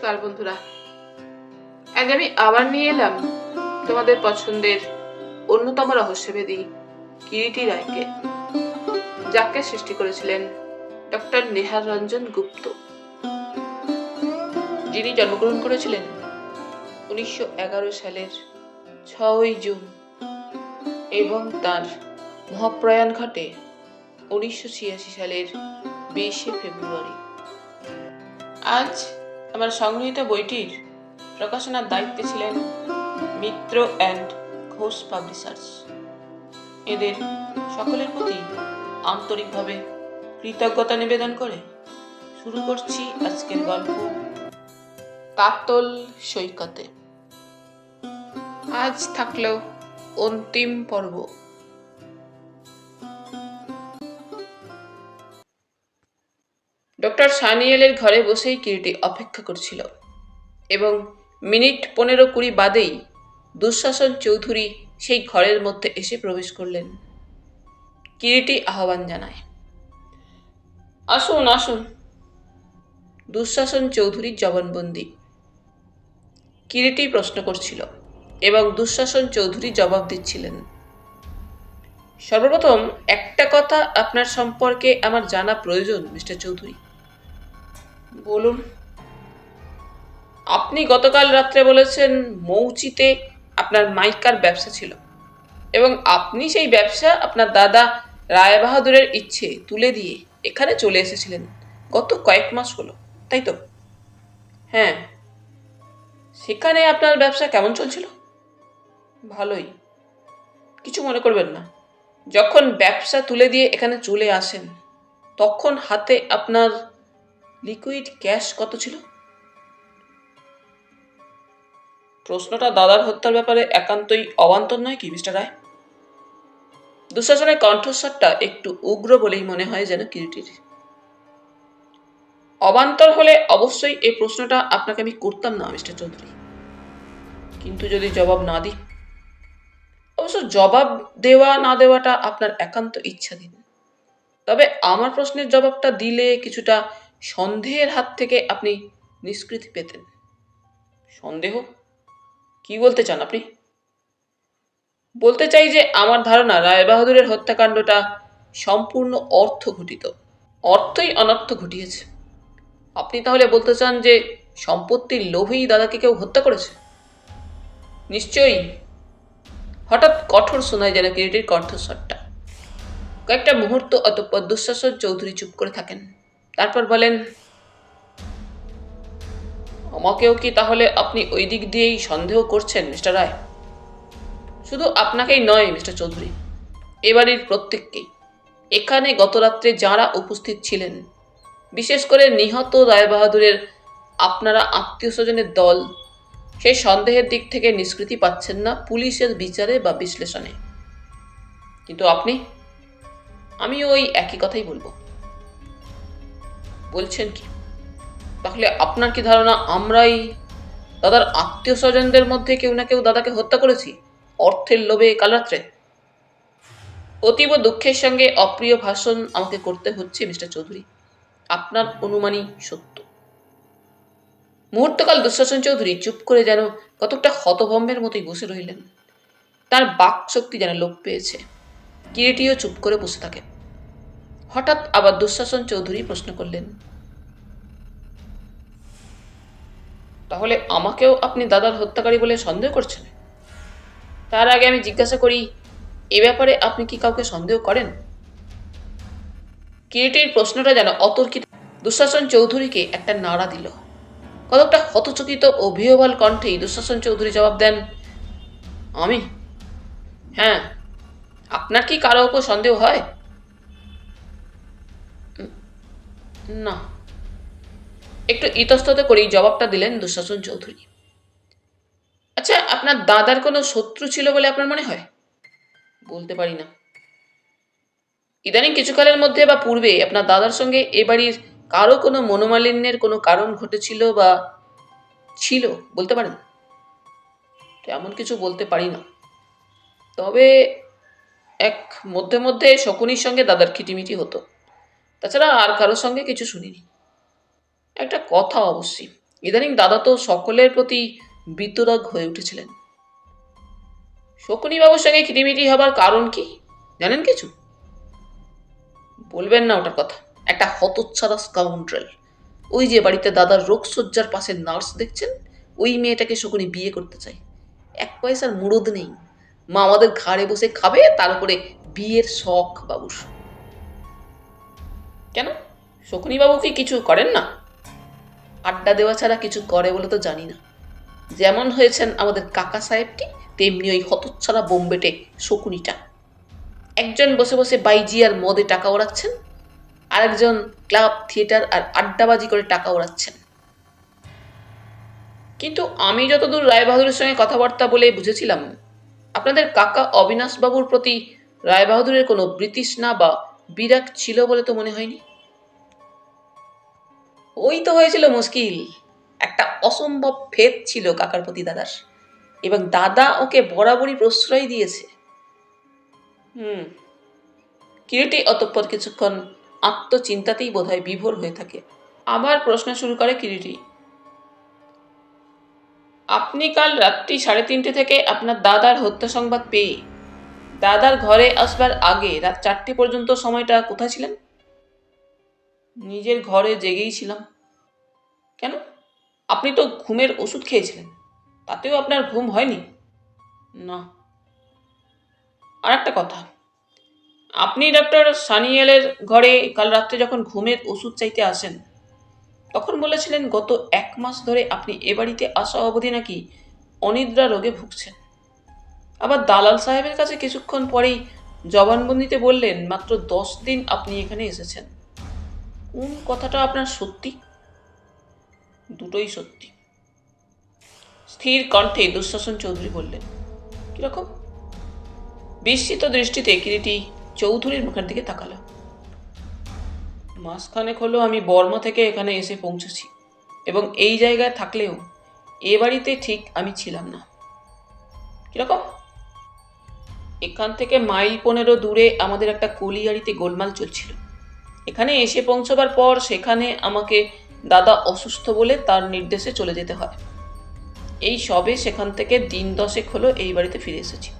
নমস্কার বন্ধুরা, আজ আমি আবার নিয়ে এলাম তোমাদের পছন্দের অন্যতম রহস্যভেদী কিরিটি রায়কে, যাকে সৃষ্টি করেছিলেন ডক্টর নেহার রঞ্জন গুপ্ত, যিনি জন্মগ্রহণ করেছিলেন 1911 সালের 6ই জুন এবং তার মহাপ্রয়াণ ঘটে 1986 সালের 20শে ফেব্রুয়ারি। আজ আমার সংগৃহীত বইটির প্রকাশনার দায়িত্বে ছিলেন মিত্র অ্যান্ড ঘোষ পাবলিশার্স। এদের সকলের প্রতি আন্তরিকভাবে কৃতজ্ঞতা নিবেদন করে শুরু করছি আজকের গল্প কাতল সৈকতে। আজ থাকলো অন্তিম পর্ব। ডক্টর সানিয়েলের ঘরে বসেই কিরিটি অপেক্ষা করছিল এবং মিনিট 15-20 বাদেই দুঃশাসন চৌধুরী সেই ঘরের মধ্যে এসে প্রবেশ করলেন। কিরিটি আহ্বান জানায়, আসুন আসুন। দুঃশাসন চৌধুরীর জবানবন্দি। কিরিটি প্রশ্ন করছিল এবং দুঃশাসন চৌধুরী জবাব দিচ্ছিলেন। সর্বপ্রথম একটা কথা আপনার সম্পর্কে আমার জানা প্রয়োজন মিস্টার চৌধুরী। বলুন। আপনি গতকাল রাত্রে বলেছেন মৌচিতে আপনার মাইকার ব্যবসা ছিল এবং আপনি সেই ব্যবসা আপনার দাদা রায়বাহাদুরের ইচ্ছে তুলে দিয়ে এখানে চলে এসেছিলেন গত কয়েক মাস হলো, তাই তো? হ্যাঁ। সেখানে আপনার ব্যবসা কেমন চলছিল? ভালোই। কিছু মনে করবেন না। যখন ব্যবসা তুলে দিয়ে এখানে চলে আসেন তখন হাতে আপনার লিকুইড ক্যাশ কত ছিল? প্রশ্নটা দাদার হত্যার ব্যাপারে একান্তই অবান্তর নয় কি মিস্টার রায়? দুঃশাসনের কণ্ঠস্বরটা একটু উগ্র বলেই মনে হয় যেন কিরিটির। অবান্তর হলে অবশ্যই এই প্রশ্নটা আপনাকে আমি করতাম না মিস্টার চৌধুরী, কিন্তু যদি জবাব না দিই? অবশ্য জবাব দেওয়া না দেওয়াটা আপনার একান্ত ইচ্ছাধীন। তবে আমার প্রশ্নের জবাবটা দিলে কিছুটা সন্দেহের হাত থেকে আপনি নিষ্কৃতি পেতেন। সন্দেহ? কি বলতে চান আপনি? বলতে চাই যে আমার ধারণা রায়বাহাদুরের হত্যাকাণ্ডটা সম্পূর্ণ অর্থ ঘটিত। অর্থই অনর্থ ঘটিয়েছে। আপনি তাহলে বলতে চান যে সম্পত্তির লোভেই দাদাকে কেউ হত্যা করেছে? নিশ্চয়ই। হঠাৎ কঠোর শোনায় যেন কিরিটির কণ্ঠস্বরটা। কয়েকটা মুহূর্ত অতঃপর দুঃশাসন চৌধুরী চুপ করে থাকেন। তারপর বলেন, আমাকেও কি তাহলে আপনি ওই দিক দিয়েই সন্দেহ করছেন মিস্টার রায়? শুধু আপনাকেই নয় মিস্টার চৌধুরী, এবাড়ির প্রত্যেককেই। এখানে গতরাত্রে যাঁরা উপস্থিত ছিলেন, বিশেষ করে নিহত রায়বাহাদুরের আপনারা আত্মীয় স্বজনের দল, সেই সন্দেহের দিক থেকে নিষ্কৃতি পাচ্ছেন না পুলিশের বিচারে বা বিশ্লেষণে। কিন্তু আপনি? আমিও ওই একই কথাই বলবো। বলছেন কি? তাহলে আপনার কি ধারণা আমরাই দাদার আত্মীয় স্বজনদের মধ্যে কেউ না কেউ দাদাকে হত্যা করেছি অর্থের লোভে কাল রাত্রে? অতীব দুঃখের সঙ্গে অপ্রিয় ভাষণ আমাকে করতে হচ্ছে মিস্টার চৌধুরী। আপনার অনুমানই সত্য। মুহূর্তকাল দুঃশাসন চৌধুরী চুপ করে যেন কতকটা হতভম্বের মতোই বসে রইলেন। তার বাক শক্তি যেন লোপ পেয়েছে। কিরিটিও চুপ করে বসে থাকে। হঠাৎ আবার দুঃশাসন চৌধুরী প্রশ্ন করলেন, তাহলে আমাকেও আপনি দাদার হত্যাকারী বলে সন্দেহ করছেন? তার আগে আমি জিজ্ঞাসা করি, এ ব্যাপারে আপনি কি কাউকে সন্দেহ করেন? কিরিটির প্রশ্নটা যেন অতর্কিত দুঃশাসন চৌধুরীকে একটা নাড়া দিল। কতকটা হতচকিত ও বিহ্বল কণ্ঠেই দুঃশাসন চৌধুরী জবাব দেন, আমি? হ্যাঁ। আপনার কি কারো উপর সন্দেহ হয়? না। একটু ইতস্তত করেই জবাবটা দিলেন দুঃশাসন চৌধুরী। আচ্ছা, আপনার দাদার কোনো শত্রু ছিল বলে আপনার মনে হয়? বলতে পারি না। ইদানিং কিছুকালের মধ্যে বা পূর্বে আপনার দাদার সঙ্গে এ বাড়ির কারো কোনো মনোমালিন্যের কোনো কারণ ঘটেছিল বা ছিল বলতে পারেন? এমন কিছু বলতে পারি না। তবে এক মধ্যে মধ্যে শকুনির সঙ্গে দাদার খিটিমিটি হতো। তাছাড়া আর কারোর সঙ্গে কিছু শুনিনি। একটা কথা অবশ্যই, ইদানিং দাদা তো সকলের প্রতি বিতরক হয়ে উঠেছিলেন। শকুনিবাবুর সঙ্গে খিটিমিটি হবার কারণ কি জানেন কিছু? বলবেন না ওটার কথা। একটা হতচ্ছাড়া স্কাউন্ড্রেল। ওই যে বাড়িতে দাদার রোগসজ্জার পাশে নার্স দেখছেন, ওই মেয়েটাকে শকুনি বিয়ে করতে চায়। এক পয়সার মুরদ নেই। মা আমাদের ঘাড়ে বসে খাবে, তার উপরে বিয়ের শখ বাবুর। কেন, শকুনিবাবু কি কিছু করেন না? আড্ডা দেওয়া ছাড়া কিছু করে বলে তো জানি না। যেমন হয়েছেন আমাদের কাকা সাহেবটি, তেমনি ওই হতচ্ছাড়া বোম্বেটে শকুনিটা। একজন বসে বসে বাইজি আর মদে টাকা ওড়াচ্ছেন, আরেকজন ক্লাব, থিয়েটার আর আড্ডাবাজি করে টাকা ওড়াচ্ছেন। কিন্তু আমি যতদূর রায়বাহাদুরের সঙ্গে কথাবার্তা বলে বুঝেছিলাম, আপনাদের কাকা অবিনাশবাবুর প্রতি রায়বাহাদুরের কোনো বৃতৃষ্ণা বা বিরাগ ছিল বলে তো মনে হয়নি। ওই তো হয়েছিল মুশকিল। একটা অসম্ভব ফেদ ছিল কাকার প্রতি দাদার, এবং দাদা ওকে বরাবরই প্রশ্রয় দিয়েছে। কিরিটি অতঃপর কিছুক্ষণ আত্মচিন্তাতেই বোধহয় বিভোর হয়ে থাকে। আবার প্রশ্ন শুরু করে কিরিটি। আপনি কাল রাত্রি 3:30 থেকে আপনার দাদার হত্যা সংবাদ পেয়ে দাদার ঘরে আসবার আগে রাত 4টে পর্যন্ত সময়টা কোথায় ছিলেন? নিজের ঘরে জেগেই ছিলাম। কেন, আপনি তো ঘুমের ওষুধ খেয়েছিলেন, তাতেও আপনার ঘুম হয়নি? না। আর একটা কথা, আপনি ডক্টর সানিয়েলের ঘরে কাল রাত্রে যখন ঘুমের ওষুধ চাইতে আসেন, তখন বলেছিলেন গত 1 মাস ধরে আপনি এ বাড়িতে আসা অবধি নাকি অনিদ্রা রোগে ভুগছেন। আবার দালাল সাহেবের কাছে কিছুক্ষণ পরেই জবানবন্দিতে বললেন মাত্র 10 দিন আপনি এখানে এসেছেন। কোন কথাটা আপনার সত্যি? দুটোই সত্যি, স্থির কণ্ঠে দুঃশাসন চৌধুরী বললেন। কিরকম? বিস্মিত দৃষ্টিতে কিরিটি চৌধুরীর মুখের দিকে তাকালো। মাসখানেক হলো আমি বর্মা থেকে এখানে এসে পৌঁছেছি, এবং এই জায়গায় থাকলেও এ বাড়িতে ঠিক আমি ছিলাম না। কিরকম? এখান থেকে মাইল 15 দূরে আমাদের একটা কলিয়ারিতে গোলমাল চলছিল। এখানে এসে পৌঁছবার পর সেখানে আমাকে দাদা অসুস্থ বলে তার নির্দেশে চলে যেতে হয়। এই সবে সেখান থেকে দিন 10 হলো এই বাড়িতে ফিরে এসেছি।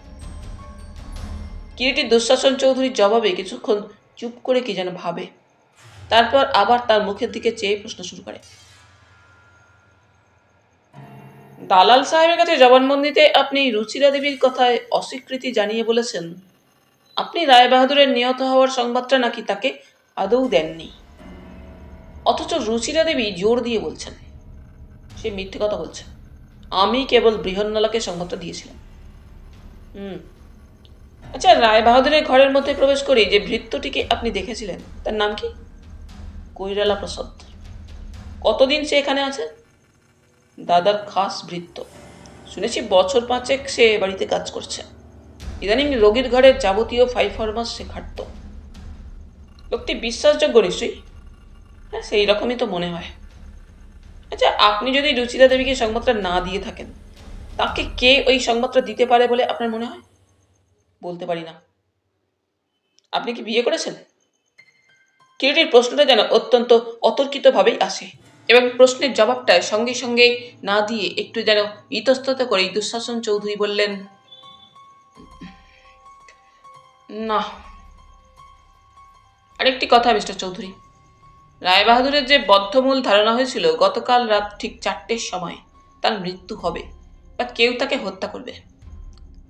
কিরিটি দুঃশাসন চৌধুরীর জবাবে কিছুক্ষণ চুপ করে কি যেন ভাবে, তারপর আবার তার মুখের দিকে চেয়ে প্রশ্ন শুরু করে। দালাল সাহেবের কাছে জবানবন্দিতে আপনি রুচিরা দেবীর কথায় অস্বীকৃতি জানিয়ে বলেছেন আপনি রায়বাহাদুরের নিহত হওয়ার সংবাদটা নাকি তাকে আদৌ দেননি। অথচ রুচিরা দেবী জোর দিয়ে বলছেন সে মিথ্যে কথা বলছে, আমি কেবল বৃহন্নলাকে সংবাদটা দিয়েছিলাম। আচ্ছা, রায়বাহাদুরের ঘরের মধ্যে প্রবেশ করে যে ভৃত্যটিকে আপনি দেখেছিলেন তার নাম কি? কৈরালা প্রসাদ। কতদিন সে এখানে আছে? দাদার খাস ভৃত্য। শুনেছি বছর 5 সে বাড়িতে কাজ করছে। ইদানিং রোগীর ঘরের যাবতীয় ফাইফরমাস সে খাটত। লোকটি বিশ্বাসযোগ্য নিশ্চয়ই? হ্যাঁ, সেই রকমই তো মনে হয়। আচ্ছা, আপনি যদি রুচিরা দেবীকে সংবাদটা না দিয়ে থাকেন, তাকে কে ওই সংবাদটা দিতে পারে বলে আপনার মনে হয়? বলতে পারি না। আপনি কি বিয়ে করেছেন? কিরিটির প্রশ্নটা যেন অত্যন্ত অতর্কিতভাবেই আসে, এবং প্রশ্নের জবাবটা সঙ্গে সঙ্গে না দিয়ে একটু যেন ইতস্তত করেই দুঃশাসন চৌধুরী বললেন, না। আরেকটি কথা মিস্টার চৌধুরী, রায়বাহাদুরের যে বদ্ধমূল ধারণা হয়েছিল গতকাল রাত ঠিক 4টের সময় তার মৃত্যু হবে বা কেউ তাকে হত্যা করবে,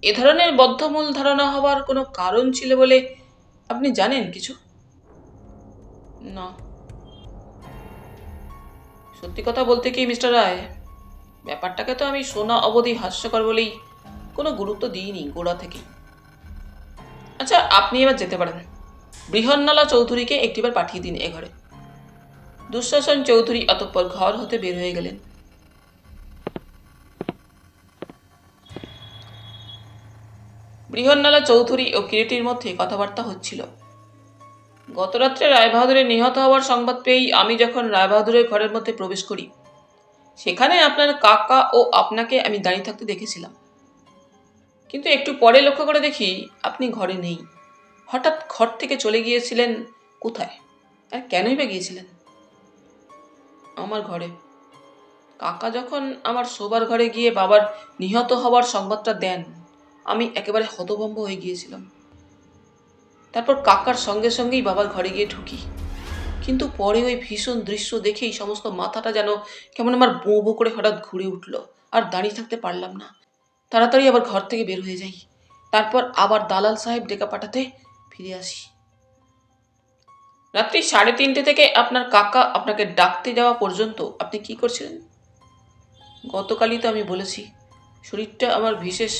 এ ধরনের বদ্ধমূল ধারণা হওয়ার কোনো কারণ ছিল বলে আপনি জানেন কিছু? না। সত্যি কথা বলতে কি মিস্টার রায়, ব্যাপারটাকে তো আমি শোনা অবধি হাস্যকর বলেই কোনো গুরুত্ব দিইনি গোড়া থেকেই। আচ্ছা, আপনি এবার যেতে পারেন। বৃহন্নলা চৌধুরীকে একটিবার পাঠিয়ে দিন এ ঘরে। দুঃশাসন চৌধুরী অতঃপর ঘর হতে বের হয়ে গেলেন। বৃহন্নলা চৌধুরী ও কিরিটির মধ্যে কথাবার্তা হচ্ছিল। গতরাত্রে রায়বাহাদুরের নিহত হওয়ার সংবাদ পেয়েই আমি যখন রায়বাহাদুরের ঘরের মধ্যে প্রবেশ করি, সেখানে আপনার কাকা ও আপনাকে আমি দাঁড়িয়ে থাকতে দেখেছিলাম। কিন্তু একটু পরে লক্ষ্য করে দেখি আপনি ঘরে নেই। হঠাৎ ঘর থেকে চলে গিয়েছিলেন কোথায়, আর কেনই বা গিয়েছিলেন? আমার ঘরে। কাকা যখন আমার শোবার ঘরে গিয়ে বাবার নিহত হওয়ার সংবাদটা দেন, আমি একেবারে হতভম্ব হয়ে গিয়েছিলাম। তারপর কাকার সঙ্গে সঙ্গেই বাবার ঘরে গিয়ে ঢুকি, কিন্তু পরে ওই ভীষণ দৃশ্য দেখেই সমস্ত মাথাটা যেন কেমন আমার বো বো করে হঠাৎ ঘুরে উঠল। আর দাঁড়িয়ে থাকতে পারলাম না, তাড়াতাড়ি আবার ঘর থেকে বের হয়ে যাই। তারপর আবার দালাল সাহেব ডেকে পাঠাতে ফিরে আসি। রাত্রি 3:30 থেকে আপনার কাকা আপনাকে ডাকতে যাওয়া পর্যন্ত আপনি কি করছিলেন? গতকালই তো আমি বলেছি, শরীরটা আমার বিশেষ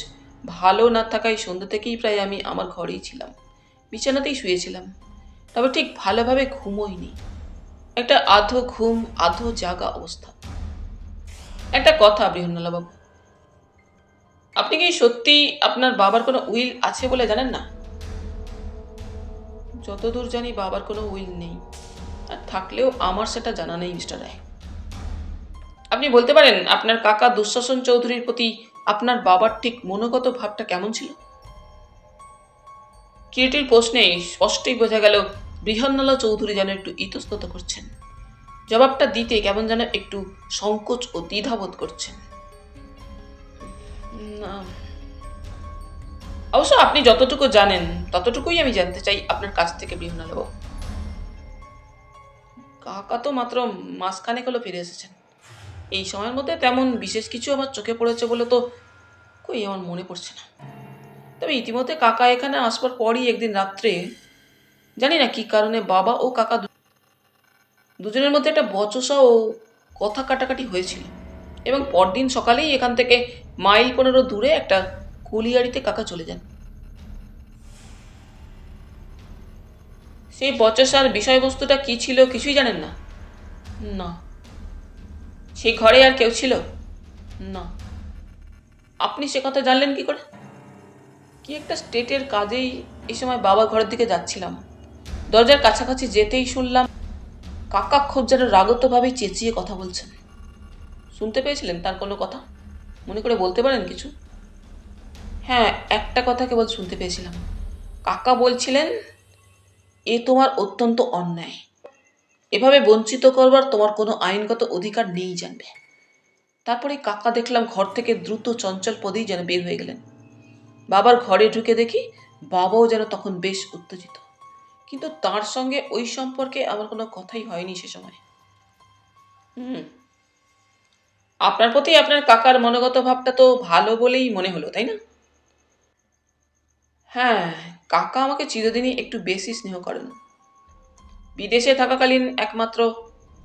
ভালো না থাকায় সন্ধ্যা থেকেই প্রায় আমি আমার ঘরেই ছিলাম, বিছানাতেই শুয়েছিলাম। তবে ঠিক ভালোভাবে ঘুমোইনি, একটা আধো ঘুম আধো জাগা অবস্থা। একটা কথা বৃহন্নলাবাবু, আপনি কি সত্যি আপনার বাবার কোনো উইল আছে বলে জানেন না? যতদূর জানি বাবার কোনো উইল নেই, আর থাকলেও আমার সেটা জানা নেই মিস্টার রায়। আপনি বলতে পারেন আপনার কাকা দুঃশাসন চৌধুরীর প্রতি আপনার বাবার ঠিক মনোগত ভাবটা কেমন ছিল? কিরিটির প্রশ্নে স্পষ্টই বোঝা গেল বৃহন্নলা চৌধুরী যেন একটু ইতস্তত করছেন। জবাবটা দিতে কেমন যেন একটু সংকোচ ও দ্বিধাবোধ করছেন। না, অবশ্য আপনি যতটুকু জানেন ততটুকুই আমি জানতে চাই আপনার কাছ থেকে বৃহন্নলাবাবু। কাকা তো মাত্র মাসখানেক হলো ফিরে এসেছেন। এই সময়ের মধ্যে তেমন বিশেষ কিছু আমার চোখে পড়েছে বলে তো কই আমার মনে পড়ছে না। তবে ইতিমধ্যে কাকা এখানে আসবার পরই একদিন রাত্রে জানি না কি কারণে বাবা ও কাকা দুজনের মধ্যে একটা বচসা ও কথা কাটাকাটি হয়েছিল, এবং পরদিন সকালেই এখান থেকে মাইল 15 দূরে একটা কুলিয়ারিতে কাকা চলে যান। সেই বচসার বিষয়বস্তুটা কি ছিল কিছুই জানেন না? না। সেই ঘরে আর কেউ ছিল? না। আপনি সে কথা জানলেন কি করে? কি একটা স্টেটের কাজেই এই সময় বাবার ঘরের দিকে যাচ্ছিলাম। দরজার কাছাকাছি যেতেই শুনলাম কাকা খুব যেন রাগতভাবেই চেঁচিয়ে কথা বলছেন। শুনতে পেয়েছিলেন তার কোনো কথা? মনে করে বলতে পারেন কিছু? হ্যাঁ, একটা কথা কেবল শুনতে পেয়েছিলাম। কাকা বলছিলেন, এ তোমার অত্যন্ত অন্যায়, এভাবে বঞ্চিত করবার তোমার কোনো আইনগত অধিকার নেই জানবে। তারপরে কাকা দেখলাম ঘর থেকে দ্রুত চঞ্চল পদেই যেন বের হয়ে গেলেন। বাবার ঘরে ঢুকে দেখি বাবাও যেন তখন বেশ উত্তেজিত, কিন্তু তার সঙ্গে ওই সম্পর্কে আমার কোনো কথাই হয়নি সে সময়। আপনার প্রতি আপনার কাকার মনোগত ভাবটা তো ভালো বলেই মনে হলো, তাই না? হ্যাঁ, কাকা আমাকে চিরদিনই একটু বেশি স্নেহ করেন। বিদেশে থাকাকালীন একমাত্র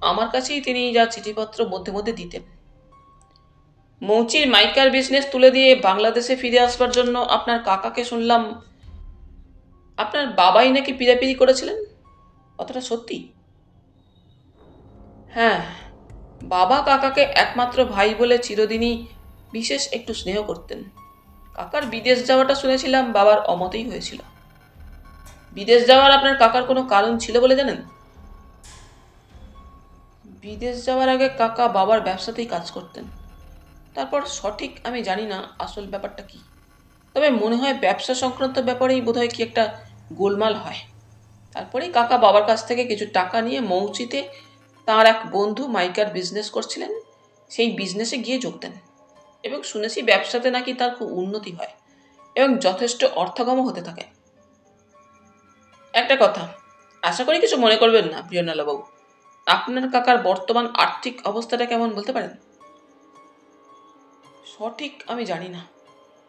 আমার কাছেই তিনি যা চিঠিপত্র মধ্যে মধ্যে দিতেন। মৌচির মাইকার বিজনেস তুলে দিয়ে বাংলাদেশে ফিরে আসবার জন্য আপনার কাকাকে শুনলাম আপনার বাবাই নাকি পিড়াপিড়ি করেছিলেন। কথাটা সত্যি? হ্যাঁ, বাবা কাকাকে একমাত্র ভাই বলে চিরদিনই বিশেষ একটু স্নেহ করতেন। কাকার বিদেশ যাওয়াটা শুনেছিলাম বাবার অমতেই হয়েছিল। বিদেশ যাওয়ার আপনার কাকার কোনো কারণ ছিল বলে জানেন? বিদেশ যাওয়ার আগে কাকা বাবার ব্যবসাতেই কাজ করতেন। তারপর সঠিক আমি জানি না আসল ব্যাপারটা কি, তবে মনে হয় ব্যবসা সংক্রান্ত ব্যাপারেই বোধহয় কি একটা গোলমাল হয়। তারপরেই কাকা বাবার কাছ থেকে কিছু টাকা নিয়ে মৌচিতে তার এক বন্ধু মাইকার বিজনেস করছিলেন, সেই বিজনেসে গিয়ে যোগ দেন, এবং শুনেছি ব্যবসাতে নাকি তার খুব উন্নতি হয় এবং যথেষ্ট অর্থগমও হতে থাকে। একটা কথা, আশা করি কিছু মনে করবেন না প্রিয়নালাবাবু, আপনার কাকার বর্তমান আর্থিক অবস্থাটা কেমন বলতে পারেন? সঠিক আমি জানি না,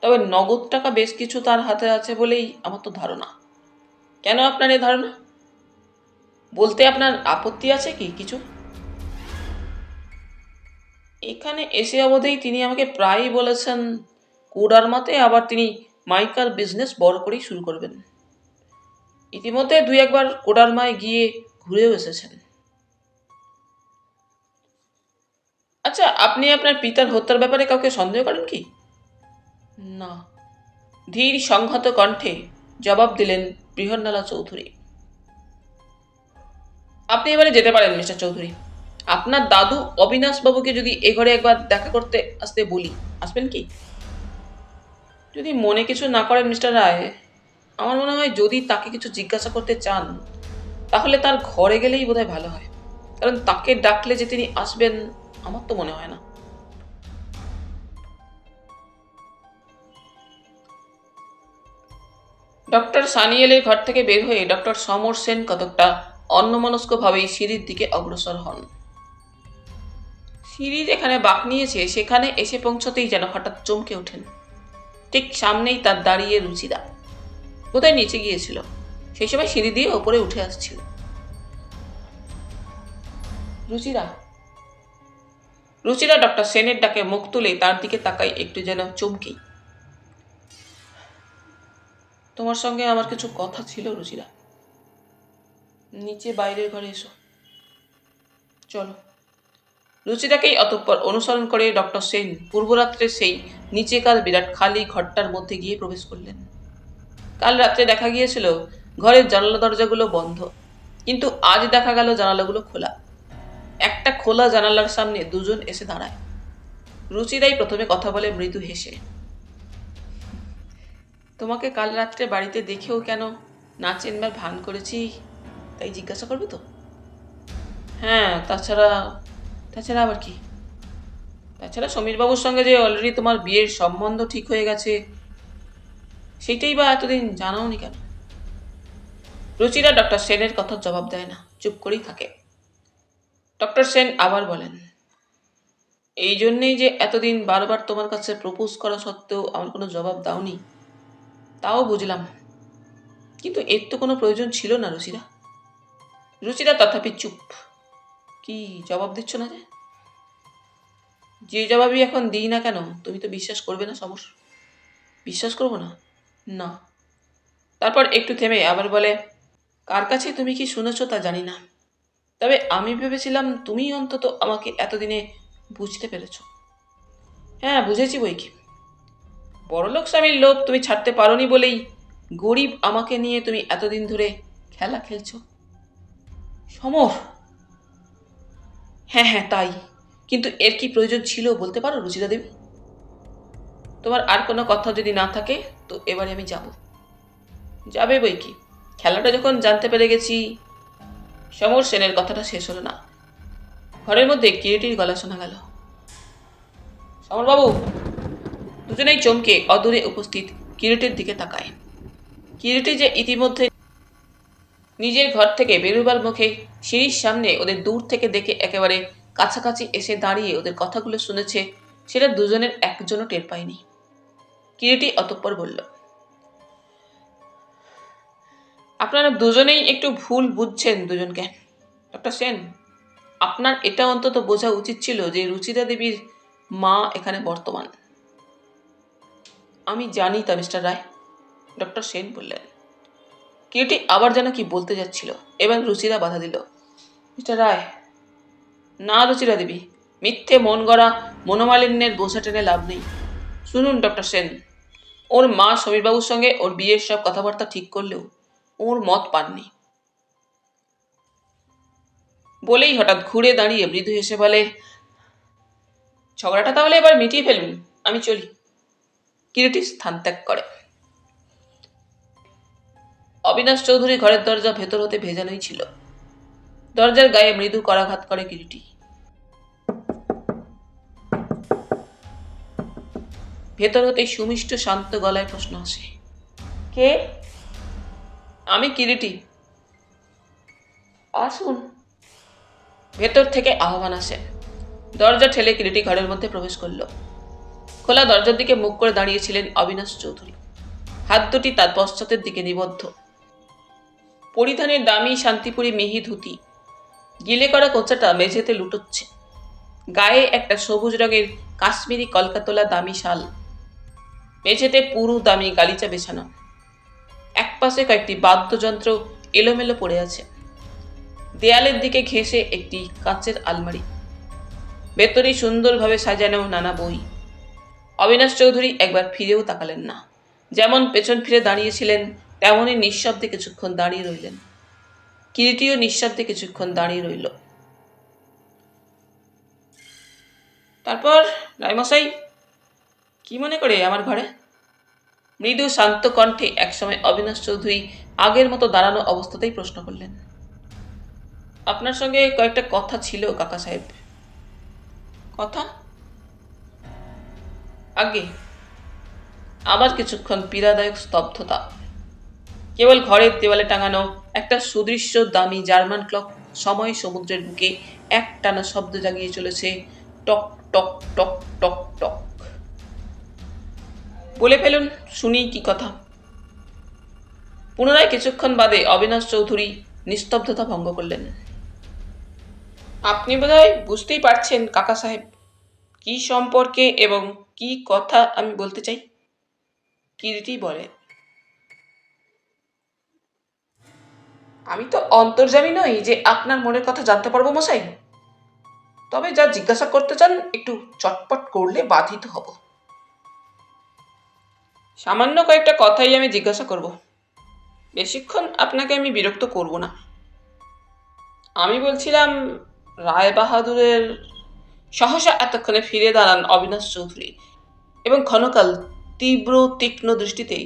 তবে নগদ টাকা বেশ কিছু তার হাতে আছে বলেই আমার তো ধারণা। কেন আপনার এ ধারণা? বলতে আপনার আপত্তি আছে কি কিছু? এখানে এসে অবধেই তিনি আমাকে প্রায়ই বলেছেন কোডারমাতে আবার তিনি মাইকার বিজনেস বড় করেই শুরু করবেন। ইতিমধ্যে 2-1 বার কোডারমায় গিয়ে ঘুরেও এসেছেন। আচ্ছা, আপনি আপনার পিতার হত্যার ব্যাপারে কাউকে সন্দেহ করেন কি? না। ধীর সংহত কণ্ঠে জবাব দিলেন বৃহন্নলা চৌধুরী। আপনি এবারে যেতে পারেন মিস্টার চৌধুরী। আপনার দাদু অবিনাশ বাবুকে যদি এ ঘরে একবার দেখা করতে আসতে বলি, আসবেন কি? যদি মনে কিছু না করেন মিস্টার রায়, আমার মনে হয় যদি তাকে কিছু জিজ্ঞাসা করতে চান তাহলে তার ঘরে গেলেই বোধহয় ভালো হয়, কারণ তাকে ডাকলে যে তিনি আসবেন আমার তো মনে হয় না। ডক্টর সানিয়েলের ঘর থেকে বের হয়ে ডক্টর সমর সেন কতকটা অন্যমনস্কভাবেই সিঁড়ির দিকে অগ্রসর হন। সিঁড়ি যেখানে বাঁক নিয়েছে সেখানে এসে পৌঁছতেই যেন হঠাৎ চমকে ওঠেন। ঠিক সামনেই তার দাঁড়িয়ে রুচিরা। বোধহয় নিচে গিয়েছিল, সেই সময় সিঁড়ি দিয়ে ওপরে উঠে আসছিল। রুচিরা রুচিরা ডক্টর সেনের ডাকে মুখ তুলে তার দিকে তাকাই, একটু যেন চমকেই। তোমার সঙ্গে আমার কিছু কথা ছিল রুচিরা। নিচে বাইরের ঘরে এসো, চলো। রুচিরাকেই অতঃপর অনুসরণ করে ডক্টর সেন পূর্বরাত্রে সেই নিচেকার বিরাট খালি ঘরটার মধ্যে গিয়ে প্রবেশ করলেন। কাল রাত্রে দেখা গিয়েছিল ঘরের জানালা দরজাগুলো বন্ধ, কিন্তু আজ দেখা গেল জানালাগুলো খোলা। একটা খোলা জানালার সামনে দুজন এসে দাঁড়ায়। রুচিরাই প্রথমে কথা বলে মৃদু হেসে। তোমাকে কাল রাত্রে বাড়িতে দেখেও কেন না চেনবার ভান করেছি তাই জিজ্ঞাসা করবে তো? হ্যাঁ, তাছাড়া তাছাড়া আবার কি? তাছাড়া সমীরবাবুর সঙ্গে যে অলরেডি তোমার বিয়ের সম্বন্ধ ঠিক হয়ে গেছে, সেটাই বা এতদিন জানাওনি কেন? রুচিরা ডক্টর সেনের কথার জবাব দেয় না, চুপ করেই থাকে। ডক্টর সেন আবার বলেন, এই জন্যেই যে এতদিন বারবার তোমার কাছে প্রপোজ করা সত্ত্বেও আমার কোনো জবাব দাওনি, তাও বুঝলাম, কিন্তু এর তো কোনো প্রয়োজন ছিল না রুচিরা। রুচিরা তথাপি চুপ। কি জবাব দিচ্ছ না যে? যে জবাবই এখন দিই না কেন তুমি তো বিশ্বাস করবে না সমর। বিশ্বাস করবো না? না। তারপর একটু থেমে আবার বলে, কার কাছে তুমি কি শুনেছ তা জানি না, তবে আমি ভেবেছিলাম তুমি অন্তত আমাকে এতদিনে বুঝতে পেরেছ। হ্যাঁ, বুঝেছি বই কি। বড়লোক স্বামীর লোভ তুমি ছাড়তে পারোনি বলেই গরিব আমাকে নিয়ে তুমি এতদিন ধরে খেলা খেলছো। সমর! হ্যাঁ হ্যাঁ, তাই। কিন্তু এর কি প্রয়োজন ছিল বলতে পারো রুচিরা দেবী? তোমার আর কোনো কথা যদি না থাকে তো এবারে আমি যাব। যাবে বই কি, খেলাটা যখন জানতে পেরে গেছি। সমর সেনের কথাটা শেষ হলো না। ঘরের মধ্যে কিরিটির গলা শোনা গেল। সমরবাবু! দুজনেই চমকে অদূরে উপস্থিত কিরিটির দিকে তাকায়। কিরিটি যে ইতিমধ্যে নিজের ঘর থেকে বেরোবার মুখে সিঁড়ির সামনে ওদের দূর থেকে দেখে একেবারে কাছাকাছি এসে দাঁড়িয়ে ওদের কথাগুলো শুনেছে, সেটা দুজনের একজনও টের পায়নি। কিরিটি অতঃপর বলল, আপনারা দুজনেই একটু ভুল বুঝছেন দুজনকে। ডক্টর সেন, আপনার এটা অন্তত বোঝা উচিত ছিল যে রুচিরা দেবীর মা এখানে বর্তমান। আমি জানি তা মিস্টার রায়, ডক্টর সেন বললেন। কিরিটি আবার যেন কি বলতে যাচ্ছিল, এবার রুচিরা বাধা দিল। মিস্টার রায়, না রুচিরা দেবী, মিথ্যে মন গড়া মনোমালিন্যের বোঝা টেনে লাভ নেই। শুনুন ডক্টর সেন, ওর মা সমীরবাবুর সঙ্গে ওর বিয়ের সব কথাবার্তা ঠিক করলেও ওর মত পাননি। বলেই হঠাৎ ঘুরে দাঁড়িয়ে মৃদু হেসে বলে, ঝগড়াটা তাহলে এবার মিটিয়ে ফেলুন, আমি চলি। কিরিটি স্থান ত্যাগ করে। অবিনাশ চৌধুরী ঘরের দরজা ভেতর হতে ভেজানোই ছিল। দরজার গায়ে মৃদু করাঘাত করে কিরিটি। ভেতর হতে সুমিষ্ট শান্ত গলায় প্রশ্ন আসে, কে? আমি কিরিটি। আসুন। ভেতর থেকে আহ্বান আসে। দরজা ঠেলে কিরিটি ঘরের মধ্যে প্রবেশ করল। খোলা দরজার দিকে মুখ করে দাঁড়িয়েছিলেন অবিনাশ চৌধুরী, হাত দুটি তার পশ্চাতের দিকে নিবদ্ধ। পরিধানের দামি শান্তিপুরি মিহি ধুতি, গিলে করা কোঁচাটা মেঝেতে লুটোচ্ছে। গায়ে একটা সবুজ রঙের কাশ্মীরি কলকাতলা দামি শাল। মেঝেতে পুরু দামি গালিচা বেছানো। একপাশে কয়েকটি বাদ্যযন্ত্র এলোমেলো পড়ে আছে। দেয়ালের দিকে ঘেঁষে একটি কাঁচের আলমারি, ভেতরে সুন্দরভাবে সাজানো নানা বই। অবিনাশ চৌধুরী একবার ফিরেও তাকালেন না, যেমন পেছন ফিরে দাঁড়িয়েছিলেন তেমনই নিঃশব্দে কিছুক্ষণ দাঁড়িয়ে রইলেন। কিরিটিও নিঃশব্দে কিছুক্ষণ দাঁড়িয়ে রইল। তারপর রায়মশাই কি মনে করে আমার ঘরে? মৃদু শান্ত কণ্ঠে একসময় অবিনাশ চৌধুরী আগের মতো দাঁড়ানো অবস্থাতেই প্রশ্ন করলেন। আপনার সঙ্গে কয়েকটা কথা ছিল কাকা সাহেব। কথা? আগে। আবার কিছুক্ষণ পীড়াদায়ক স্তব্ধতা। কেবল ঘরের দেওয়ালে টাঙানো একটা সুদৃশ্য দামি জার্মান ক্লক সময় সমুদ্রের বুকে একটানা শব্দ জাগিয়ে চলেছে, টক টক টক টক টক। বলে ফেলুন, শুনি কি কথা। পুনরায় কিছুক্ষণ বাদে অবিনাশ চৌধুরী নিস্তব্ধতা ভঙ্গ করলেন। আপনি বোধহয় বুঝতেই পারছেন কাকা সাহেব, কি সম্পর্কে এবং কি কথা আমি বলতে চাই। কিরিটি বলে, আমি তো অন্তর্যামী নই যে আপনার মনের কথা জানতে পারবো মশাই। তবে যা জিজ্ঞাসা করতে চান একটু চটপট করলে বাধিত হব। সামান্য কয়েকটা কথাই আমি জিজ্ঞাসা করব, বেশিক্ষণ আপনাকে আমি বিরক্ত করব না। আমি বলছিলাম, রায় বাহাদুরের। সহসা এতক্ষণে ফিরে দাঁড়ান অবিনাশ চৌধুরী এবং ক্ষণকাল তীব্র তীক্ষ্ণ দৃষ্টিতে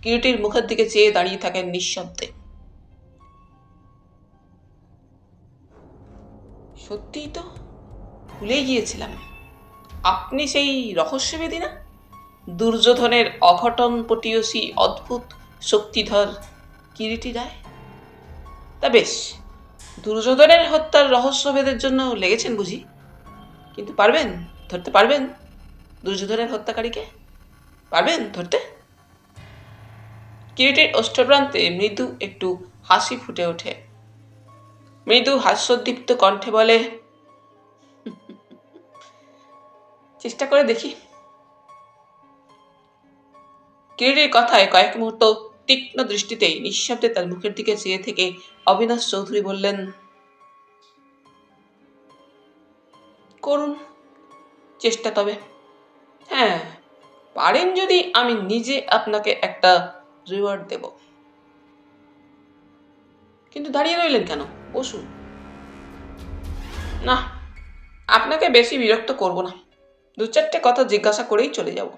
কিরিটির মুখের দিকে চেয়ে দাঁড়িয়ে থাকেন নিঃশব্দে। সত্যিই তো ভুলেই গিয়েছিলাম, আপনি সেই রহস্যবেদী না? দুর্যোধনের অঘটন পটীয়সী অদ্ভুত শক্তিধর কিরিটি রায়। তা বেশ, দুর্যোধনের হত্যার রহস্যভেদের জন্য লেগেছেন বুঝি? কিন্তু পারবেন ধরতে? পারবেন দুর্যোধনের হত্যাকারীকে? পারবেন ধরতে? কিরিটির ওষ্ঠপ্রান্তে মৃদু একটু হাসি ফুটে ওঠে। মৃদু হাস্যোদ্দীপ্ত কণ্ঠে বলে, চেষ্টা করে দেখি। কিরিটির কথায় কয়েক মুহূর্ত তীক্ষ্ণ দৃষ্টিতেই নিঃশব্দে তার মুখের দিকে চেয়ে থেকে অবিনাশ চৌধুরী বললেন, করুন চেষ্টা তবে। হ্যাঁ, পারেন যদি আমি নিজে আপনাকে একটা রিওয়ার্ড দেব। কিন্তু দাঁড়িয়ে রইলেন কেন? বসুন। না, আপনাকে বেশি বিরক্ত করব না, দু চারটে কথা জিজ্ঞাসা করেই চলে যাব।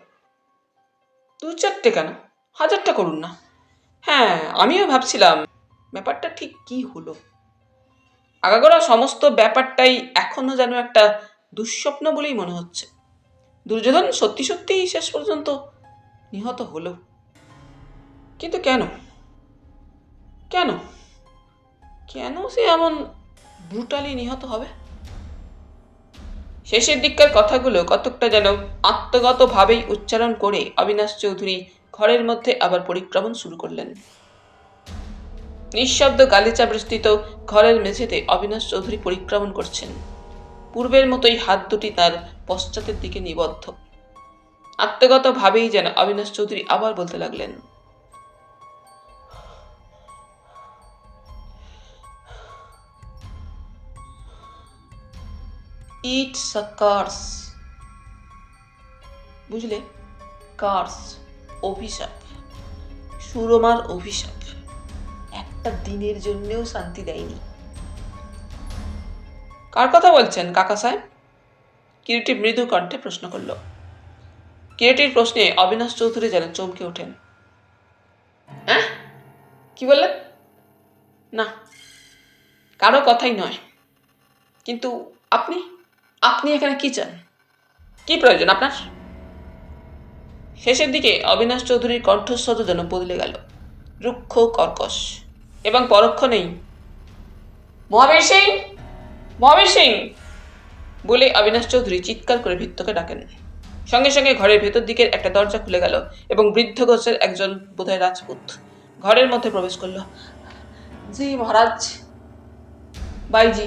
দু চারটে কেন, হাজারটা করুন না। হ্যাঁ, আমিও ভাবছিলাম ব্যাপারটা ঠিক কি হলো। আগাগোড়া সমস্ত ব্যাপারটাই এখনো যেন একটা দুঃস্বপ্ন বলেই মনে হচ্ছে। দুর্যোধন সত্যি সত্যিই শেষ পর্যন্ত নিহত হলো, কিন্তু কেন? কেন কেন সে এমন ব্রুটালি নিহত হবে? শেষের দিককার কথাগুলো কতকটা যেন আত্মগতভাবেই উচ্চারণ করে অবিনাশ চৌধুরী ঘরের মধ্যে আবার পরিক্রমণ শুরু করলেন। নিঃশব্দ গালিচা বিস্তৃত ঘরের মেঝেতে অবিনাশ চৌধুরী পরিক্রমণ করছেন। পূর্বের মতোই হাত দুটি তার পশ্চাতের দিকে নিবদ্ধ। আত্মগতভাবেই যেন অবিনাশ চৌধুরী আবার বলতে লাগলেন, ইটস আ কার্স। বুঝলে, কার্স, অভিশাপ, সুরমার অভিশাপ। একটা দিনের জন্যেও শান্তি দেয়নি। কার কথা বলছেন কাকা সাহেব? কিরিটি মৃদু কণ্ঠে প্রশ্ন করল। কিরিটির প্রশ্নে অবিনাশ চৌধুরী যেন চমকে ওঠেন। হ্যাঁ, কি বললেন? না, কারো কথাই নয়। কিন্তু আপনি আপনি এখানে কি চান? কি প্রয়োজন আপনার? শেষের দিকে অবিনাশ চৌধুরীর কণ্ঠস্বর যেন বদলে গেল, রুক্ষ কর্কশ, এবং পরক্ষণেই মহাবীর সিং, মহাবীর সিং বলে অবিনাশ চৌধুরী চিৎকার করে ভৃত্যকে ডাকেন। সঙ্গে সঙ্গে ঘরের ভেতর দিকের একটা দরজা খুলে গেল এবং বৃদ্ধ গোছের একজন বোধহয় রাজপুত ঘরের মধ্যে প্রবেশ করল। জি মহারাজ। বাইজি,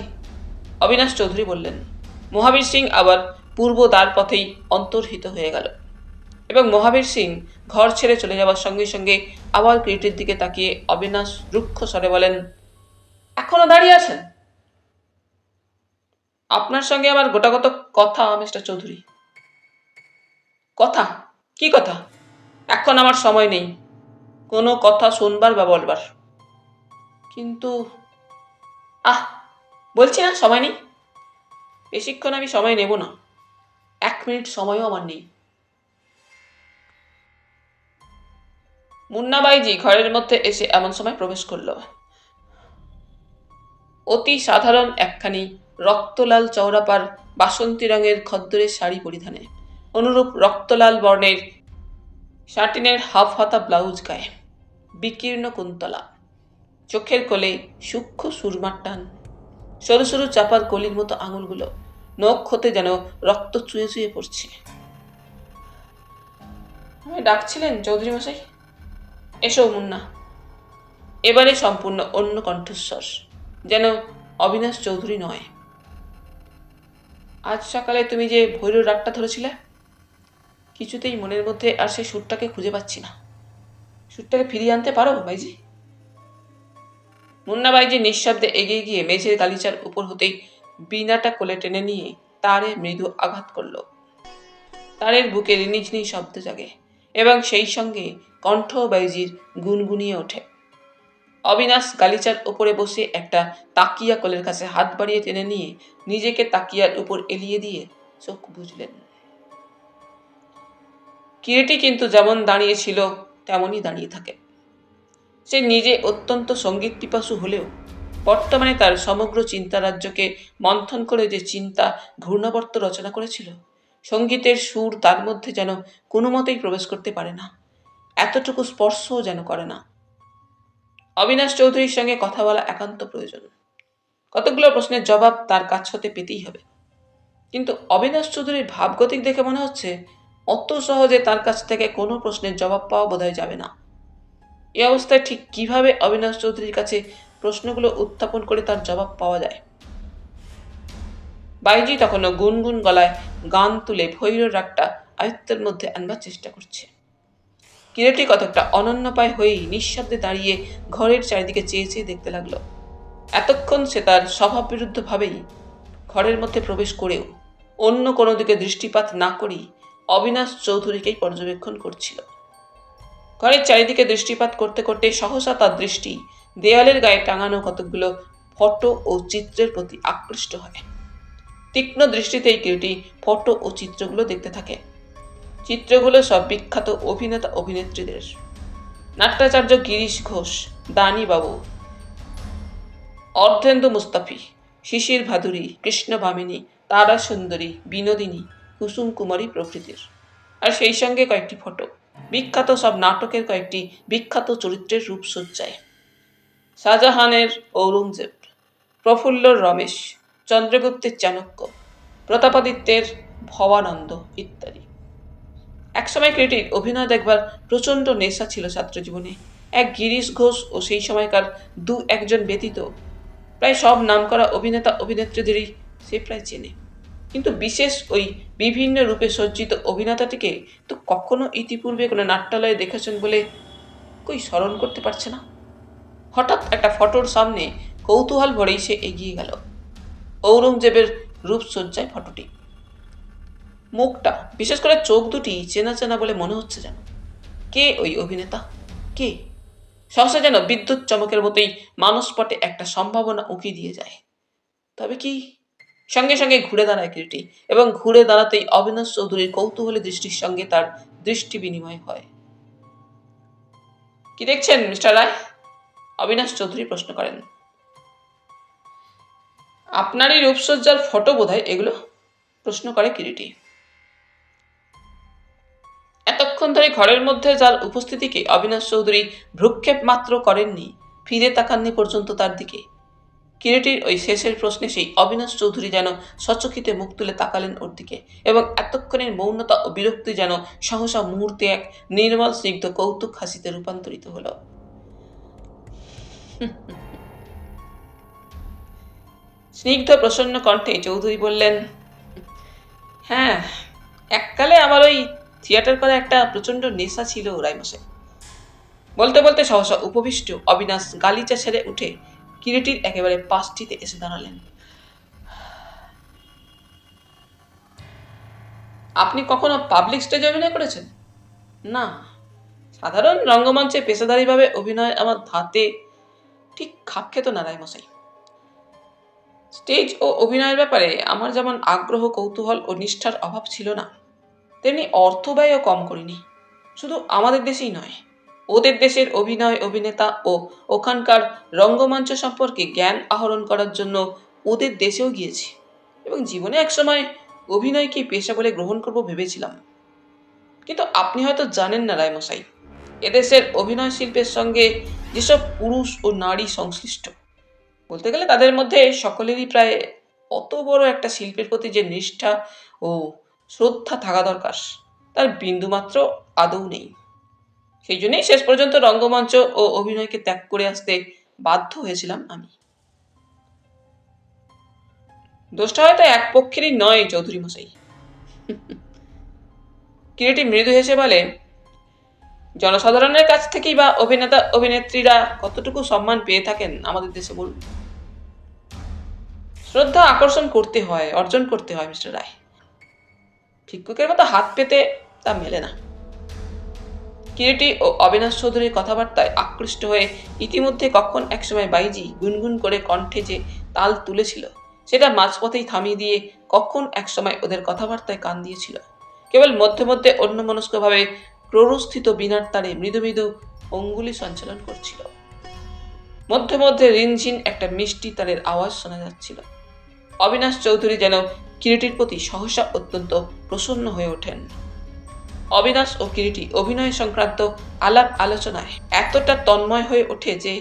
অবিনাশ চৌধুরী বললেন। মহাবীর সিং আবার পূর্ব দ্বার পথেই অন্তর্হিত হয়ে গেল এবং মহাবীর সিং ঘর ছেড়ে চলে যাওয়ার সঙ্গে সঙ্গে আবার কিরিটির দিকে তাকিয়ে অবিনাশ রুক্ষ স্বরে বলেন, এখনো দাঁড়িয়ে আছেন? আপনার সঙ্গে আমার গোটাগত কথা মিস্টার চৌধুরী। কথা? কি কথা? এখন আমার সময় নেই কোনো কথা শুনবার বা বলবার। কিন্তু বলছি না সময় নেই। বেশিক্ষণ আমি সময় নেব না, 1 মিনিট সময়ও আমার নেই। মুন্নাবাইজি ঘরের মধ্যে এসে এমন সময় প্রবেশ করল। অতি সাধারণ একখানি রক্তলাল চওড়াপার বাসন্তী রঙের খদ্দরের শাড়ি পরিধানে, অনুরূপ রক্তলাল বর্ণের শাটিনের হাফ হাতা ব্লাউজ গায়ে। বিকীর্ণ কুন্তলা, চোখের কোলে সূক্ষ্ম সুরমার টান, সরু সরু চাপার কলির মতো আঙুলগুলো নখ হতে যেন রক্ত চুয়ে চুয়ে পড়ছে। আমায় ডাকছিলেন চৌধুরী মশাই? এসো মুন্না। এবারে সম্পূর্ণ অন্য কণ্ঠস্বর, যেন অবিনাশ চৌধুরী নয়। আজ সকালে তুমি যে ভৈরব রাগটা ধরেছিলে, কিছুতেই মনের মধ্যে আর সেই সুরটাকে খুঁজে পাচ্ছি না। সুরটাকে ফিরিয়ে আনতে পারো বাইজি? মুন্না বাইজি নিঃশব্দে এগিয়ে গিয়ে মেঝের গালিচার উপর হতেই বিনাটা কোলে টেনে নিয়ে তারে মৃদু আঘাত করল। তারের বুকে রিনিঝিনি শব্দ জাগে এবং সেই সঙ্গে কণ্ঠ বাইজির গুনগুনিয়ে ওঠে। অবিনাশ গালিচার উপরে বসে একটা তাকিয়া কোলের কাছে হাত বাড়িয়ে টেনে নিয়ে নিজেকে তাকিয়ার উপর এলিয়ে দিয়ে চোখ বুঝলেন। কিরিটি কিন্তু যেমন দাঁড়িয়ে ছিল তেমনই দাঁড়িয়ে থাকে। সে নিজে অত্যন্ত সঙ্গীত পিপাসু হলেও বর্তমানে তার সমগ্র চিন্তারাজ্যকে মন্থন করে যে চিন্তা ঘূর্ণাবর্ত রচনা করেছিল, সঙ্গীতের সুর তার মধ্যে যেন কোনো মতেই প্রবেশ করতে পারে না, এতটুকু স্পর্শও যেন করে না। অবিনাশ চৌধুরীর সঙ্গে কথা বলা একান্ত প্রয়োজন। কতগুলো প্রশ্নের জবাব তার কাছ হতে পেতেই হবে। কিন্তু অবিনাশ চৌধুরীর ভাবগতিক দেখে মনে হচ্ছে অত সহজে তার কাছ থেকে কোনো প্রশ্নের জবাব পাওয়া বোধহয় যাবে না। এই অবস্থায় ঠিক কিভাবে অবিনাশ চৌধুরীর কাছে প্রশ্নগুলো উত্থাপন করে তার জবাব পাওয়া যায়? বাইজি তখনও গুনগুন গলায় গান তুলে ভৈরব রাগটা আয়ত্তের মধ্যে আনবার চেষ্টা করছে। কিরেটি কতকটা অনন্যপায় হয়েই নিঃশব্দে দাঁড়িয়ে ঘরের চারিদিকে চেয়ে চেয়ে দেখতে লাগলো। এতক্ষণ সে তার স্বভাব বিরুদ্ধভাবেই ঘরের মধ্যে প্রবেশ করেও অন্য কোনো দিকে দৃষ্টিপাত না করেই অবিনাশ চৌধুরীকেই পর্যবেক্ষণ করছিল। ঘরের চারিদিকে দৃষ্টিপাত করতে করতে সহসা তার দৃষ্টি দেয়ালের গায়ে টাঙানো কতকগুলো ফটো ও চিত্রের প্রতি আকৃষ্ট হয়। তীক্ষ্ণ দৃষ্টিতেই কিরিটি ফটো ও চিত্রগুলো দেখতে থাকে। চিত্রগুলো সব বিখ্যাত অভিনেতা অভিনেত্রীদের। নাট্যাচার্য গিরিশ ঘোষ, দানি বাবু, অর্ধেন্দু মুস্তাফি, শিশির ভাদুরী, কৃষ্ণ ভামিনী, তারা সুন্দরী, বিনোদিনী, কুসুম কুমারী প্রভৃতির। আর সেই সঙ্গে কয়েকটি ফটো বিখ্যাত সব নাটকের কয়েকটি বিখ্যাত চরিত্রের রূপসজ্জায়। শাহজাহানের ঔরঙ্গজেব, প্রফুল্লর রমেশ, চন্দ্রগুপ্তের চাণক্য, প্রতাপাদিত্যের ভবানন্দ ইত্যাদি। একসময় ক্রিটিক অভিনয় দেখবার প্রচণ্ড নেশা ছিল ছাত্রজীবনে। এক গিরিশ ঘোষ ও সেই সময়কার দু একজন ব্যতীত প্রায় সব নামকরা অভিনেতা অভিনেত্রীদেরই সে প্রায় চেনে। কিন্তু বিশেষ ওই বিভিন্ন রূপে সজ্জিত অভিনেতাটিকে তো কখনো ইতিপূর্বে কোনো নাট্যালয়ে দেখেছেন বলে কই স্মরণ করতে পারছে না। হঠাৎ একটা ফটোর সামনে কৌতূহল ভরেই সে এগিয়ে গেল। ঔরঙ্গজেবের রূপসজ্জায় ফটোটি। মুখটা, বিশেষ করে চোখ দুটি চেনা চেনা বলে মনে হচ্ছে যেন। কে ওই অভিনেতা? কে? সহসা যেন বিদ্যুৎ চমকের মতোই মানসপটে একটা সম্ভাবনা উঁকি দিয়ে যায়। তবে কি? সঙ্গে সঙ্গে ঘুরে দাঁড়ায় কিরিটি এবং ঘুরে দাঁড়াতেই অবিনাশ চৌধুরীর কৌতূহলী দৃষ্টির সঙ্গে তার দৃষ্টি বিনিময় হয়। কি দেখছেন মিস্টার রায়? অবিনাশ চৌধুরী প্রশ্ন করেন। আপনারই রূপসজ্জার ফটো বোধহয় এগুলো, প্রশ্ন করে কিরিটি। এতক্ষণ ধরে ঘরের মধ্যে যার উপস্থিতিকে অবিনাশ চৌধুরী ভ্রুক্ষেপ মাত্র করেননি, ফিরে তাকাননি পর্যন্ত তার দিকে। কিরিটির ওই শেষের প্রশ্নে সেই অবিনাশ চৌধুরী যেন সচকিতে মুখ তুলে তাকালেন ওর দিকে এবং এতক্ষণের মৌনতা ও বিরক্তি যেন সহসা মুহূর্তে এক নির্মল স্নিগ্ধ কৌতুক হাসিতে রূপান্তরিত হল। স্নিগ্ধ প্রসন্ন কণ্ঠে চৌধুরী বললেন, হ্যাঁ, এককালে আমার ওই থিয়েটার করা একটা প্রচণ্ড নেশা ছিল রায়মশাই। বলতে বলতে সহসা উপবিষ্ট অবিনাশ গালিচা ছেড়ে উঠে কিরিটির একেবারে পাশটিতে এসে দাঁড়ালেন। আপনি কখনো পাবলিক স্টেজে অভিনয় করেছেন? না, সাধারণ রঙ্গমঞ্চে পেশাদারিভাবে অভিনয় আমার ধাতে ঠিক খাপ খেত না রায়মশাই। স্টেজ ও অভিনয়ের ব্যাপারে আমার যেমন আগ্রহ, কৌতূহল ও নিষ্ঠার অভাব ছিল না, তেমনি অর্থব্যয়ও কম করিনি। শুধু আমাদের দেশেই নয়, ওদের দেশের অভিনয়, অভিনেতা ও ওখানকার রঙ্গমঞ্চ সম্পর্কে জ্ঞান আহরণ করার জন্য ওদের দেশেও গিয়েছি এবং জীবনে একসময় অভিনয়কে পেশা বলে গ্রহণ করব ভেবেছিলাম। কিন্তু আপনি হয়তো জানেন না রায়মশাই, এদেশের অভিনয় শিল্পের সঙ্গে যেসব পুরুষ ও নারী সংশ্লিষ্ট, বলতে গেলে তাদের মধ্যে সকলেরই প্রায় অত বড় একটা শিল্পের প্রতি যে নিষ্ঠা ও শ্রদ্ধা থাকা দরকার, তার বিন্দুমাত্র আদৌ নেই। সেই জন্যই শেষ পর্যন্ত রঙ্গমঞ্চ ও অভিনয়কে ত্যাগ করে আসতে বাধ্য হয়েছিলাম আমি। দোষটা হয়তো এক পক্ষেরই নয় চৌধুরী মশাই। কিরিটি মৃদু হেসে বলে, জনসাধারণের কাছ থেকেই বা অভিনেতা অভিনেত্রীরা কতটুকু সম্মান পেয়ে থাকেন আমাদের দেশে বলুন। শ্রদ্ধা আকর্ষণ করতে হয়, অর্জন করতে হয় মিস্টার রায়। ভিক্ষুকের মতো হাত পেতে তা মেলে না। কিরিটি ও অবিনাশ চৌধুরীর কথাবার্তায় আকৃষ্ট হয়ে ইতিমধ্যে কখন একসময় বাইজি গুনগুন করে কণ্ঠে যে তাল তুলেছিল, সেটা মাঝপথেই থামিয়ে দিয়ে কখন একসময় ওদের কথাবার্তায় কান দিয়েছিল। কেবল মধ্যে মধ্যে অন্যমনস্কভাবে প্ররস্থিত বিনার তারে মৃদু মৃদু অঙ্গুলি সঞ্চালন করছিল। মধ্যে মধ্যে রিনঝিন একটা মিষ্টি তারের আওয়াজ শোনা যাচ্ছিল। অবিনাশ চৌধুরী যেন কিরিটির প্রতি সহসা অত্যন্ত প্রসন্ন হয়ে ওঠেন। অবিনাশ ও কিরিটি অভিনয় সংক্রান্ত আলাপ আলোচনায় এতটা তন্ময় হয়ে ওঠে যে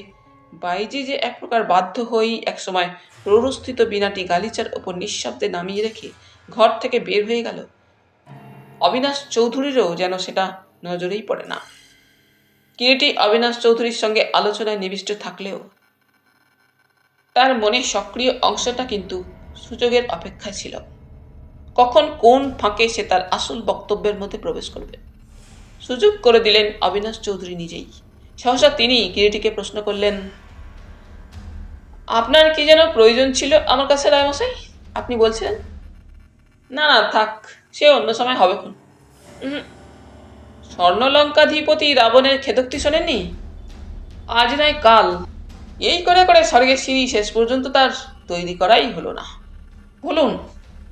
বাইজি যে এক প্রকার বাধ্য হয়েই একসময় প্ররস্থিত বিনাটি গালিচার ওপর নিঃশব্দে নামিয়ে রেখে ঘর থেকে বের হয়ে গেল, অবিনাশ চৌধুরীরও যেন সেটা নজরেই পড়ে না। কিরিটি অবিনাশ চৌধুরীর সঙ্গে আলোচনায় নিবিষ্ট থাকলেও তার মনে সক্রিয় অংশটা কিন্তু সুযোগের অপেক্ষায় ছিল। কখন কোন ফাঁকে সে তার আসল বক্তব্যের মধ্যে প্রবেশ করবে, সুযোগ করে দিলেন অবিনাশ চৌধুরী নিজেই। সহসা তিনি কিরিটিকে প্রশ্ন করলেন, আপনার কি যেন প্রয়োজন ছিল আমার কাছে রায়মশাই? আপনি বলছিলেন। না না থাক, সে অন্য সময় হবে খুন। স্বর্ণলঙ্কাধিপতি রাবণের খেদোক্তি শোনেননি? আজ নয় কাল, এই করে করে স্বর্গের সিঁড়ি শেষ পর্যন্ত তার তৈরি করাই হলো না। বলুন,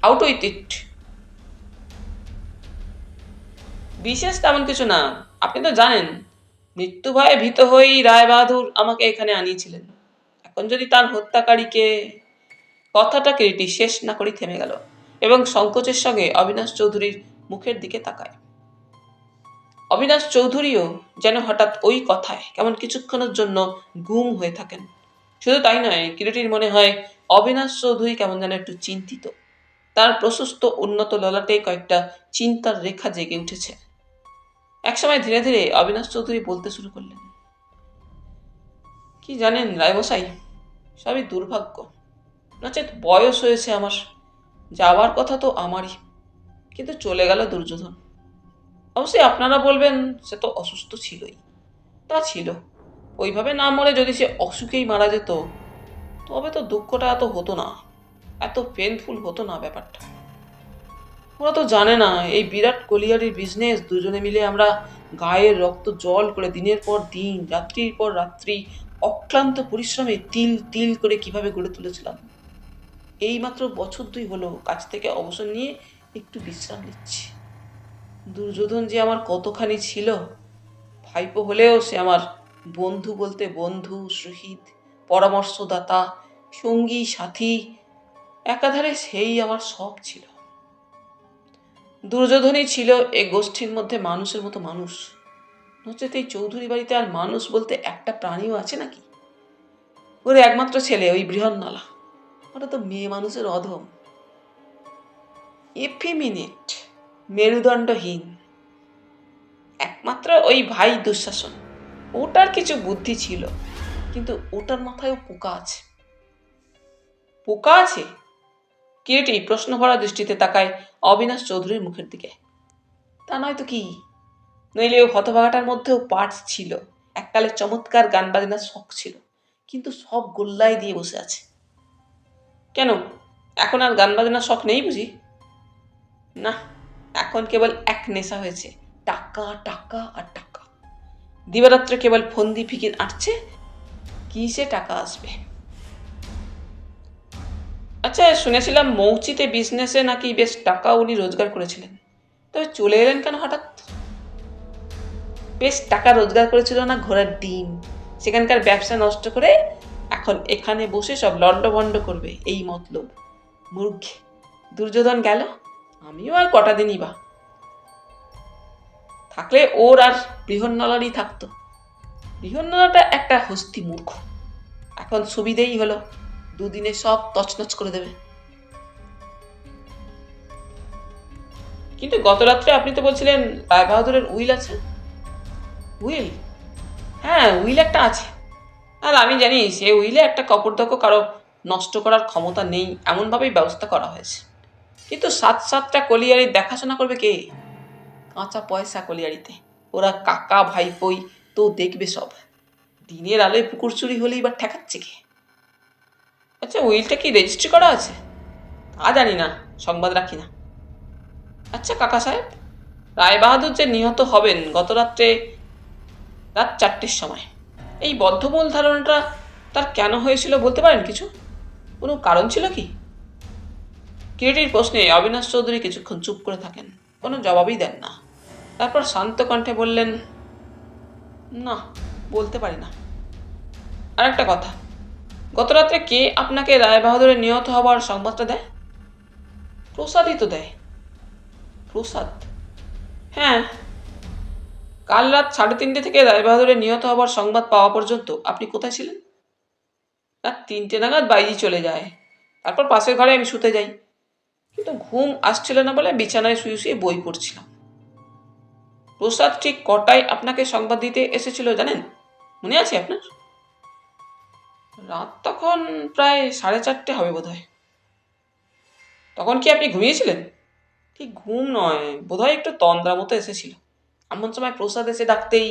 আউট উইথ ইট। বিশেষ তেমন কিছু না, আপনি তো জানেন মৃত্যু ভয়ে ভীত হয়েই রায়বাহাদুর আমাকে এখানে আনিয়েছিলেন। এখন যদি তার হত্যাকারীকে... কথাটা কিরিটি শেষ না করেই থেমে গেল এবং সংকোচের সঙ্গে অবিনাশ চৌধুরীর মুখের দিকে তাকায়। অবিনাশ চৌধুরীও যেন হঠাৎ ওই কথায় কেমন কিছুক্ষণের জন্য গুম হয়ে থাকেন। শুধু তাই নয়, কিরিটির মনে হয় অবিনাশ চৌধুরী কেমন যেন একটু চিন্তিত। তার প্রশস্ত উন্নত ললাটে কয়েকটা চিন্তার রেখা জেগে উঠেছে। একসময় ধীরে ধীরে অবিনাশ চৌধুরী বলতে শুরু করলেন, কি জানেন রায়মশাই, সবই দুর্ভাগ্য। নচেত বয়স হয়েছে আমার, যাওয়ার কথা তো আমারই, কিন্তু চলে গেল দুর্যোধন। অবশ্যই আপনারা বলবেন সে তো অসুস্থ ছিলই। তা ছিল, ওইভাবে না মরে যদি সে অসুখেই মারা যেত তবে তো দুঃখটা এত হতো না, এত পেনফুল হতো না ব্যাপারটা। ওরা তো জানে না এই বিরাট কলিয়ারির বিজনেস দুজনে মিলে আমরা গায়ের রক্ত জল করে দিনের পর দিন, রাত্রির পর রাত্রি অক্লান্ত পরিশ্রমে তিল তিল করে কিভাবে গড়ে তুলেছিলাম। এই মাত্র বছর 2 হলো কাজ থেকে অবসর নিয়ে একটু বিশ্রাম নিচ্ছি। দুর্যোধন যে আমার কতখানি ছিল, ভাইপো হলেও সে আমার বন্ধু বলতে বন্ধু, শহীদ, পরামর্শদাতা, সঙ্গী, সাথী, একাধারে সেই আমার সব ছিল। দুর্যোধনই ছিল এ গোষ্ঠীর মধ্যে মানুষের মতো মানুষ। নচেত এই চৌধুরী বাড়িতে আর মানুষ বলতে একটা প্রাণীও আছে নাকি? ওর একমাত্র ছেলে ওই বৃহন্নলা, ওটা তো মেয়ে মানুষের অধম, এফিমিনেট, মেরুদণ্ডহীন। একমাত্র ওই ভাই দুঃশাসন, ওটার কিছু বুদ্ধি ছিল, কিন্তু ওটার মাথায়ও পোকা আছে। পোকা আছে? কিরিটি প্রশ্ন ভরা দৃষ্টিতে তাকায় অবিনাশ চৌধুরীর মুখের দিকে। তা নয় তো কি, নইলে ও হতভাগাটার মধ্যেও পার্টস ছিল। এককালে চমৎকার গান বাজনার শখ ছিল, কিন্তু সব গোল্লায় দিয়ে বসে আছে। কেন, এখন আর গান বাজনার শখ নেই বুঝি? না, এখন কেবল এক নেশা হয়েছে, টাকা টাকা আর টাকা। দিবারাত্রে কেবল ফন্দি ফিকির আঁটছে, কিসে টাকা আসবে। আচ্ছা, শুনেছিলাম মৌচিতে বিজনেসে নাকি বেশ টাকা উনি রোজগার করেছিলেন, তবে চলে এলেন কেন হঠাৎ? বেশ টাকা রোজগার করেছিল না ঘোড়ার ডিম, সেখানকার ব্যবসা নষ্ট করে এখন এখানে বসে সব লন্ডভন্ড করবে, এই মতলব। মূর্খে, দুর্যোধন গেল, আমিও আর কটা দিনই বা। থাকলে ওর আর বৃহন্নলারই থাকতো। বৃহন্নলাটা একটা হস্তি মূর্খ, এখন সুবিধেই হলো, দুদিনে সব তছনছ করে দেবে। কিন্তু গত রাত্রে আপনি তো বলছিলেন রায়বাহাদুরের উইল আছে। উইল? হ্যাঁ, উইল একটা আছে। আর আমি জানি সে উইলে একটা কপর্দক কারো নষ্ট করার ক্ষমতা নেই, এমনভাবেই ব্যবস্থা করা হয়েছে। কিন্তু সাতটা কলিয়ারির দেখাশোনা করবে কে? কাঁচা পয়সা কলিয়ারিতে, ওরা কাকা ভাইপোই তো দেখবে সব। দিনের আলোয় পুকুর চুরি হলেই বা ঠেকাচ্ছে কে? আচ্ছা, উইলটা কি রেজিস্ট্রি করা আছে? তা জানি না, সংবাদ রাখি না। আচ্ছা কাকা সাহেব, রায়বাহাদুর যে নিহত হবেন গত রাত্রে রাত 4টের সময়, এই বদ্ধমূল ধারণাটা তার কেন হয়েছিল বলতে পারেন কিছু? কোনো কারণ ছিল কি? কিরিটির প্রশ্নে অবিনাশ চৌধুরী কিছুক্ষণ চুপ করে থাকেন, কোনো জবাবই দেন না। তারপর শান্ত কণ্ঠে বললেন, না, বলতে পারি না। আর একটা কথা, গত রাত্রে কে আপনাকে রায়বাহাদুরের নিহত হবার সংবাদটা দেয়? প্রসাদই তো দেয়। প্রসাদ? হ্যাঁ। কাল রাত 3:30 থেকে রায়বাহাদুরের নিহত হবার সংবাদ পাওয়া পর্যন্ত আপনি কোথায় ছিলেন? রাত 3টে নাগাদ বাইরে চলে যায়, তারপর পাশের ঘরে আমি শুতে যাই। কিন্তু ঘুম আসছিল না বলে বিছানায় শুয়ে শুয়ে বই পড়ছিলাম। প্রসাদ ঠিক কটায় আপনাকে সংবাদ দিতে এসেছিল জানেন? মনে আছে আপনার? রাত তখন প্রায় 4:30 হবে বোধহয়। তখন কি আপনি ঘুমিয়েছিলেন? ঠিক ঘুম নয়, বোধহয় একটু তন্দ্রা মতো এসেছিল। এমন সময় প্রসাদ এসে ডাকতেই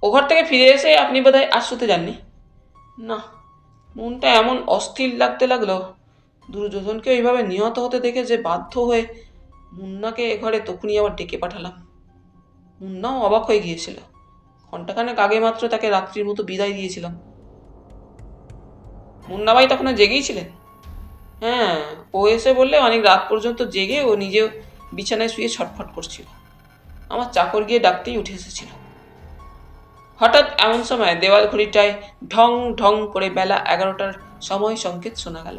ও ঘর থেকে ফিরে এসে আপনি বোধহয় আর শুতে যাননি? না, মনটা এমন অস্থির লাগতে লাগলো, দুর্যোধনকে এইভাবে নিহত হতে দেখে যে বাধ্য হয়ে মুন্নাকে এ ঘরে তখনই আবার ডেকে পাঠালাম। মুন্নাও অবাক হয়ে গিয়েছিল। ঘণ্টাখানেক আগে মাত্র তাকে রাত্রির মতো বিদায় দিয়েছিলাম। মুন্নাবাই তখন জেগেই ছিলেন। হ্যাঁ, ও এসে বললে অনেক রাত পর্যন্ত জেগে ও নিজেও বিছানায় শুয়ে ছটফট করছিল। আমার চাকর গিয়ে ডাকতেই উঠে এসেছিল। হঠাৎ এমন সময় দেওয়াল ঘড়িটায় ঢং ঢং করে বেলা 11টার সময় সংকেত শোনা গেল।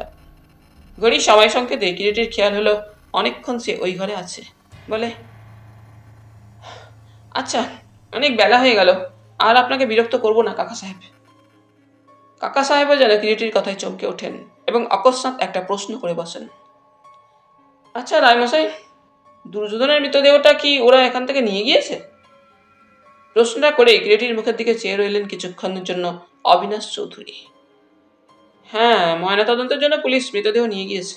ঘড়ির সময় সংকেতে কিরিটির খেয়াল হলো অনেকক্ষণ সে ওই ঘরে আছে। বলে, আচ্ছা, অনেক বেলা হয়ে গেল, আর আপনাকে বিরক্ত করব না কাকা সাহেব। কাকা সাহেবও যেন কিরিটির কথায় চমকে ওঠেন এবং অকস্মাৎ একটা প্রশ্ন করে বসেন। আচ্ছা রায়মশাই, দুর্যোধনের মৃতদেহটা কি ওরা এখান থেকে নিয়ে গিয়েছে? প্রশ্নটা করে কিরিটির মুখের দিকে চেয়ে রইলেন কিছুক্ষণের জন্য অবিনাশ চৌধুরী। হ্যাঁ, ময়নাতদন্তের জন্য পুলিশ মৃতদেহ নিয়ে গিয়েছে।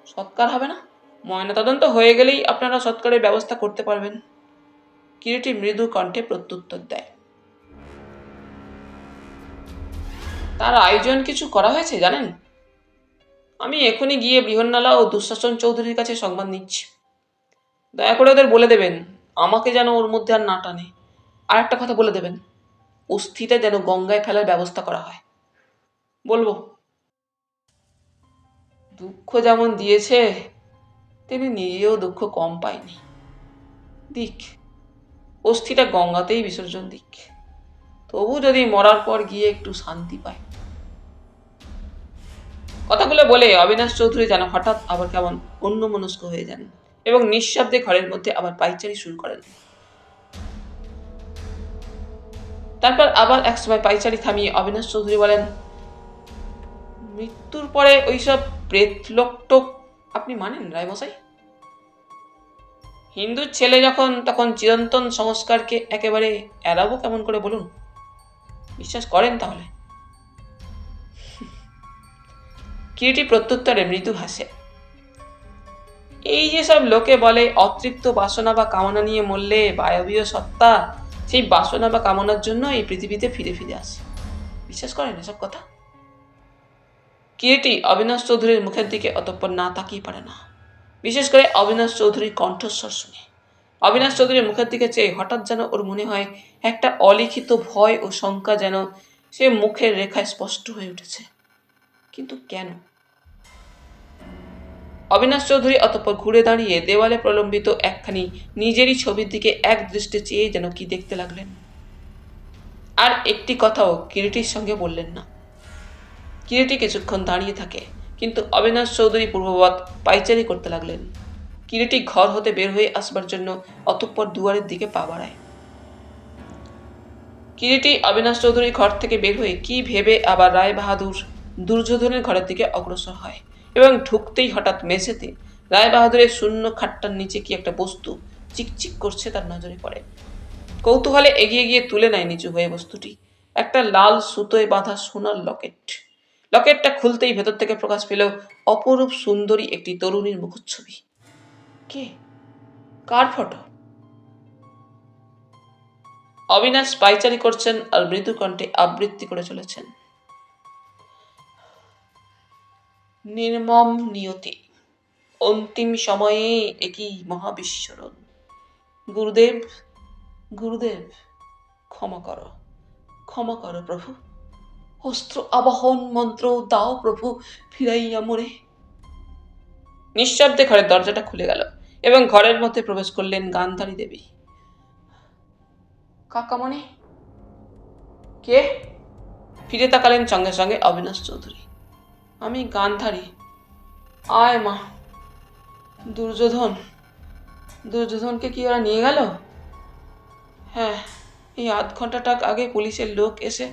সৎকার হবে না? ময়নাতদন্ত হয়ে গেলেই আপনারা সৎকারের ব্যবস্থা করতে পারবেন, কিরিটি মৃদু কণ্ঠে প্রত্যুত্তর দেয়। তার আয়োজন কিছু করা হয়েছে জানেন? আমি এখনই গিয়ে বৃহন্নলা ও দুঃশাসন চৌধুরীর কাছে সংবাদ নিচ্ছি। দয়া করে ওদের বলে দেবেন আমাকে যেন ওর মধ্যে আর না টানে। আর একটা কথা বলে দেবেন, অস্থিটা যেন গঙ্গায় ফেলার ব্যবস্থা করা হয়। বলবো। দুঃখ যেমন দিয়েছে তিনি নিজেও দুঃখ কম পায়নি। দিক, অস্থিটা গঙ্গাতেই বিসর্জন দিক, তবু যদি মরার পর গিয়ে একটু শান্তি পায়। কথাগুলো বলে অবিনাশ চৌধুরী যেন হঠাৎ আবার কেমন অন্যমনস্ক হয়ে যান এবং নিঃশব্দে ঘরের মধ্যে আবার পায়চারি শুরু করেন। তারপর আবার একসময় পায়চারি থামিয়ে অবিনাশ চৌধুরী বলেন, মৃত্যুর পরে ওইসব প্রেতলোকটোক আপনি মানেন রায়মশাই? হিন্দুর ছেলে যখন, তখন চিরন্তন সংস্কারকে একেবারে এড়াবো কেমন করে বলুন? বিশ্বাস করেন তাহলে? কিরিটি প্রত্যুত্তরে মৃদু হাসে। এই যে সব লোকে বলে অতৃপ্ত বাসনা বা কামনা নিয়ে মরলে বায়বীয় সত্তা সেই বাসনা বা কামনার জন্য এই পৃথিবীতে ফিরে ফিরে আসে, বিশ্বাস করেন এসব কথা? কিরিটি অবিনাশ চৌধুরীর মুখের দিকে অতঃপর না তাকিয়ে পারে না, বিশেষ করে অবিনাশ চৌধুরীর কণ্ঠস্বর শুনে। অবিনাশ চৌধুরীর মুখের দিকে চেয়ে হঠাৎ যেন ওর মনে হয় একটা অলিখিত ভয় ও শঙ্কা যেন সে মুখের রেখায় স্পষ্ট হয়ে উঠেছে। কিন্তু কেন? অবিনাশ চৌধুরী অতঃপর ঘুরে দাঁড়িয়ে দেওয়ালে প্রলম্বিত একখানি নিজেরই ছবির দিকে এক দৃষ্টে চেয়ে যেন কি দেখতে লাগলেন। আর একটি কথাও কিরিটির সঙ্গে বললেন না। কিরিটি কিছুক্ষণ দাঁড়িয়ে থাকে, কিন্তু অবিনাশ চৌধুরী পূর্ববৎ পাইচারি করতে লাগলেন। কিরিটি ঘর হতে বের হয়ে আসবার জন্য অতঃপর দুয়ারের দিকে পা বাড়ায়। কিরিটি অবিনাশ চৌধুরীর ঘর থেকে বের হয়ে কি ভেবে আবার রায় বাহাদুর দুর্যোধনের ঘরের দিকে অগ্রসর হয় এবং ঢুকতেই হঠাৎ মেঝেতে রায় বাহাদুরের শূন্য খাটটার নিচে কি একটা বস্তু চিকচিক করছে তার নজরে পড়ে। কৌতূহলে এগিয়ে গিয়ে তুলে নেয় নিচু হয়ে বস্তুটি, একটা লাল সুতোয় বাঁধা সোনার লকেট। লকেটটা খুলতেই ভেতর থেকে প্রকাশ পেল অপরূপ সুন্দরী একটি তরুণীর মুখচ্ছবি। কে? কার ফটো? অবিনাশ পাইচারি করছেন আর মৃদু কণ্ঠে আবৃত্তি করে চলেছেন। নির্মম নিয়তি, অন্তিম সময়ে একই মহাবিস্মরণ। গুরুদেব, গুরুদেব, ক্ষমা করো, ক্ষমা করো প্রভু। অস্ত্র আবাহন মন্ত্র দাও প্রভু, ফিরাইয়া মোরে। নিঃশব্দে ঘরের দরজাটা খুলে গেল এবং ঘরের মধ্যে প্রবেশ করলেন গান্ধারী দেবী। কাকামণি? কে? ফিরে তাকালেন সঙ্গে সঙ্গে অবিনাশ চৌধুরী। আমি গান্ধারী। আয় মা। দুর্যোধন, দুর্যোধনকে কি ওরা নিয়ে গেল? হ্যাঁ, এই আধ ঘন্টাটা আগে পুলিশের লোক এসে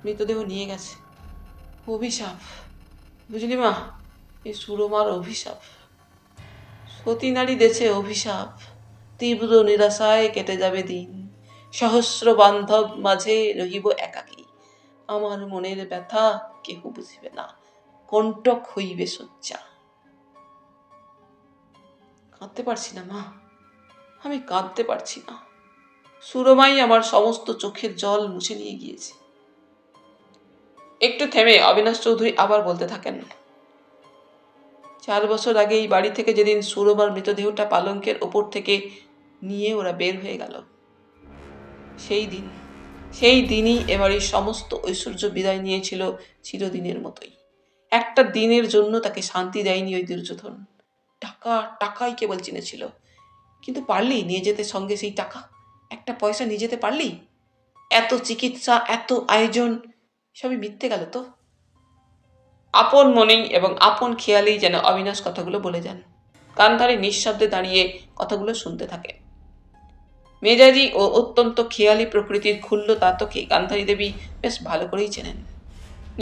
মৃতদেহ নিয়ে গেছে। অভিশাপ, বুঝলি মা, এই সুরমার অভিশাপ। সতী নারী দেছে অভিশাপ, তীব্র নিরাশায় কেটে যাবে দিন, সহস্র বান্ধব মাঝে রহিব একাকী, আমার মনের ব্যথা কেহ বুঝিবে না, কণ্টক হইবে শয্যা। কাঁদতে পারছি না মা, আমি কাঁদতে পারছি না। সুরমাই আমার সমস্ত চোখের জল মুছে নিয়ে গিয়েছে। একটু থেমে অবিনাশ চৌধুরী আবার বলতে থাকেন, 4 বছর আগে এই বাড়ি থেকে যেদিন সুরমার মৃতদেহটা পালঙ্কের ওপর থেকে নিয়ে ওরা বের হয়ে গেল, সেই দিনই এবাড়ির সমস্ত ঐশ্বর্য বিদায় নিয়েছিল চিরদিনের মতোই। একটা দিনের জন্য তাকে শান্তি দেয়নি ওই দুর্যোধন। টাকা, টাকাই কেবল চিনেছিল। কিন্তু পারলি নিয়ে যেতে সঙ্গে সেই টাকা? একটা পয়সা নিয়ে যেতে পারলি? এত চিকিৎসা, এত আয়োজন, সবই মিথ্যে গেল তো। আপন মনেই এবং আপন খেয়ালেই যেন অবিনাশ কথাগুলো বলে যান। গান্ধারী নিঃশব্দে দাঁড়িয়ে কথাগুলো শুনতে থাকে। মেজাজি ও অত্যন্ত খেয়ালি প্রকৃতির ক্ষুল্ল তাতকে গান্ধারী দেবী বেশ ভালো করেই চেনেন।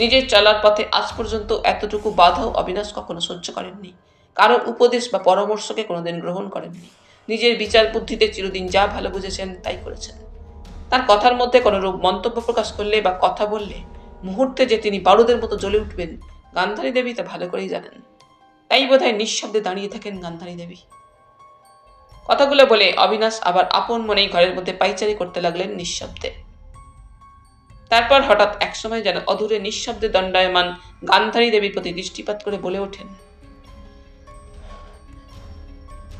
নিজের চলার পথে আজ পর্যন্ত এতটুকু বাধাও অবিনাশ কখনো সহ্য করেননি। কারো উপদেশ বা পরামর্শকে কোনোদিন গ্রহণ করেননি। নিজের বিচার বুদ্ধিতে চিরদিন যা ভালো বুঝেছেন তাই করেছেন। তার কথার মধ্যে কোনো রূপ মন্তব্য প্রকাশ করলে বা কথা বললে মুহূর্তে যে তিনি বারুদের মতো জ্বলে উঠবেন, গান্ধারী দেবী তা ভালো করেই জানেন। তাই বোধহয় নিঃশব্দে দাঁড়িয়ে থাকেন গান্ধারী দেবী। কথাগুলো বলে অবিনাশ আবার আপন মনেই ঘরের মধ্যে পাইচারি করতে লাগলেন নিঃশব্দে। তারপর হঠাৎ একসময় যেন অদূরে নিঃশব্দে দণ্ডায়মান গান্ধারী দেবীর প্রতি দৃষ্টিপাত করে বলে ওঠেন,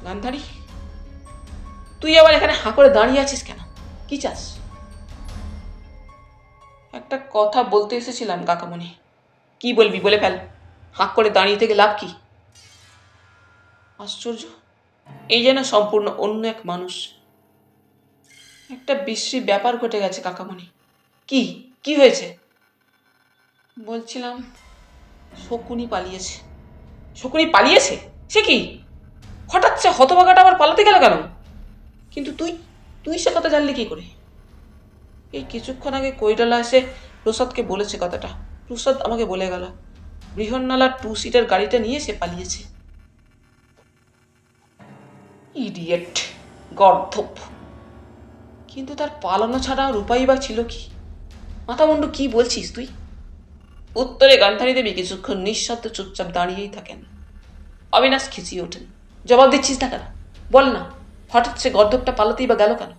গান্ধারী, তুই আবার এখানে হাঁ করে দাঁড়িয়ে আছিস কেন? কি চাস? একটা কথা বলতে এসেছিলাম কাকামণি। কি বলবি বলে ফেল, হাঁ করে দাঁড়িয়ে থেকে লাভ কি? আশ্চর্য, এই যেন সম্পূর্ণ অন্য এক মানুষ। একটা বিশ্রী ব্যাপার ঘটে গেছে কাকামণি। কি কি হয়েছে? বলছিলাম, শকুনি পালিয়েছে। শকুনি পালিয়েছে? সে কি? হঠাৎ সে হতভাগাটা আবার পালাতে গেল কেন? কিন্তু তুই তুই সে কথা জানলি কি করে? এই কিছুক্ষণ আগে কৈরালা এসে প্রসাদকে বলেছে কথাটা। প্রসাদ আমাকে বলে গেল, বৃহন্নলার 2 সিটার গাড়িটা নিয়ে সে পালিয়েছে। ইডিয়েট, গর্ধপ। কিন্তু তার পালানো ছাড়া আর উপায় বা ছিল কি? মাথামুন্ডু, কি বলছিস তুই? উত্তরে গান্ধারী দেবী কিছুক্ষণ নিঃশব্দে চুপচাপ দাঁড়িয়েই থাকেন। অবিনাশ খিচিয়ে ওঠেন, জবাব দিচ্ছিস না কেন? বল না, হঠাৎ সে গর্ধপটা পালাতেই বা গেল কেন?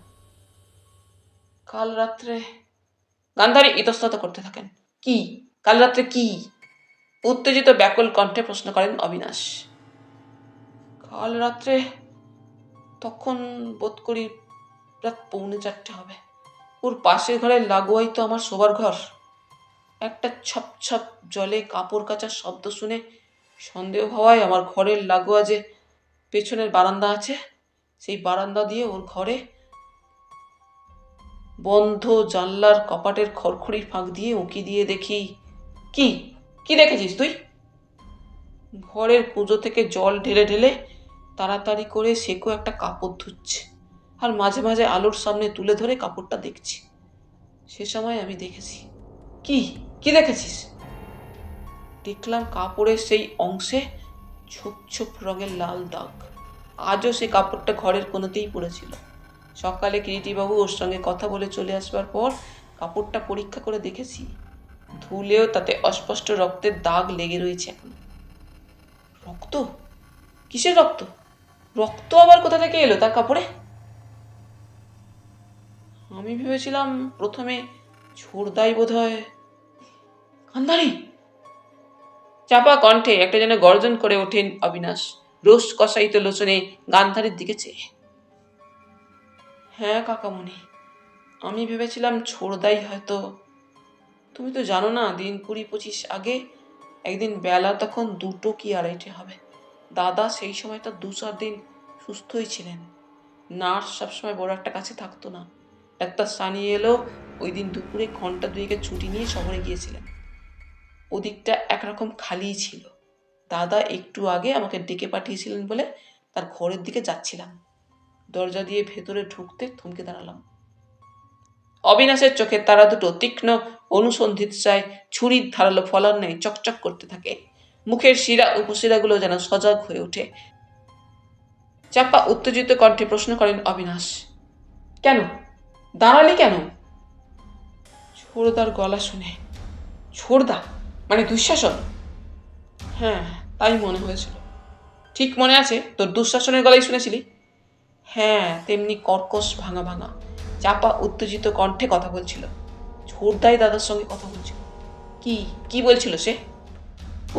কাল রাত্রে, গান্ধারী ইতস্তত করতে থাকেন। কি? কাল রাত্রে কি? উত্তেজিত ব্যাকুল কণ্ঠে প্রশ্ন করেন অবিনাশ। কাল রাত্রে তখন বোধ করি রাত 3:45 হবে। ওর পাশের ঘরের লাগোয়াই তো আমার শোবার ঘর। একটা ছপ ছপ জলে কাপড় কাচার শব্দ শুনে সন্দেহ হওয়ায় আমার ঘরের লাগোয়া যে পেছনের বারান্দা আছে, সেই বারান্দা দিয়ে ওর ঘরে বন্ধ জানলার কপাটের খড়খড়ির ফাঁক দিয়ে উঁকি দিয়ে দেখি। কি কি দেখেছিস তুই? ঘরের কুঁজো থেকে জল ঢেলে ঢেলে তাড়াতাড়ি করে সেকো একটা কাপড় ধুচ্ছে, আর মাঝে মাঝে আলোর সামনে তুলে ধরে কাপড়টা দেখছি। সে সময় আমি দেখেছি। কি কি দেখেছিস? দেখলাম কাপড়ের সেই অংশে ছোপ ছোপ রঙের লাল দাগ। আজও সে কাপড়টা ঘরের কোনোতেই পড়েছিল। সকালে কিরিটিবাবু ওর সঙ্গে কথা বলে চলে আসবার পর কাপড়টা পরীক্ষা করে দেখেছি, ধুলেও তাতে অস্পষ্ট রক্তের দাগ লেগে রয়েছে এখন। রক্ত? কিসের রক্ত? রক্ত আবার কোথা থেকে এলো তার কাপড়ে? আমি ভেবেছিলাম প্রথমে ছোড়দাই বোধ হয়। গান্ধারী! চাপা কণ্ঠে একটা যেন গর্জন করে ওঠেন অবিনাশ, রোষ কষায়িত লোচনে গান্ধারীর দিকে চেয়ে। হ্যাঁ কাকামণি, আমি ভেবেছিলাম ছোড়দাই হয়তো। তুমি তো জানো না, দিন 20-25 আগে একদিন বেলা তখন 2টো কি 2:30 হবে। দাদা সেই সময়টা 2-4 দিন সুস্থই ছিলেন। নার্স সবসময় বড় একটা কাছে থাকতো না। ডাক্তার সানি এলো ওই দিন দুপুরে ঘন্টা 2-এর ছুটি নিয়ে শহরে গিয়েছিলেন। ওদিকটা একরকম খালিই ছিল। দাদা একটু আগে আমাকে ডেকে পাঠিয়েছিলেন বলে তার ঘরের দিকে যাচ্ছিলাম। দরজা দিয়ে ভেতরে ঢুকতে থমকে দাঁড়ালাম। অবিনাশের চোখের তারা দুটো তীক্ষ্ণ অনুসন্ধিৎসায় ছুরির ধারালো ফলার ন্যায় চকচক করতে থাকে। মুখের শিরা উপশিরাগুলো যেন সজাগ হয়ে ওঠে। চাপা উত্তেজিত কণ্ঠে প্রশ্ন করেন অবিনাশ, কেন দাঁড়ালি কেন? ছোড়দার গলা শুনে। ছোড়দা মানে দুঃশাসন? হ্যাঁ, তাই মনে হয়েছিল। ঠিক মনে আছে তোর দুঃশাসনের গলাই শুনেছিলি? হ্যাঁ, তেমনি কর্কশ ভাঙা ভাঙা। চাপা উত্তেজিত কণ্ঠে কথা বলছিল। ছোড়দাই দাদার সঙ্গে কথা বলছিল। কি কি বলছিল সে?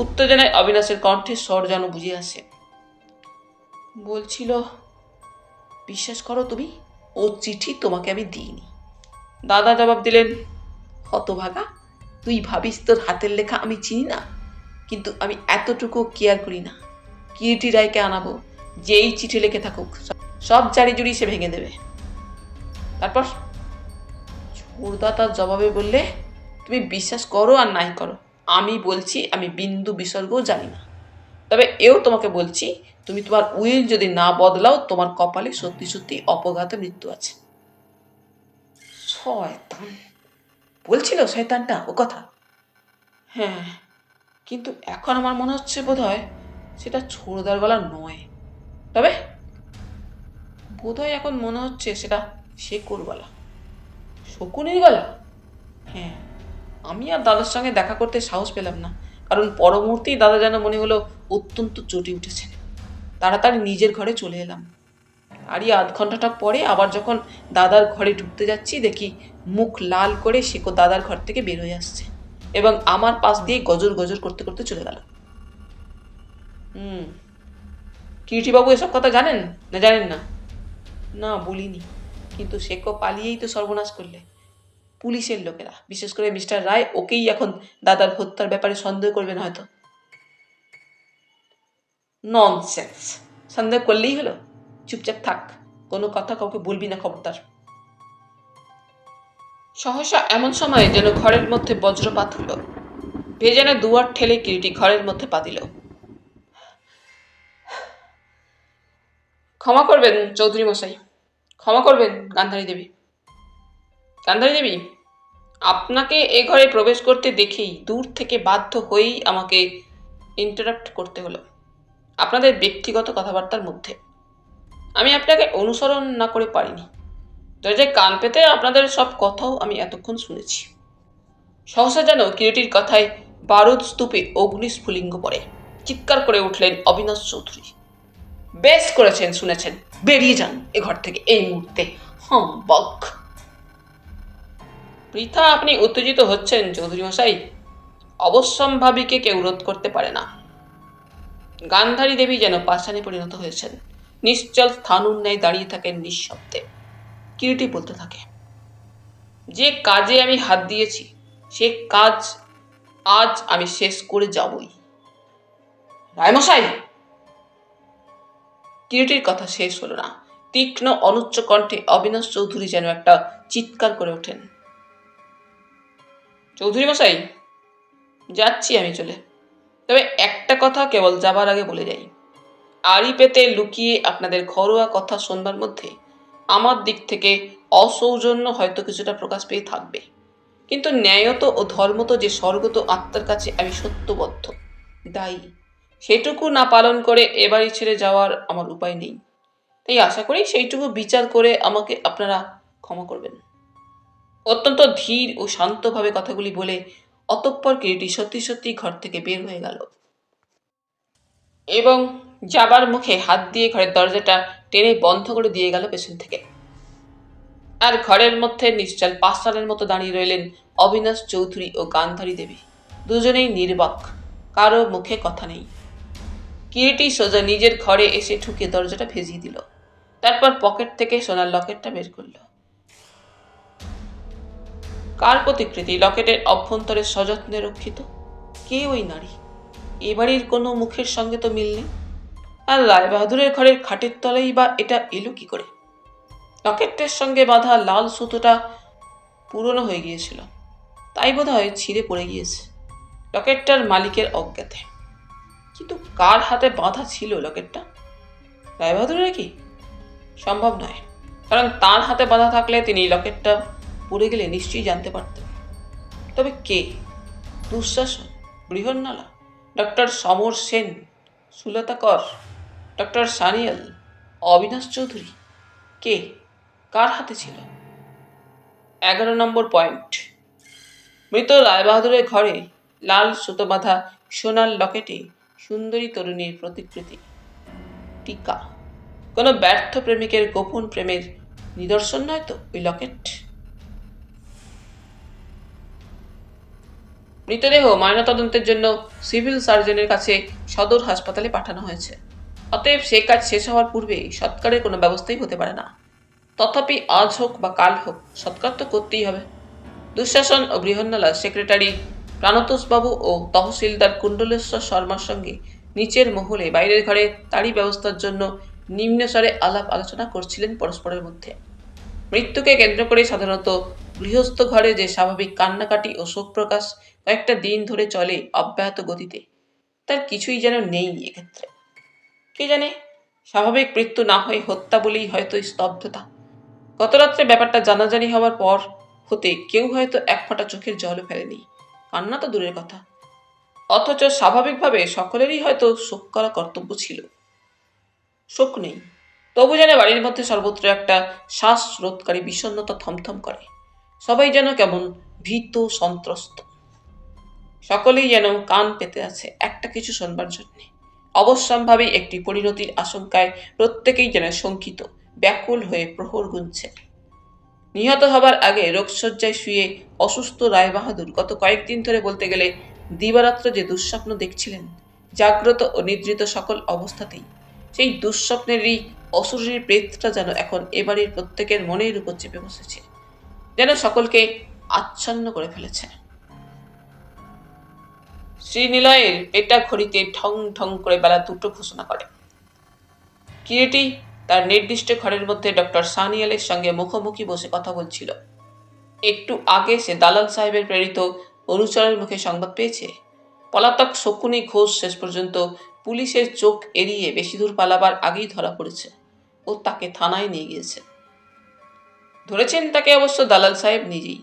উত্তেজনায় অবিনাশের কণ্ঠের স্বর যেন বুঝে আসে। বলছিল, বিশ্বাস করো তুমি, ও চিঠি তোমাকে আমি দিইনি। দাদা জবাব দিলেন, হতভাগা, তুই ভাবিস তোর হাতের লেখা আমি চিনি না? কিন্তু আমি এতটুকু কেয়ার করি না। কিরিটি রায়কে আনাবো, যেই চিঠি লিখে থাকুক সব জারি জুড়ি সে ভেঙে দেবে। তারপর ছোড়দা তার জবাবে বললে, তুমি বিশ্বাস করো আর নাই করো, আমি বলছি আমি বিন্দু বিসর্গও জানি না। তবে এও তোমাকে বলছি, তুমি তোমার উইল যদি না বদলাও তোমার কপালে সত্যি সত্যি অপঘাতে মৃত্যু আছে। শয়তান! বলছিল শয়তানটা ও কথা? হ্যাঁ, কিন্তু এখন আমার মনে হচ্ছে বোধ হয় সেটা ছোড়দার গলা নয়। তবে বোধ হয় এখন মনে হচ্ছে সেটা শেকোর গলা। শকুনির গলা? হ্যাঁ, আমি আর দাদার সঙ্গে দেখা করতে সাহস পেলাম না, কারণ পরমুহূর্তেই দাদা যেন মনে হলো অত্যন্ত চটে উঠেছেন। তাড়াতাড়ি নিজের ঘরে চলে এলাম। আরই আধ ঘন্টাটা পরে আবার যখন দাদার ঘরে ঢুকতে যাচ্ছি, দেখি মুখ লাল করে শেকো দাদার ঘর থেকে বের হয়ে আসছে এবং আমার পাশ দিয়ে গজর গজর করতে করতে চলে গেল। কিরিটিবাবু এসব কথা জানেন না? জানেন না? না, বলিনি, কিন্তু শেকো পালিয়েই তো সর্বনাশ করলে। পুলিশের লোকেরা, বিশেষ করে মিস্টার রায়, ওকেই এখন দাদার হত্যার ব্যাপারে সন্দেহ করবেন হয়তো। ননসেন্স! সন্দেহ করলেই হলো? চুপচাপ থাক, কোনো কথা কাউকে বলবি না, খবরদার। সহসা এমন সময় যেন ঘরের মধ্যে বজ্রপাত হলো। ভেজানো দুয়ার ঠেলে কিরিটি ঘরের মধ্যে পা দিল। ক্ষমা করবেন চৌধুরী মশাই, ক্ষমা করবেন গান্ধারী দেবী। গান্ধারী দেবী, আপনাকে এ ঘরে প্রবেশ করতে দেখেই দূর থেকে বাধ্য হয়েই আমাকে ইন্টারাপ্ট করতে হলো আপনাদের ব্যক্তিগত কথাবার্তার মধ্যে। আমি আপনাকে অনুসরণ না করে পারিনি। দরজায় কান পেতে আপনাদের সব কথাও আমি এতক্ষণ শুনেছি। সহসা যেন কিরিটির কথায় বারুদ স্তূপে অগ্নিস্ফুলিঙ্গ পড়ে। চিৎকার করে উঠলেন অবিনাশ চৌধুরী, বেশ করেছেন, শুনেছেন, বেরিয়ে যান এ ঘর থেকে এই মুহূর্তে। হাম্বক! বৃথা আপনি উত্তেজিত হচ্ছেন চৌধুরী মশাই। অবশ্যম্ভাবীকে কেউ রোধ করতে পারে না। গান্ধারী দেবী যেন পাষাণে পরিণত হয়েছেন, নিশ্চল স্থানুর ন্যায় দাঁড়িয়ে থাকেন নিঃশব্দে। কিরিটি বলতে থাকে, যে কাজে আমি হাত দিয়েছি সে কাজ আজ আমি শেষ করে যাবই। রায়মশাই! কিরিটির কথা শেষ হলো না। তীক্ষ্ণ অনুচ্চ কণ্ঠে অবিনাশ চৌধুরী যেন একটা চিৎকার করে ওঠেন, চৌধুরী মশাই, যাচ্ছি আমি চলে। তবে একটা কথা কেবল যাবার আগে বলে যাই, আড়ি পেতে লুকিয়ে আপনাদের ঘরোয়া কথা শুনবার মধ্যে আমার দিক থেকে অসৌজন্য হয়তো কিছুটা প্রকাশ পেয়ে থাকবে, কিন্তু ন্যায়ত ও ধর্মত যে স্বর্গত আত্মার কাছে আমি সত্যবদ্ধ দায়ী, সেটুকু না পালন করে এবারই ছেড়ে যাওয়ার আমার উপায় নেই। তাই আশা করি সেইটুকু বিচার করে আমাকে আপনারা ক্ষমা করবেন। অত্যন্ত ধীর ও শান্তভাবে কথাগুলি বলে অতঃপর কিরিটি সত্যি সত্যি ঘর থেকে বের হয়ে গেল এবং যাবার মুখে হাত দিয়ে ঘরের দরজাটা টেনে বন্ধ করে দিয়ে গেল পেছন থেকে। আর ঘরের মধ্যে নিশ্চল পাঁচসালের মতো দাঁড়িয়ে রইলেন অবিনাশ চৌধুরী ও গান্ধারী দেবী, দুজনেই নির্বাক, কারো মুখে কথা নেই। কিরিটি সোজা নিজের ঘরে এসে ঢুকে দরজাটা ভেজিয়ে দিল, তারপর পকেট থেকে সোনার লকেটটা বের করল। কার প্রতিকৃতি লকেটের অভ্যন্তরে সযত্নে রক্ষিত? কে ওই নারী? এ বাড়ির কোনো মুখের সঙ্গে তো মিল নেই। আর রায়বাহাদুরের ঘরের খাটের তলেই বা এটা এলো কি করে? লকেটের সঙ্গে বাঁধা লাল সুতোটা পুরনো হয়ে গিয়েছিল, তাই বোধ হয় ছিঁড়ে পড়ে গিয়েছে। লকেটটার মালিকের অজ্ঞাতে। কিন্তু কার হাতে বাঁধা ছিল লকেটটা? রায়বাহাদুরের কি? সম্ভব নয়, কারণ তার হাতে বাঁধা থাকলে তিনি লকেটটা পড়ে গেলে নিশ্চয়ই জানতে পারতেন। তবে কে? দুঃশাসন, বৃহন্নলা, ডক্টর সমর সেন, সুলতা কর, ডক্টর সানিয়াল, অবিনাশ চৌধুরী, কে? কার হাতে ছিল? 11 নম্বর পয়েন্ট। মৃত রায়বাহাদুরের ঘরে লাল সুতো বাঁধা সোনার লকেটে সুন্দরী তরুণীর প্রতিকৃতি, টিকা। কোনো ব্যর্থ প্রেমিকের গোপন প্রেমের নিদর্শন নয় তো ওই লকেট? মৃতদেহ ময়নাতদন্তের জন্য সিভিল সার্জনের কাছে সদর হাসপাতালে পাঠানো হয়েছে। অতএব সে কাজ শেষ হওয়ার পূর্বে সৎকারের কোনো ব্যবস্থাই হতে পারে না। তথাপি আজ হোক বা কাল হোক সৎকার তো করতেই হবে। দুঃশাসন ও বৃহন্নলা সেক্রেটারি প্রাণতোষবাবু ও তহসিলদার কুণ্ডলেশ্বর শর্মার সঙ্গে নিচের মহলে বাইরের ঘরে তারই ব্যবস্থার জন্য নিম্নস্বরে আলাপ আলোচনা করছিলেন পরস্পরের মধ্যে। মৃত্যুকে কেন্দ্র করে সাধারণত গৃহস্থ ঘরে যে স্বাভাবিক কান্নাকাটি ও শোক প্রকাশ কয়েকটা দিন ধরে চলে অব্যাহত গতিতে, তার কিছুই যেন নেই এক্ষেত্রে। কে জানে, স্বাভাবিক মৃত্যু না হয়ে হত্যা বলেই হয়তো স্তব্ধতা। গতরাত্রে ব্যাপারটা জানাজানি হওয়ার পর হতে কেউ হয়তো এক ফোঁটা চোখের জলও ফেলেনি, কান্না তো দূরের কথা। অথচ স্বাভাবিকভাবে সকলেরই হয়তো শোক করা কর্তব্য ছিল। শোক নেই, তবু যেন বাড়ির মধ্যে সর্বত্র একটা শ্বাসরোধকারী বিষণ্ণতা থমথম করে। সবাই যেন কেমন ভীত সন্ত্রস্ত। সকলেই যেন কান পেতে আছে একটা কিছু শোনবার জন্য। অবশ্যম্ভাবী একটি পরিণতির আশঙ্কায় প্রত্যেকেই যেন শঙ্কিত, ব্যাকুল হয়ে প্রহর গুনছে। নিহত হবার আগে রোগশয্যায় শুয়ে অসুস্থ রায়বাহাদুর গত কয়েকদিন ধরে বলতে গেলে দিবারাত্র যে দুঃস্বপ্ন দেখছিলেন, জাগ্রত ও নিদ্রিত সকল অবস্থাতেই, সেই দুঃস্বপ্নেরই অসুরের প্রেতটা যেন এখন এবাড়ির প্রত্যেকের মনের উপর চেপে বসেছে, যেন সকলকে আচ্ছন্ন করে ফেলেছে। শ্রীনিলয়ের পেটা ঘড়িতে ঠং ঠং করে বেলা 2টো ঘোষণা করে। কিরিটি তার নির্দিষ্ট ঘরের মধ্যে ডক্টর সানিয়ালের সঙ্গে মুখোমুখি বসে কথা বলছিল। একটু আগে সে দালাল সাহেবের প্রেরিত অনুচরের মুখে সংবাদ পেয়েছে পলাতক শকুনি ঘোষ শেষ পর্যন্ত পুলিশের চোখ এড়িয়ে বেশি দূর পালাবার আগেই ধরা পড়েছে ও তাকে থানায় নিয়ে গিয়েছে। ধরেছেন তাকে অবশ্য দালাল সাহেব নিজেই।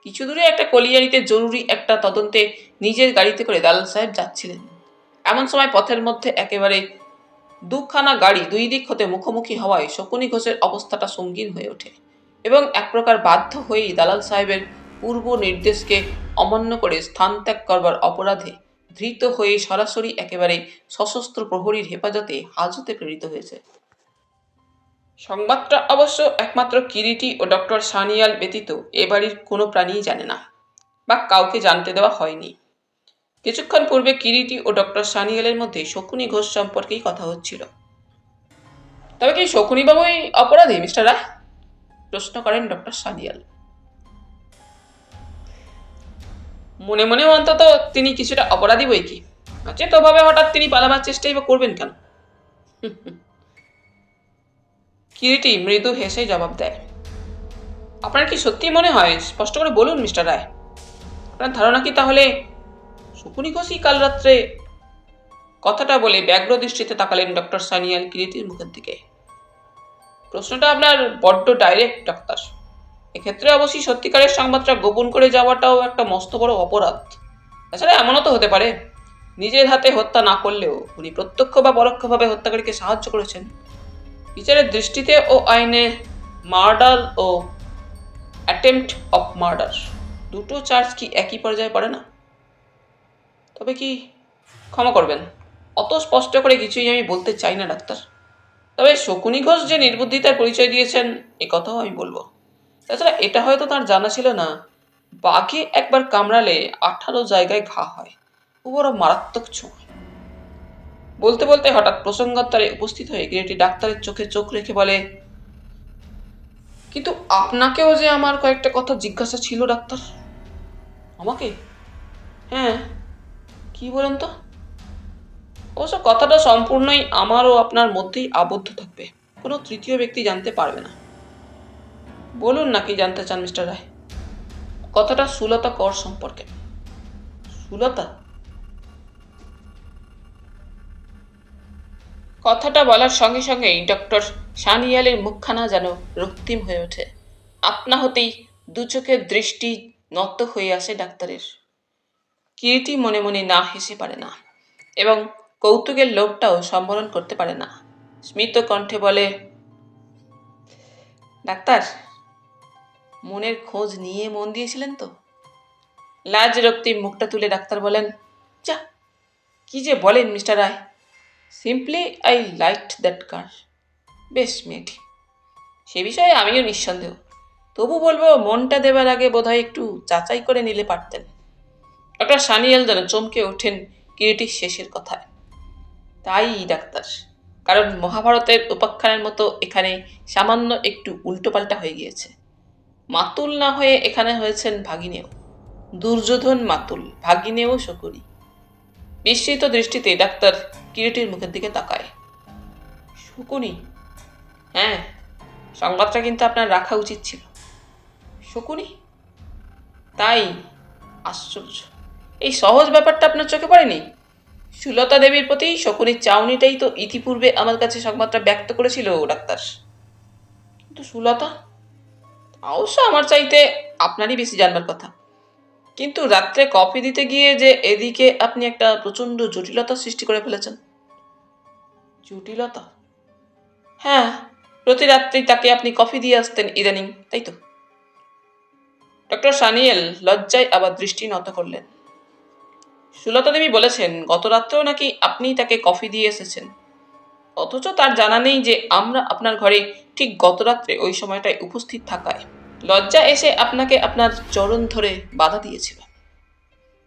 কিছু দূরে একটা কলিয়ারিতে জরুরি একটা তদন্তে নিজের গাড়িতে করে দালাল সাহেব যাচ্ছিলেন। এমন সময় পথের মধ্যে একেবারে দুখানা গাড়ি দুই দিক হতে মুখোমুখি হওয়ায় শকুনি ঘোষের অবস্থাটা সঙ্গীন হয়ে ওঠে এবং এক প্রকার বাধ্য হয়েই দালাল সাহেবের পূর্ব নির্দেশকে অমান্য করে স্থান ত্যাগ করবার অপরাধে ধৃত হয়ে সরাসরি একেবারে সশস্ত্র প্রহরীর হেফাজতে হাজতে প্রেরিত হয়েছে। সংবাদটা অবশ্য একমাত্র কিরিটি ও ডক্টর সানিয়াল ব্যতীত এ বাড়ির কোনো প্রাণীই জানে না, বা কাউকে জানতে দেওয়া হয়নি। কিছুক্ষণ পূর্বে কিরিটি ও ডক্টর সানিয়ালের মধ্যে শকুনি ঘোষ সম্পর্কেই কথা হচ্ছিল। তবে কি শকুনিবাবুই অপরাধী মিস্টার রায়? প্রশ্ন করেন ডক্টর সানিয়াল। মনে মনে অন্তত তিনি কিছুটা অপরাধী বই কি, অচেতভাবে হঠাৎ তিনি পালাবার চেষ্টাই বা করবেন কেন? কিরিটি মৃদু হেসে জবাব দেয়, আপনার কি সত্যি মনে হয়? স্পষ্ট করে বলুন মিস্টার রায়। আপনার ধারণা কি তাহলে শকুনি ঘোষই কাল রাত্রে? কথাটা বলে ব্যগ্র দৃষ্টিতে তাকালেন ডক্টর সানিয়াল কিরিটির মুখের দিকে। প্রশ্নটা আপনার বড্ড ডাইরেক্ট ডাক্তার। এক্ষেত্রে অবশ্যই সত্যিকারের সংবাদটা গোপন করে যাওয়াটাও একটা মস্ত বড় অপরাধ। তাছাড়া এমনও তো হতে পারে নিজের হাতে হত্যা না করলেও উনি প্রত্যক্ষ বা পরোক্ষভাবে হত্যাকারীকে সাহায্য করেছেন। বিচারের দৃষ্টিতে ও আইনে মার্ডার ও অ্যাটেম্পট অফ মার্ডার দুটো চার্জ কি একই পর্যায়ে পড়ে না? তবে কি, ক্ষমা করবেন, অত স্পষ্ট করে কিছুই আমি বলতে চাই না ডাক্তার। তবে শকুনি ঘোষ যে নির্বুদ্ধিতার পরিচয় দিয়েছেন এ কথাও আমি বলবো। তাছাড়া এটা হয়তো তার জানা ছিল না, বাঘে একবার কামড়ালে 18 জায়গায় ঘা হয়, ও বড় মারাত্মক ছোঁয়া। বলতে বলতে হঠাৎ প্রসঙ্গোত্তরে উপস্থিত হয়ে গিরিটি ডাক্তারের চোখে চোখ রেখে বলে, কিন্তু আপনাকেও যে আমার কয়েকটা কথা জিজ্ঞাসা ছিল ডাক্তার। আমাকে? হ্যাঁ, কি বলেন তো? অবশ্য কথাটা সম্পূর্ণই আমার ও আপনার মধ্যেই আবদ্ধ থাকবে, কোনো তৃতীয় ব্যক্তি জানতে পারবে না। বলুন না কি জানতে চান মিস্টার রায়। কথাটা সুলতা কর সম্পর্কে। সুলতা? কথাটা বলার সঙ্গে সঙ্গেই ডক্টর সানিয়ালের মুখখানা যেন রক্তিম হয়ে ওঠে। আপনা হতেই দু চোখের দৃষ্টি নত হয়ে আসে ডাক্তারের। কিরিটি মনে মনে না হেসে পারে না এবং কৌতুকের লোভটাও সম্বরণ করতে পারে না। স্মিত কণ্ঠে বলে, ডাক্তার, মনের খোঁজ নিয়ে মন দিয়েছিলেন তো? লাজ রক্তিম মুখটা তুলে ডাক্তার বলেন, যা, কি যে বলেন mister Roy. Simply I liked that girl. বেশ মেয়েটি, সে বিষয়ে আমিও নিঃসন্দেহ। তবু বলবো, মনটা দেবার আগে বোধহয় একটু যাচাই করে নিলে পারতেন। ডক্টর সানিয়াল যেন চমকে ওঠেন কিরিটির শেষের কথায়। তাই ডাক্তার, কারণ মহাভারতের উপাখ্যানের মতো এখানে সামান্য একটু উল্টোপাল্টা হয়ে গিয়েছে। মাতুল না হয়ে এখানে হয়েছেন ভাগিনেও। দুর্যোধন মাতুল, ভাগিনেও শকুনি। বিস্মিত দৃষ্টিতে ডাক্তার কিরিটির মুখের দিকে তাকায়। শকুনি? হ্যাঁ, সংবাদটা কিন্তু আপনার রাখা উচিত ছিল। শকুনি? তাই? আশ্চর্য, এই সহজ ব্যাপারটা আপনার চোখে পড়েনি? সুলতা দেবীর প্রতি শকুনির চাউনিটাই তো ইতিপূর্বে আমার কাছে সংবাদটা ব্যক্ত করেছিল ডাক্তার। কিন্তু সুলতা? অবশ্য আমার চাইতে আপনারই বেশি জানবার কথা। কিন্তু রাত্রে কফি দিতে গিয়ে যে এদিকে আপনি একটা প্রচণ্ড জটিলতার সৃষ্টি করে ফেলেছেন। জটিলতা? হ্যাঁ, প্রতি রাত্রেই তাকে আপনি কফি দিয়ে আসতেন ইদানিং, তাই তো? ডক্টর সানিয়েল লজ্জায় আবার দৃষ্টি নত করলেন। সুলতা দেবী বলেছেন গত রাত্রেও নাকি আপনি তাকে কফি দিয়ে এসেছেন, অথচ তার জানা নেই যে আমরা আপনার ঘরে ঠিক গত রাত্রে ওই সময়টায় উপস্থিত থাকায় লজ্জা এসে আপনাকে আপনার চরণ ধরে বাধা দিয়েছিল।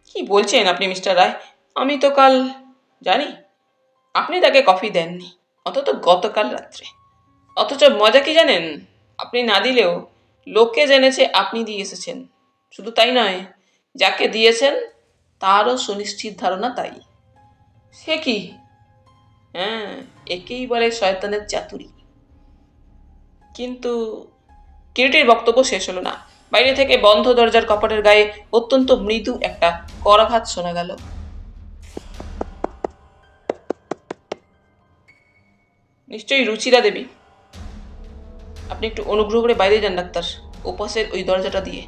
কি বলছেন আপনি মিস্টার রায়? আমি তো কাল জানি আপনি তাকে কফি দেননি, অন্তত গতকাল রাত্রে। অথচ মজা কি জানেন, আপনি না দিলেও লোকে জেনেছে আপনি দিয়ে এসেছেন। শুধু তাই নয়, যাকে দিয়েছেন তারও সুনিশ্চিত ধারণা তাই। সে কি? হ্যাঁ, একেই বলে শয়তানের চাতুরি। কিন্তু কিরিটির বক্তব্য শেষ হলো না। বাইরে থেকে বন্ধ দরজার কপাটের গায়ে অত্যন্ত মৃদু একটা করাঘাত শোনা গেল। নিশ্চয়ই রুচিরা দেবী। আপনি একটু অনুগ্রহ করে বাইরে যান ডাক্তার, ওপাশের ওই দরজাটা দিয়ে।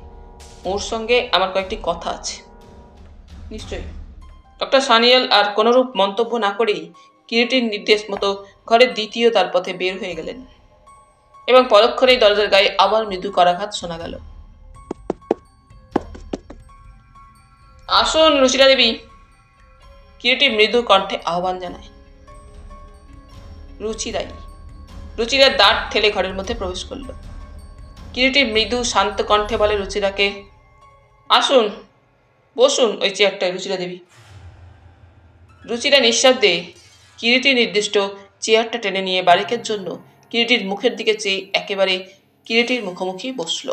ওর সঙ্গে আমার কয়েকটি কথা আছে। নিশ্চয়ই। ডক্টর সানিয়াল আর কোনরূপ মন্তব্য না করেই কিরিটির নির্দেশ মতো ঘরের দ্বিতীয় তার পথে বের হয়ে গেলেন এবং পরক্ষণেই দরজার গায়ে আবার মৃদু করাঘাত শোনা গেল। আসুন রুচিরা দেবী, কিরিটি মৃদু কণ্ঠে আহ্বান জানায়। রুচিরা দাঁত ঠেলে ঘরের মধ্যে প্রবেশ করল। কিরিটি মৃদু শান্ত কণ্ঠে বলে রুচিরাকে, আসুন, বসুন ওই চেয়ারটায় রুচিরা দেবী। রুচিরা নিঃশব্দে কিরিটি নির্দিষ্ট চেয়ারটা টেনে নিয়ে বারেকের জন্য কিরিটির মুখের দিকে চেয়ে একেবারে কিরিটির মুখোমুখি বসল।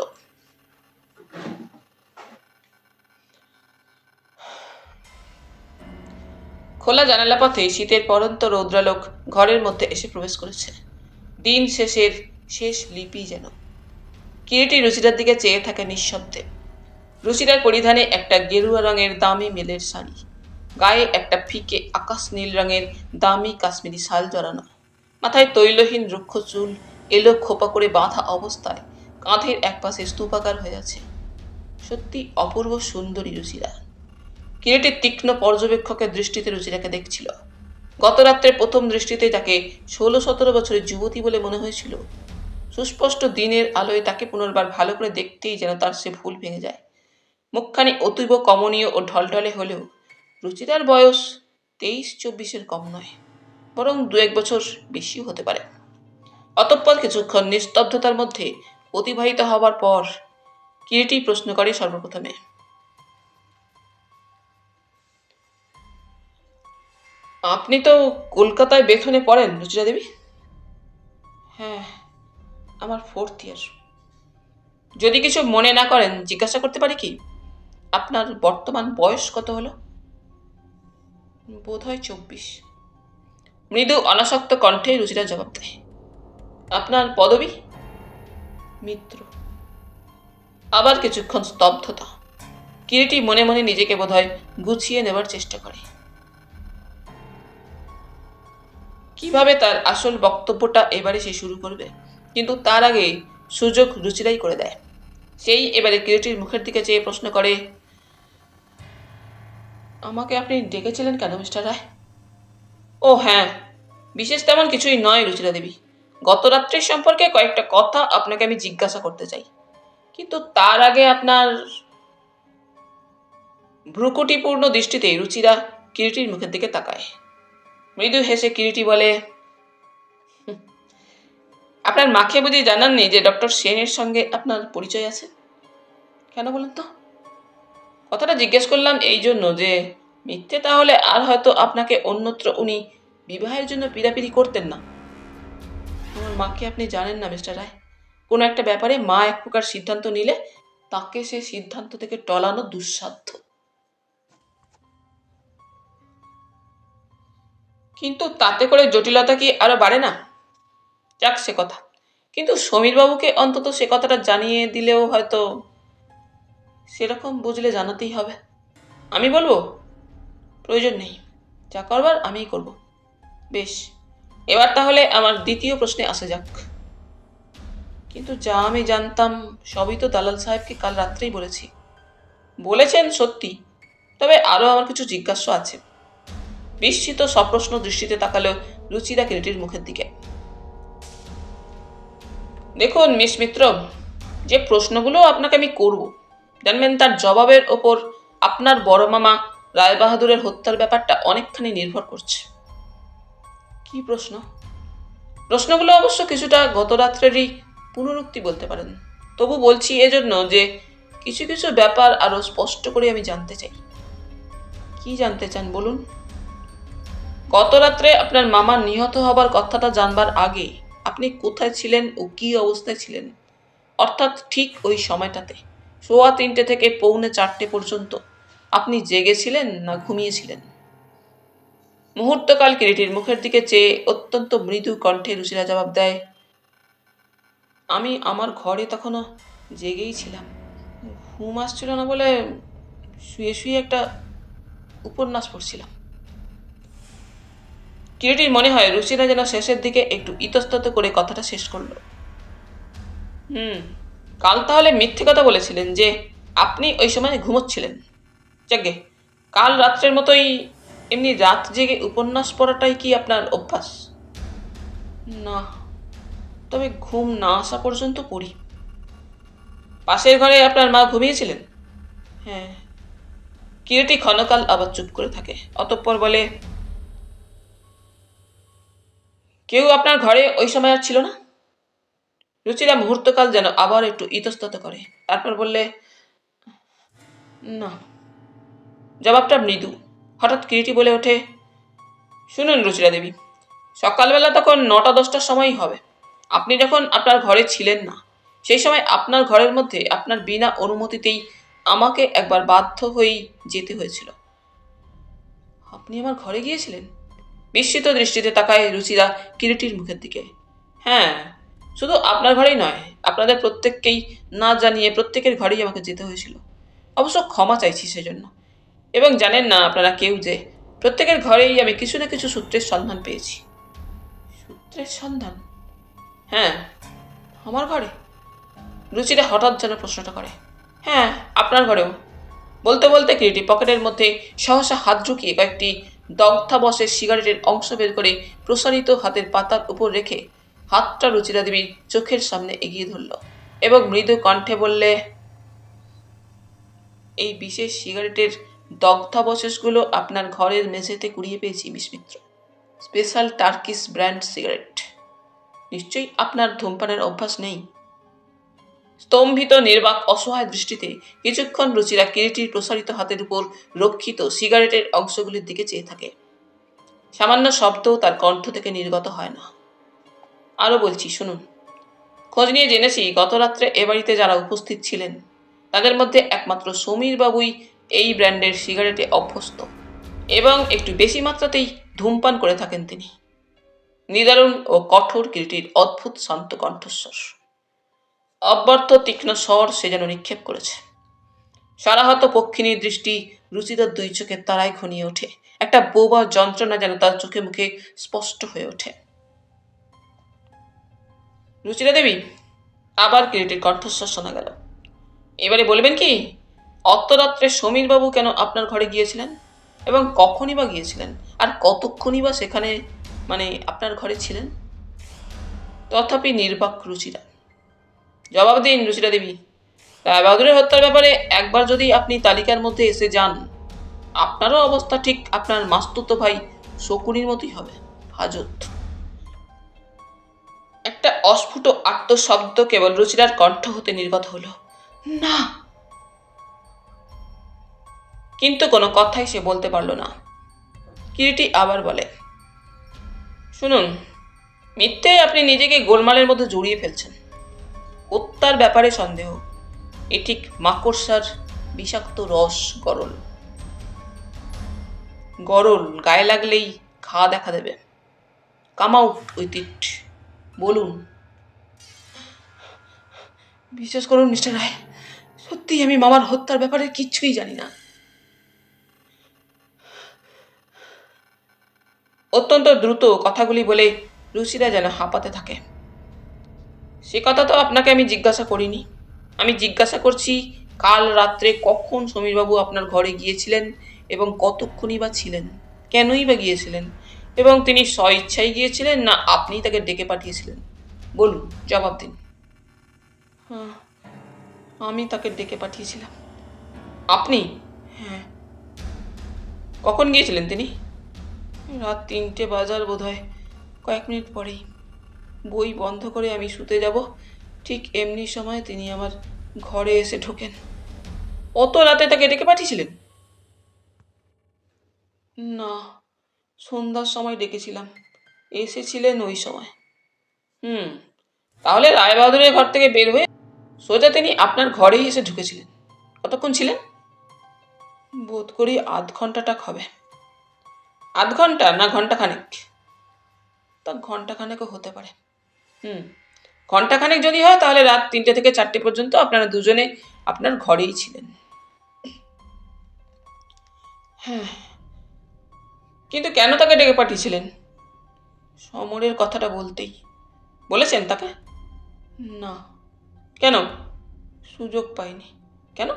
খোলা জানালা পথে শীতের পরন্ত রৌদ্রালোক ঘরের মধ্যে এসে প্রবেশ করেছে। দিন শেষের শেষ লিপি যেন। কিরিটি রুচিরার দিকে চেয়ে থাকে নিঃশব্দে। রুচিরার পরিধানে একটা গেরুয়া রঙের দামি মেলের শাড়ি, গায়ে একটা ফিকে আকাশ নীল রঙের দামি কাশ্মীরি শাল জড়ানো, মাথায় তৈলহীন রুক্ষ চুল এলো খোপা করে বাঁধা অবস্থায় কাঁধের একপাশে স্তূপাকার হয়ে আছে। সত্যি অপূর্ব সুন্দরী রুচিরা। কিরিটির তীক্ষ্ণ পর্যবেক্ষকের দৃষ্টিতে রুচিরাকে দেখছিল। গত রাত্রে প্রথম দৃষ্টিতে তাকে 16-17 বছরের যুবতী বলে মনে হয়েছিল। সুস্পষ্ট দিনের আলোয় তাকে পুনর্বার ভালো করে দেখতেই যেন তার সে ভুল ভেঙে যায়। মুখখানি অতীব কমনীয় ও ঢলঢলে হলেও রুচিরার বয়স 23-24-এর কম নয়, বরং 2-1 বছর বেশিও হতে পারে। অতঃপর কিছুক্ষণ নিস্তব্ধতার মধ্যে অতিবাহিত হবার পর কিরিটি প্রশ্ন করে সর্বপ্রথমে, আপনি তো কলকাতায় বেথনে পড়েন রুচিরা দেবী? হ্যাঁ, আমার 4th ইয়ার। যদি কিছু মনে না করেন জিজ্ঞাসা করতে পারি কি, আপনার বর্তমান বয়স কত হলো? বোধ হয় 24। মৃদু অনাসক্ত কণ্ঠে রুচিরা জবাব দেয়, আপনার পদবী? মিত্র। আবার কিছুক্ষণ স্তব্ধতা। কিরিটি মনে মনে নিজেকে বোধহয় গুছিয়ে নেবার চেষ্টা করে। কিভাবে তার আসল বক্তব্যটা এবারে সে শুরু করবে, কিন্তু তার আগে সুযোগ রুচিরাই করে দেয়। সেই এবারে কিরিটির মুখের দিকে চেয়ে প্রশ্ন করে, আমাকে আপনি ডেকেছিলেন কেন মিস্টার রায়? ও হ্যাঁ, বিশেষ তেমন কিছুই নয় রুচিরা দেবী। গত রাত্রির সম্পর্কে কয়েকটা কথা আপনাকে আমি জিজ্ঞাসা করতে চাই, কিন্তু তার আগে আপনার। ভ্রুকুটিপূর্ণ দৃষ্টিতে রুচিরা কিরিটির মুখের দিকে তাকায়। মৃদু হেসে কিরিটি বলে, আপনার মাকে বুঝি জানাননি যে ডক্টর সেনের সঙ্গে আপনার পরিচয় আছে? কেন বলুন তো? কথাটা জিজ্ঞেস করলাম এই জন্য যে মিথ্যে তাহলে আর হয়তো আপনাকে অন্যত্র উনি বিবাহের জন্য পিড়াপিড়ি করতেন না। আমার মাকে আপনি জানেন না মিস্টার রায়। কোনো একটা ব্যাপারে মা এক প্রকার সিদ্ধান্ত নিলে তাকে সে সিদ্ধান্ত থেকে টলানো দুঃসাধ্য। কিন্তু তাতে করে জটিলতা কি আরো বাড়ে না? যাক সে কথা, কিন্তু সমীরবাবুকে অন্তত সে কথাটা জানিয়ে দিলেও হয়তো। সেরকম বুঝলে জানাতেই হবে। আমি বলবো? প্রয়োজন নেই, যা করবার আমিই করব। বেশ, এবার তাহলে আমার দ্বিতীয় প্রশ্নে আসা যাক। কিন্তু যা আমি জানতাম সবই তো দালাল সাহেবকে কাল রাত্রেই বলেছি। বলেছেন সত্যি, তবে আরও আমার কিছু জিজ্ঞাসা আছে। বিস্মিত সপ্রশ্ন দৃষ্টিতে তাকালো রুচিরা কিরিটির মুখের দিকে। দেখুন মিস মিত্র, যে প্রশ্নগুলো আপনাকে আমি করব, জানবেন তার জবাবের ওপর আপনার বড় মামা রায়বাহাদুরের হত্যার ব্যাপারটা অনেকখানি নির্ভর করছে। কি প্রশ্ন? প্রশ্নগুলো অবশ্য কিছুটা গত রাত্রেরই পুনরুক্তি বলতে পারেন। তবু বলছি এজন্য যে কিছু কিছু ব্যাপার আরো স্পষ্ট করে আমি জানতে চাই। কি জানতে চান বলুন? গত রাত্রে আপনার মামা নিহত হবার কথাটা জানবার আগে আপনি কোথায় ছিলেন ও কি অবস্থায় ছিলেন, অর্থাৎ ঠিক ওই সময়টাতে 3:15 থেকে 3:45 পর্যন্ত আপনি জেগেছিলেন না ঘুমিয়েছিলেন? মুহূর্তকাল কিরিটির মুখের দিকে চেয়ে অত্যন্ত মৃদু কণ্ঠে রুচিরা জবাব দেয়, আমি আমার ঘরে তখনও জেগেই ছিলাম। ঘুম আসছিল না বলে শুয়ে শুয়ে একটা উপন্যাস পড়ছিলাম। কিরিটির মনে হয় রুচিরা যেন শেষের দিকে একটু ইতস্তত করে কথাটা শেষ করলো। কাল তাহলে মিথ্যে কথা বলেছিলেন যে আপনি ওই সময় ঘুমোচ্ছিলেন। যাকে কাল রাত্রের মতোই এমনি রাত জেগে উপন্যাস পড়াটাই কি আপনার অভ্যাস? না, তবে ঘুম না আসা পর্যন্ত পড়ি। পাশের ঘরে আপনার মা ঘুমিয়েছিলেন? হ্যাঁ। কিরিটি ক্ষণকাল আবার চুপ করে থাকে, অতঃপর বলে, কেউ আপনার ঘরে ওই সময় আর ছিল না? রুচিরা মুহূর্তকাল যেন আবার একটু ইতস্তত করে, তারপর বললে, না। জবাবটা মৃদু। হঠাৎ কিরিটি বলে ওঠে, শুনুন রুচিরা দেবী, সকালবেলা তখন 9টা-10টার সময়ই হবে। আপনি যখন আপনার ঘরে ছিলেন না, সেই সময় আপনার ঘরের মধ্যে আপনার বিনা অনুমতিতেই আমাকে একবার বাধ্য হয়েই যেতে হয়েছিল। আপনি আমার ঘরে গিয়েছিলেন? বিস্মিত দৃষ্টিতে তাকায় রুচিরা কিরিটির মুখের দিকে। হ্যাঁ, শুধু আপনার ঘরেই নয়, আপনাদের প্রত্যেককেই না জানিয়ে প্রত্যেকের ঘরেই আমাকে যেতে হয়েছিল। অবশ্য ক্ষমা চাইছি সেজন্য। এবং জানেন না আপনারা কেউ যে প্রত্যেকের ঘরেই আমি কিছু না কিছু সূত্রের সন্ধান পেয়েছি। সূত্রের সন্ধান? হ্যাঁ, আমার ঘরে? রুচিরা হঠাৎ যেন প্রশ্নটা করে। হ্যাঁ, আপনার ঘরেও। বলতে বলতে কিরিটি পকেটের মধ্যে সহসা হাত ঢুকিয়ে কয়েকটি দগ্ধাবশেষ সিগারেটের অংশ বের করে প্রসারিত হাতের পাতার উপর রেখে হাতটা রুচিরা দেবীর চোখের সামনে এগিয়ে ধরল এবং মৃদু কণ্ঠে বললে, এই বিশেষ সিগারেটের দগ্ধাবশেষগুলো আপনার ঘরের মেঝেতে কুড়িয়ে পেয়েছি miss Mitra. Special Turkish brand cigarette. নিশ্চয়ই আপনার ধূমপানের অভ্যাস নেই। স্তম্ভিত নির্বাক অসহায় দৃষ্টিতে কিছুক্ষণ রুচিরা কিরিটির প্রসারিত হাতের উপর রক্ষিত সিগারেটের অংশগুলির দিকে চেয়ে থাকে। সামান্য শব্দও তার কণ্ঠ থেকে নির্গত হয় না। আরও বলছি, শুনুন। খোঁজ নিয়ে জেনেছি গত রাত্রে এ বাড়িতে যারা উপস্থিত ছিলেন তাদের মধ্যে একমাত্র সমীর বাবুই এই ব্র্যান্ডের সিগারেটে অভ্যস্ত এবং একটু বেশি মাত্রাতেই ধূমপান করে থাকেন তিনি। নিদারুণ ও কঠোর কিরিটির অদ্ভুত শান্ত কণ্ঠস্বর, অব্যর্থ তীক্ষ্ণ স্বর সে যেন নিক্ষেপ করেছে। সারাহত পক্ষিণীর দৃষ্টি রুচিতার দুই চোখের তারায় ঘনিয়ে ওঠে। একটা বোবা যন্ত্রণা যেন তার চোখে মুখে স্পষ্ট হয়ে ওঠে। রুচিরা দেবী, আবার কিরিটির কণ্ঠস্বর শোনা গেল। এবারে বলবেন কি, অর্ধরাত্রে সমীরবাবু কেন আপনার ঘরে গিয়েছিলেন এবং কখনই বা গিয়েছিলেন, আর কতক্ষণই বা সেখানে আপনার ঘরে ছিলেন? তথাপি নির্বাক রুচিরা। জবাব দিন রুচিরা দেবী। রায়বাহাদুরের হত্যার ব্যাপারে একবার যদি আপনি তালিকার মধ্যে এসে যান, আপনারও অবস্থা ঠিক আপনার মাস্তুতো ভাই শকুনির মতোই হবে। হাজত। একটা অস্ফুট আত্মশব্দ কেবল রুচিরার কণ্ঠ হতে নির্গত হলো। না। কিন্তু কোনো কথাই সে বলতে পারল না। কিরিটি আবার বলে, শুনুন, মিথ্যেই আপনি নিজেকে গোলমালের মধ্যে জড়িয়ে ফেলছেন। হত্যার ব্যাপারে সন্দেহ, এ ঠিক মাকড়সার বিষাক্ত রস গরল। গরল গায়ে লাগলেই ঘা দেখা দেবে। Come out with it. বলুন। বিশ্বাস করুন মিস্টার রায়, সত্যি আমি মামার হত্যার ব্যাপারে কিচ্ছুই জানি না। অত্যন্ত দ্রুত কথাগুলি বলে রুচিরা যেন হাঁপাতে থাকে। সে কথা তো আপনাকে আমি জিজ্ঞাসা করিনি। আমি জিজ্ঞাসা করছি, কাল রাত্রে কখন সমীরবাবু আপনার ঘরে গিয়েছিলেন এবং কতক্ষণই বা ছিলেন, কেনই বা গিয়েছিলেন, এবং তিনি স্বইচ্ছায় গিয়েছিলেন না আপনি তাকে ডেকে পাঠিয়েছিলেন? বলুন, জবাব দিন। হ্যাঁ, আমি তাকে ডেকে পাঠিয়েছিলাম। আপনি? হ্যাঁ। কখন গিয়েছিলেন তিনি? রাত 3টে বাজার বোধ হয়, কয়েক মিনিট পরেই। বই বন্ধ করে আমি শুতে যাব, ঠিক এমনি সময় তিনি আমার ঘরে এসে ঢোকেন। অত রাতে তাকে ডেকে পাঠিয়েছিলেন? না, সন্ধ্যার সময় ডেকেছিলাম, এসেছিলেন ওই সময়। তাহলে রায়বাহাদুরের ঘর থেকে বের হয়ে সোজা তিনি আপনার ঘরেই এসে ঢুকেছিলেন। কতক্ষণ ছিলেন? বোধ করি আধ ঘন্টাটাক হবে। আধ ঘন্টা না ঘন্টাখানেক? তা ঘন্টাখানেকও হতে পারে। ঘন্টাখানেক যদি হয় তাহলে রাত 3টে থেকে 4টে পর্যন্ত আপনারা দুজনে আপনার ঘরেই ছিলেন। হ্যাঁ, কিন্তু কেন তাকে ডেকে পাঠিয়েছিলেন? সমরের কথাটা বলতেই। বলেছেন তাকে? না। কেন? সুযোগ পাইনি। কেন?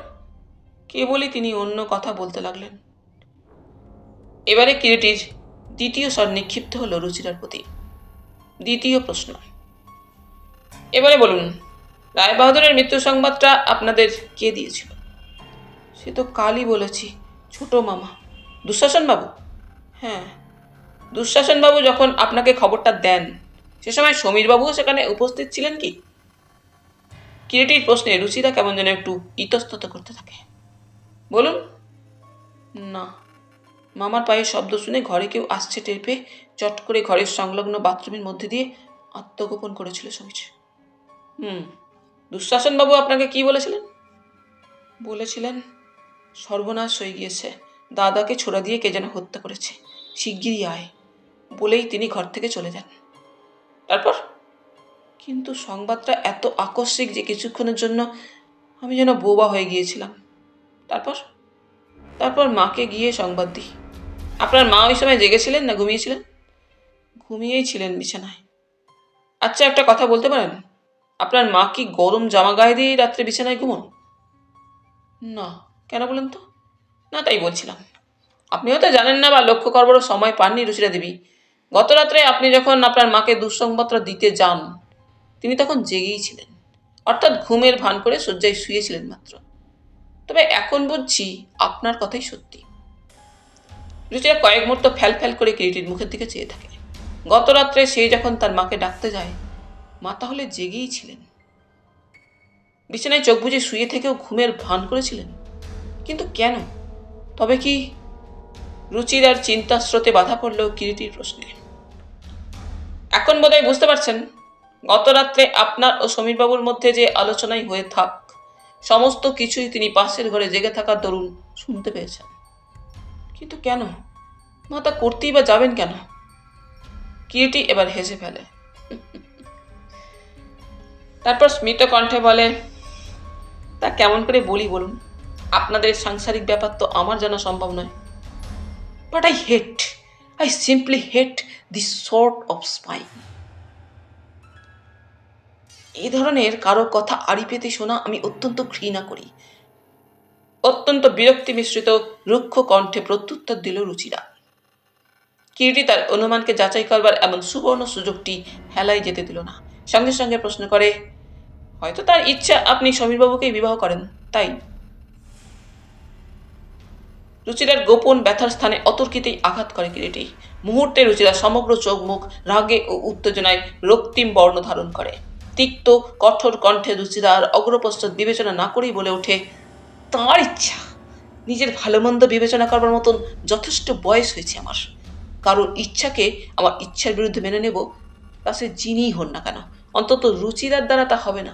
কেবলই তিনি অন্য কথা বলতে লাগলেন। এবারে কিরিটির দ্বিতীয় স্বর নিক্ষিপ্ত হল রুচিরার প্রতি। দ্বিতীয় প্রশ্ন, এবারে বলুন, রায়বাহাদুরের মৃত্যু সংবাদটা আপনাদের কে দিয়েছিল? সে তো কালই বলেছি, ছোট মামা। দুঃশাসনবাবু? হ্যাঁ। দুঃশাসনবাবু যখন আপনাকে খবরটা দেন সে সময় সমীরবাবুও সেখানে উপস্থিত ছিলেন কি? কিরিটির প্রশ্নে রুচিরা কেমন যেন একটু ইতস্তত করতে থাকে। বলুন। না। মামার পায়ের শব্দ শুনে ঘরে কেউ আসছে টের পেয়ে চট করে ঘরের সংলগ্ন বাথরুমের মধ্যে দিয়ে আত্মগোপন করেছিল সমীর। দুঃশাসনবাবু আপনাকে কি বলেছিলেন? বলেছিলেন, সর্বনাশ হয়ে গিয়েছে, দাদাকে ছোড়া দিয়ে কে যেন হত্যা করেছে, শিগগিরই আয়, বলেই তিনি ঘর থেকে চলে যান। তারপর? কিন্তু সংবাদটা এত আকস্মিক যে কিছুক্ষণের জন্য আমি যেন বোবা হয়ে গিয়েছিলাম। তারপর? তারপর মাকে গিয়ে সংবাদ দিই। আপনার মা ওই সময় জেগেছিলেন না ঘুমিয়েছিলেন? ঘুমিয়েই ছিলেন বিছানায়। আচ্ছা, একটা কথা বলতে পারেন, আপনার মা কি গরম জামা গায়ে দিয়ে রাত্রে বিছানায় ঘুমন? না। কেন বলেন তো? না, তাই বলছিলাম। আপনি হয়তো জানেন না বা লক্ষ্য করবারও সময় পাননি রুচিরা দেবী। গত রাত্রে আপনি যখন আপনার মাকে দুঃসংবাদটা দিতে যান, তিনি তখন জেগেই ছিলেন, অর্থাৎ ঘুমের ভান করে শয্যায় শুয়েছিলেন মাত্র। তবে এখন বুঝছি আপনার কথাই সত্যি। রুচিরা কয়েক মুহূর্ত ফ্যাল ফ্যাল করে কিরিটির মুখের দিকে চেয়ে থাকে। গত রাত্রে সে যখন তার মাকে ডাকতে যায়, মা তাহলে জেগেই ছিলেন, বিছানায় চোখ বুজে শুয়ে থেকেও ঘুমের ভান করেছিলেন। কিন্তু কেন? তবে কি? রুচির আর চিন্তার স্রোতে বাধা পড়ল কিরিটির প্রশ্নে। এখন বোধহয় বুঝতে পারছেন, গত রাত্রে আপনার ও সমীরবাবুর মধ্যে যে আলোচনাই হয়ে থাক, সমস্ত কিছুই তিনি পাশের ঘরে জেগে থাকার দরুন শুনতে পেয়েছেন। কিন্তু কেন? মা তা করতেই বা যাবেন কেন? কিরিটি এবার হেসে ফেলে। তারপর স্মিত কণ্ঠে বলে, তা কেমন করে বলি বলুন? আপনাদের সাংসারিক ব্যাপার তো আমার জানা সম্ভব নয়। But I simply hate this sort of spy. এই ধরনের কারো কথা আড়ি পেতে শোনা আমি অত্যন্ত ঘৃণা করি। অত্যন্ত বিরক্তি মিশ্রিত রুক্ষ কণ্ঠে প্রত্যুত্তর দিল রুচিরা। কিরিটি তার অনুমানকে যাচাই করবার এমন সুবর্ণ সুযোগটি হেলায় যেতে দিল না। সঙ্গে সঙ্গে প্রশ্ন করে, হয়তো তার ইচ্ছা আপনি সমীরবাবুকেই বিবাহ করেন, তাই? রুচিরার গোপন ব্যথার স্থানে অতর্কিতেই আঘাত করে কিরিটি। মুহূর্তে রুচিরা সমগ্র চোখ মুখ রাগে ও উত্তেজনায় রক্তিম বর্ণ ধারণ করে। তিক্ত কঠোর কণ্ঠে রুচিরা আর অগ্রপশ্চাৎ বিবেচনা না করেই বলে ওঠে, তাঁর ইচ্ছা? নিজের ভালো মন্দ বিবেচনা করবার মতন যথেষ্ট বয়স হয়েছে আমার। কারোর ইচ্ছাকে আমার ইচ্ছার বিরুদ্ধে মেনে নেব, তা সে যিনিই হন না কেন। অন্তত রুচিরার দ্বারা তা হবে না।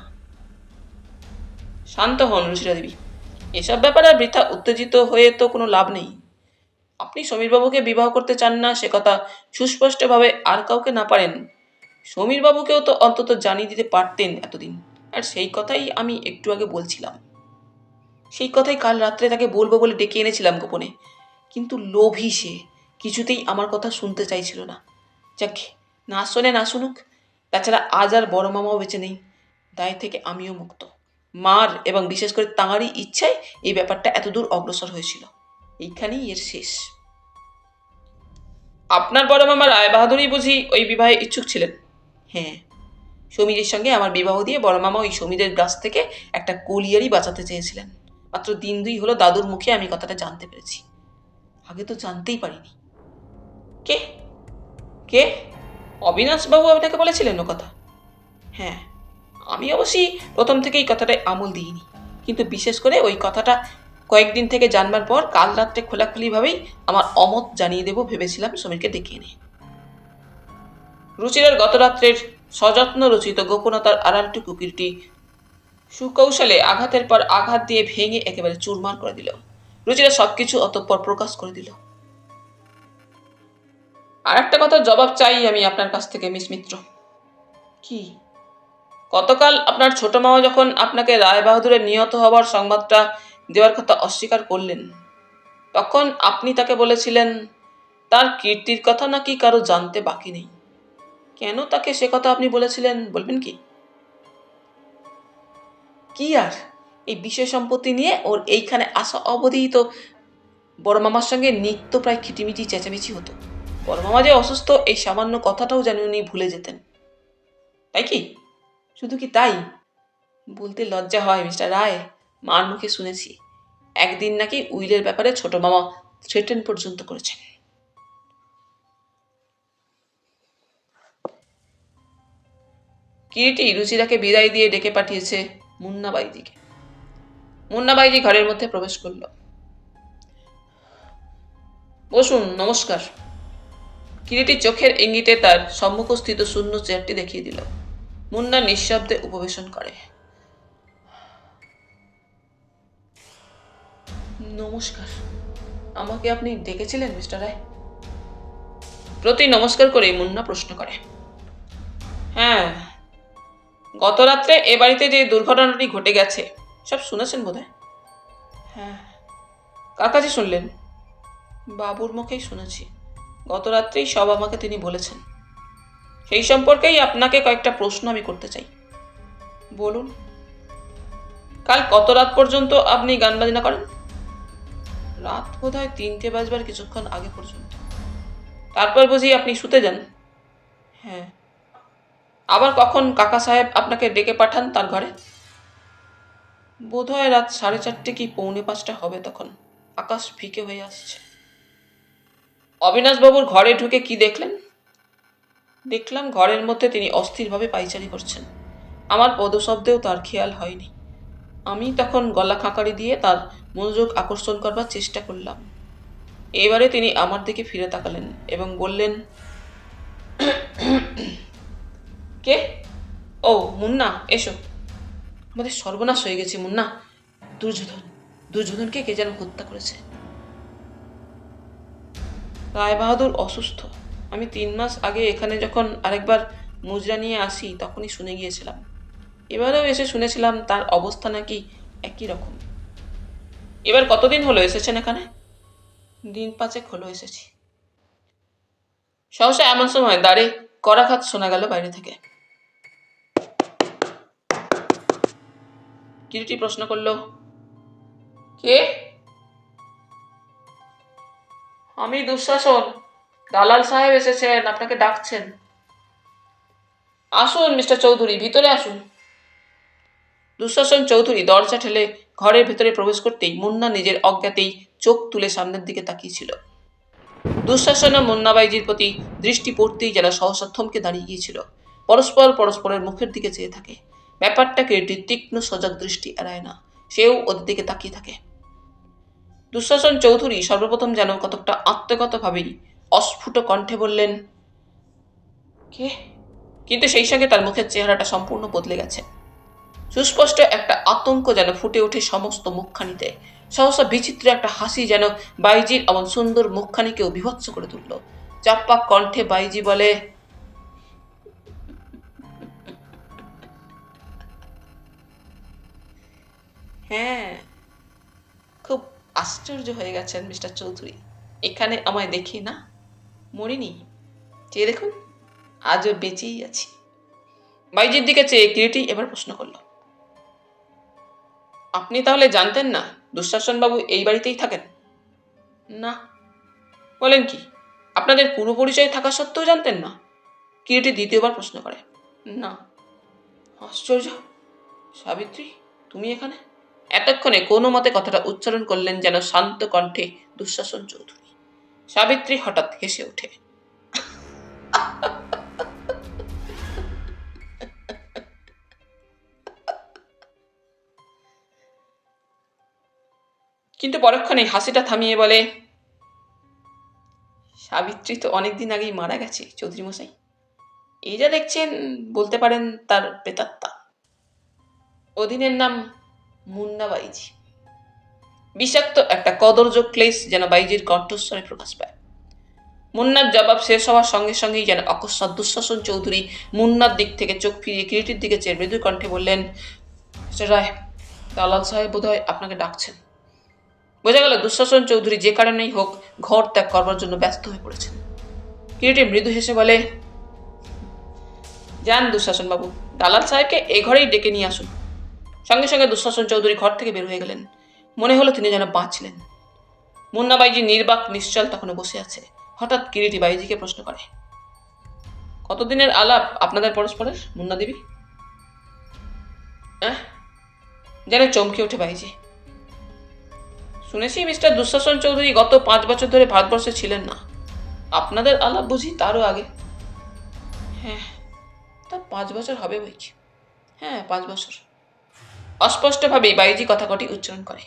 শান্ত হন রুচিরা দেবী। এসব ব্যাপারে বৃথা উত্তেজিত হয়ে তো কোনো লাভ নেই। আপনি সমীরবাবুকে বিবাহ করতে চান না সে কথা সুস্পষ্টভাবে আর কাউকে না পারেন, সমীরবাবুকেও তো অন্তত জানিয়ে দিতে পারতেন এতদিন। আর সেই কথাই আমি একটু আগে বলছিলাম। সেই কথাই কাল রাত্রে তাকে বলবো বলে ডেকে এনেছিলাম গোপনে। কিন্তু লোভী সে, কিছুতেই আমার কথা শুনতে চাইছিল না। যাক, না শোনে না শুনুক। তাছাড়া আজ আর বড় মামাও বেঁচে নেই, দায় থেকে আমিও মুক্ত। মার এবং বিশেষ করে তাঁরই ইচ্ছায় এই ব্যাপারটা এতদূর অগ্রসর হয়েছিল। এইখানেই এর শেষ। আপনার বড় মামা রায় বাহাদুরই বুঝি ওই বিবাহে ইচ্ছুক ছিলেন? হ্যাঁ, সমীরের সঙ্গে আমার বিবাহ দিয়ে বড় মামা ওই সমীরের গাছ থেকে একটা কলিয়ারই বাঁচাতে চেয়েছিলেন। মাত্র দিন দুই হলো দাদুর মুখে আমি কথাটা জানতে পেরেছি। আগে তো জানতেই পারিনি। কে? কে? অবিনাশবাবু আপনাকে বলেছিলেন ও কথা? হ্যাঁ, আমি অবশ্যই প্রথম থেকেই কথাটায় আমল দিইনি, কিন্তু বিশেষ করে ওই কথাটা কয়েকদিন থেকে জানবার পর কাল রাত্রে খোলাখুলিভাবেই আমার অমত জানিয়ে দেব ভেবেছিলাম সমীরকে ডেকে এনে। রুচিরার গত রাত্রের সযত্ন রচিত গোপনতার আড়ালটুকু কিরিটি সুকৌশলে আঘাতের পর আঘাত দিয়ে ভেঙে একেবারে চুরমার করে দিল। রুচিরা সবকিছু অতঃপর প্রকাশ করে দিল। আর একটা কথার জবাব চাই আমি আপনার কাছ থেকে মিস মিত্র। কি? গতকাল আপনার ছোট মামা যখন আপনাকে রায় বাহাদুরের নিহত হওয়ার সংবাদটা দেওয়ার কথা অস্বীকার করলেন, তখন আপনি তাকে বলেছিলেন তার কীর্তির কথা নাকি কারো জানতে বাকি নেই। কেন তাকে সে কথা আপনি বলেছিলেন বলবেন কি? কি আর, এই বিষয় সম্পত্তি নিয়ে ওর এইখানে আসা অবধিই তো বড় মামার সঙ্গে নিত্য প্রায় খিটিমিটি চেঁচামেচি হতো। বড় মামা যে অসুস্থ এই সামান্য কথাটাও যেন উনি ভুলে যেতেন। তাই কি? শুধু কি তাই? বলতে লজ্জা হয় মিস্টার রায়, মার মুখে শুনেছি একদিন নাকি উইলের ব্যাপারে ছোট মামা থ্রেটেন পর্যন্ত করেছেন। কিরিটি রুচিরাকে বিদায় দিয়ে ডেকে পাঠিয়েছে মুন্নাবাইজিকে। মুন্নাবাইজি ঘরের মধ্যে প্রবেশ করল। বসুন, নমস্কার। কিরিটি চোখের ইঙ্গিতে তার সম্মুখস্থিত শূন্য চেয়ারটি দেখিয়ে দিল। মুন্না নিঃশব্দে উপবেশন করে। নমস্কার। আমাকে আপনি ডেকেছিলেন মিস্টার রায়? প্রতি নমস্কার করে মুন্না প্রশ্ন করে। হ্যাঁ, গত রাত্রে এ বাড়িতে যে দুর্ঘটনাটি ঘটে গেছে সব শুনেছেন বোধহয়? হ্যাঁ। কার কাছে শুনলেন? বাবুর মুখেই শুনেছি। গত রাত্রেই সব আমাকে তিনি বলেছেন। সেই সম্পর্কেই আপনাকে কয়েকটা প্রশ্ন আমি করতে চাই। বলুন। কাল কত রাত পর্যন্ত আপনি গান বাজনা করেন? রাত বোধ হয় 3টে বাজবার কিছুক্ষণ আগে পর্যন্ত। তারপর বুঝি আপনি শুতে যান? হ্যাঁ। আবার কখন কাকা সাহেব আপনাকে ডেকে পাঠান তার ঘরে? বোধ হয় রাত 4:30 কি 4:45 হবে তখন। আকাশ ফিকে হয়ে আসছে। অবিনাশবাবুর ঘরে ঢুকে কি দেখলেন? দেখলাম ঘরের মধ্যে তিনি অস্থিরভাবে পায়চারি করছেন। আমার পদশব্দেও তার খেয়াল হয়নি। আমি তখন গলা খাঁকারি দিয়ে তার মনোযোগ আকর্ষণ করবার চেষ্টা করলাম। এবারে তিনি আমার দিকে ফিরে তাকালেন এবং বললেন, কে? ও মুন্না, এসো। আমাদের সর্বনাশ হয়ে গেছে মুন্না। দুর্যোধনকে কে যেন হত্যা করেছে। রায়বাহাদুর অসুস্থ। আমি 3 মাস আগে এখানে যখন আরেকবার মুজরা নিয়ে আসি তখনই শুনে গিয়েছিলাম। এবারেও এসে শুনেছিলাম তার অবস্থা নাকি একই রকম। এবার কতদিন হলো এসেছেন এখানে? দিন 5 হলো এসেছি। সহসা এমন সময় দ্বারে করাঘাত শোনা গেল বাইরে থেকে। কিরিটি প্রশ্ন করল, কে? আমি দুঃশাসন। দালাল সাহেব এসেছেন, আপনাকে ডাকছেন। আসুন মিস্টার চৌধুরী, ভিতরে আসুন। দুঃশাসন চৌধুরী দরজা ঠেলে ঘরের ভেতরে প্রবেশ করতেই মুন্না নিজের অজ্ঞাতেই চোখ তুলে সামনের দিকে তাকিয়েছিল। দুঃশাসন ও মুন্নাবাইজির প্রতি দৃষ্টি পড়তেই যেন সহসা থমকে দাঁড়িয়ে গিয়েছিল। পরস্পরের মুখের দিকে চেয়ে থাকে। ব্যাপারটাকে তীক্ষ্ণ সজাগ দৃষ্টি এড়ায় না। সেও ওদের দিকে তাকিয়ে থাকে। দুঃশাসন চৌধুরী সর্বপ্রথম যেন কতকটা আত্মগতভাবেই অস্ফুট কণ্ঠে বললেন, কে? কিন্তু সেই সঙ্গে তার মুখের চেহারাটা সম্পূর্ণ বদলে গেছে। সুস্পষ্ট একটা আতঙ্ক যেন ফুটে ওঠে সমস্ত মুখখানিতে। সহসা বিচিত্র একটা হাসি যেন বাইজির এমন সুন্দর মুখখানিকেও বিভৎস করে তুলল। চাপ্পা কণ্ঠে বাইজি বলে, হ্যাঁ, খুব আশ্চর্য হয়ে গেছেন মিস্টার চৌধুরী। এখানে আমায় দেখি না? মরিনি। চেয়ে দেখুন, আজও বেঁচেই আছি। বাইজির দিকে চেয়ে কিরিটি এবার প্রশ্ন করল, আপনি তাহলে জানতেন না দুঃশাসনবাবু এই বাড়িতেই থাকেন? না। বলেন কি, আপনাদের পুরো পরিচয় থাকা সত্ত্বেও জানতেন না? কিরিটি দ্বিতীয়বার প্রশ্ন করে। না। আশ্চর্য। সাবিত্রী, তুমি এখানে? এতক্ষণে কোনো মতে কথাটা উচ্চারণ করলেন যেন শান্ত কণ্ঠে দুঃশাসন চৌধুরী। সাবিত্রী হঠাৎ হেসে ওঠে। কিন্তু পরক্ষণে হাসিটা থামিয়ে বলে, সাবিত্রী তো অনেকদিন আগেই মারা গেছে চৌধুরী মশাই। এই যা দেখছেন বলতে পারেন তার প্রেতাত্মা। অধীনের নাম মুন্না বাইজি। বিষাক্ত একটা কদর্য ক্লেশ যেন বাইজির কণ্ঠস্বরে প্রকাশ পায়। মুন্নার জবাব শেষ হওয়ার সঙ্গে সঙ্গেই যেন অকস্মাৎ দুঃশাসন চৌধুরী মুন্নার দিক থেকে চোখ ফিরিয়ে কিরিটির দিকে চেয়ে মৃদু কণ্ঠে বললেন, মিস্টার রায়, দালাল সাহেব বোধহয় আপনাকে ডাকছেন। বোঝা গেল দুঃশাসন চৌধুরী যে কারণেই হোক ঘর ত্যাগ করবার জন্য ব্যস্ত হয়ে পড়েছেন। কিরিটি মৃদু হেসে বলে, যান দুঃশাসন বাবু, দালাল সাহেবকে এই ঘরেই ডেকে নিয়ে আসুন। সঙ্গে সঙ্গে দুঃশাসন চৌধুরী ঘর থেকে বের হয়ে গেলেন। মনে হলো তিনি যেন বাঁচলেন। মুন্না বাইজি নির্বাক নিশ্চল তখনও বসে আছে। হঠাৎ কিরিটি বাইজিকে প্রশ্ন করে, কতদিনের আলাপ আপনাদের পরস্পরের মুন্না দেবী? যেন চমকে ওঠে বাইজি। শুনেছি মিস্টার দুঃশাসন চৌধুরী গত 5 বছর ধরে ভারতবর্ষে ছিলেন না। আপনাদের আলাপ বুঝি তারও আগে? হ্যাঁ, তা 5 বছর হবে বই কি। হ্যাঁ, 5 বছর। অস্পষ্টভাবে বাইজি কথা কটি উচ্চারণ করে।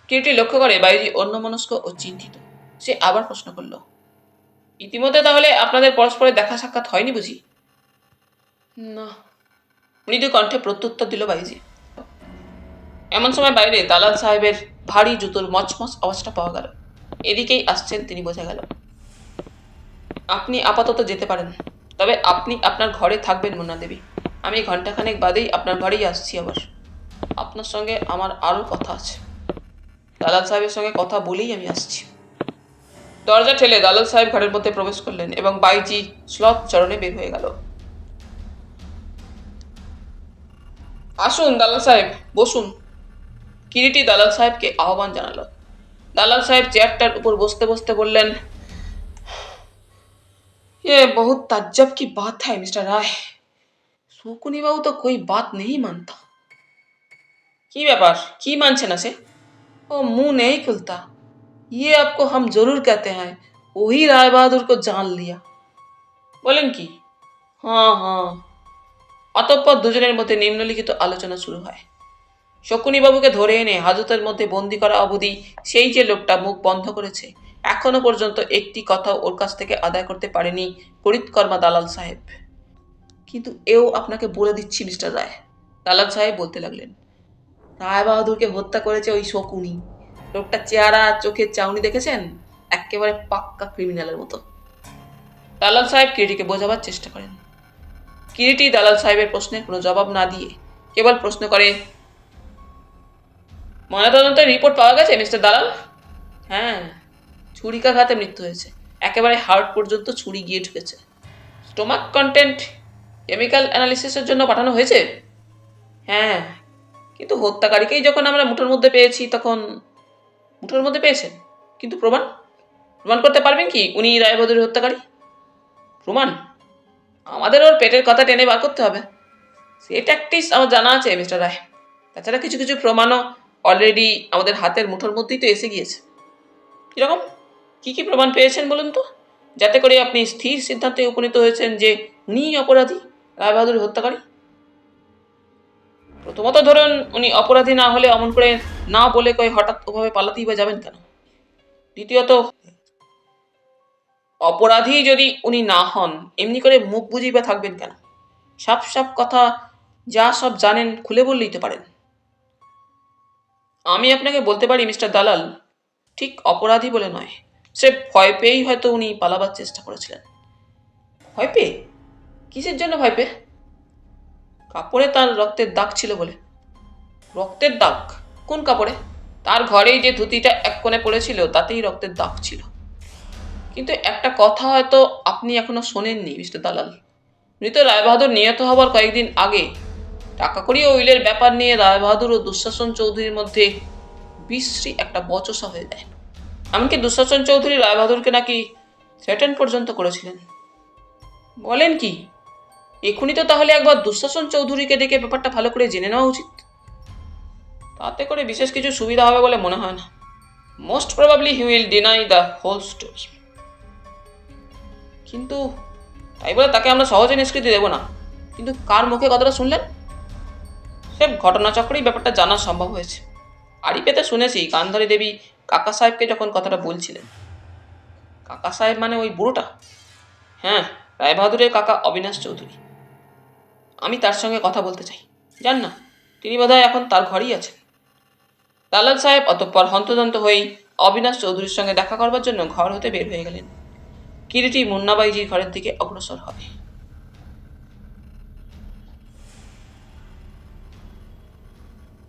কিরিটি লক্ষ্য করে বাইজি অন্যমনস্ক ও চিন্তিত। সে আবার প্রশ্ন করল, ইতিমধ্যে তাহলে আপনাদের পরস্পরের দেখা সাক্ষাৎ হয়নি বুঝি? না। মৃদু কণ্ঠে প্রত্যুত্তর দিল বাইজি। এমন সময় বাইরে দালাল সাহেবের ভারী জুতোর মচমচ আওয়াজটা পাওয়া গেল। এদিকেই আসছেন তিনি, বোঝা গেল। আপনি আপাতত যেতে পারেন, তবে আপনি আপনার ঘরে থাকবেন মুন্না দেবী। আমি ঘন্টাখানেক বাদেই আপনার ঘরেই আসছি আবার। আপনার সঙ্গে আমার আরও কথা আছে। দালাল সাহেবের সঙ্গে কথা বলেই আমি আসছি। দরজা ঠেলে দালাল সাহেব ঘরের মধ্যে প্রবেশ করলেন এবং বাইজি শ্লথ চরণে বের হয়ে গেল। আসুন দালাল সাহেব, বসুন। কিরিটি দালাল সাহেবকে আহ্বান জানালো। দালাল সাহেব চেয়ারটার উপর বসতে বসতে বললেন, ये बहुत ताज्जुब की बात है मिस्टर राय। শকুনি বাবু তো कोई बात नहीं मानता। কি ব্যাপার, কি মানছে না সে? ও मुंह नहीं खुलता। ये आपको हम जरूर कहते हैं, वही राय बहादुर को जान लिया। বলেন কি? হ্যাঁ হ্যাঁ। অতঃপর দুজনের মধ্যে নিম্নলিখিত আলোচনা শুরু হয়। শকুনি বাবুকে ধরে এনে হাজতের মধ্যে বন্দি করা অবধি সেই যে লোকটা মুখ বন্ধ করেছে, এখনো পর্যন্ত একটি কথা ওর কাছ থেকে আদায় করতে পারেনি করিতকর্মা দালাল সাহেব। কিন্তু এও আপনাকে বলে দিচ্ছি মিস্টার রায়, দালাল সাহেব বলতে লাগলেন, রায় বাহাদুরকে হত্যা করেছে ওই শকুনি। লোকটা চেহারা আর চোখের চাউনি দেখেছেন? একেবারে পাক্কা ক্রিমিনালের মতো। দালাল সাহেব কিরিটিকে বোঝাবার চেষ্টা করেন। কিরিটি দালাল সাহেবের প্রশ্নের কোনো জবাব না দিয়ে কেবল প্রশ্ন করে, ময়নাতদন্তের রিপোর্ট পাওয়া গেছে মিস্টার দালাল? হ্যাঁ, ছুরিকাঘাতে মৃত্যু হয়েছে। একেবারে হার্ট পর্যন্ত ছুরি গিয়ে ঢুকেছে। স্টোমাক কন্টেন্ট কেমিক্যাল অ্যানালিসিসের জন্য পাঠানো হয়েছে? হ্যাঁ, কিন্তু হত্যাকারীকেই যখন আমরা মুঠোর মধ্যে পেয়েছি তখন। মুঠোর মধ্যে পেয়েছেন, কিন্তু প্রমাণ? প্রমাণ করতে পারবেন কি উনি রায়বাহাদুরের হত্যাকারী? প্রমাণ? আমাদের ওর পেটের কথা টেনে বার করতে হবে। সে ট্যাকটিক্স আমার জানা আছে মিস্টার রায়। তাছাড়া কিছু কিছু প্রমাণও অলরেডি আমাদের হাতের মুঠোর মধ্যেই তো এসে গিয়েছে। কিরকম? কি কি প্রমাণ পেয়েছেন বলুন তো, যাতে করে আপনি স্থির সিদ্ধান্তে উপনীত হয়েছেন যে উনি অপরাধী, রায়বাহাদুর হত্যাকারী? প্রথমত ধরুন, উনি অপরাধী না হলে অমন করে না বলে কয়ে হঠাৎ ওভাবে পালাতেই বা যাবেন কেন? দ্বিতীয়ত, অপরাধী যদি উনি না হন, এমনি করে মুখ বুঝিয়ে বা থাকবেন কেন? সাপ সাপ কথা যা সব জানেন খুলে বললেই তো পারেন। আমি আপনাকে বলতে পারি মিস্টার দালাল, ঠিক অপরাধী বলে নয়, সে ভয় পেয়েই হয়তো উনি পালাবার চেষ্টা করেছিলেন। ভয় পেয়ে? কিসের জন্য ভয় পেয়ে? কাপড়ে তার রক্তের দাগ ছিল বলে। রক্তের দাগ? কোন কাপড়ে? তার ঘরেই যে ধুতিটা এক কোণে পড়েছিল তাতেই রক্তের দাগ ছিল। কিন্তু একটা কথা হয়তো আপনি এখনো শোনেননি মিস্টার দালাল। মৃত রায়বাহাদুর নিহত হবার কয়েকদিন আগে টাকা কড়ি ও উইলের ব্যাপার নিয়ে রায়বাহাদুর ও দুঃশাসন চৌধুরীর মধ্যে বিশ্রী একটা বচসা হয়ে যায়। এমনকি দুঃশাসন চৌধুরী রায়বাহাদুরকে নাকি থ্রেটেন পর্যন্ত করেছিলেন। বলেন কি? এখনই তো তাহলে একবার দুঃশাসন চৌধুরীকে ডেকে ব্যাপারটা ভালো করে জেনে নেওয়া উচিত। তাতে করে বিশেষ কিছু সুবিধা হবে বলে মনে হয় না। Most probably he will deny the whole story. কিন্তু তাই বলে তাকে আমরা সহজে নিষ্কৃতি দেব না। কিন্তু কার মুখে কথাটা শুনলেন? সে ঘটনাচক্রেই ব্যাপারটা জানা সম্ভব হয়েছে। আড়ি পেতে শুনেছি গান্ধারী দেবী কাকা সাহেবকে যখন কথাটা বলছিলেন। কাকা সাহেব মানে ওই বুড়োটা? হ্যাঁ, রায়বাহাদুরের কাকা অবিনাশ চৌধুরী। আমি তার সঙ্গে কথা বলতে চাই। জান না, তিনি বোধহয় এখন তার ঘরেই আছেন। দালাল সাহেব অতঃপর হন্তদন্ত হয়েই অবিনাশ চৌধুরীর সঙ্গে দেখা করবার জন্য ঘর হতে বের হয়ে গেলেন। কিরিটি মুন্নাবাইজির ঘরের দিকে অগ্রসর হয়।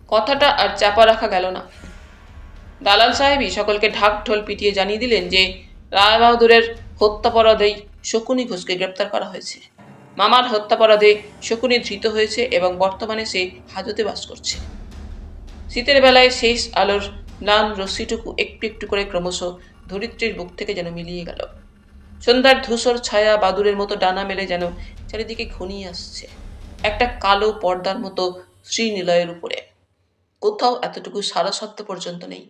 কথাটা আর চাপা রাখা গেল না। দালাল সাহেবই সকলকে ঢাক ঢোল পিটিয়ে জানিয়ে দিলেন যে রায়বাহাদুরের হত্যাপরাধেই শকুনি ঘোষকে গ্রেপ্তার করা হয়েছে। মামার হত্যাপরাধে শকুনি ধৃত হয়েছে এবং বর্তমানে সে হাজতে বাস করছে। শীতের বেলায় শেষ আলোর ম্লান রশ্মিটুকু একটু একটু করে ক্রমশ ধরিত্রীর বুক থেকে যেন মিলিয়ে গেল। সন্ধ্যার ধূসর ছায়া বাদুরের মতো ডানা মেলে যেন চারিদিকে ঘনিয়ে আসছে একটা কালো পর্দার মতো শ্রীনিলয়ের উপরে। কোথাও এতটুকু সারা শব্দ পর্যন্ত নেই।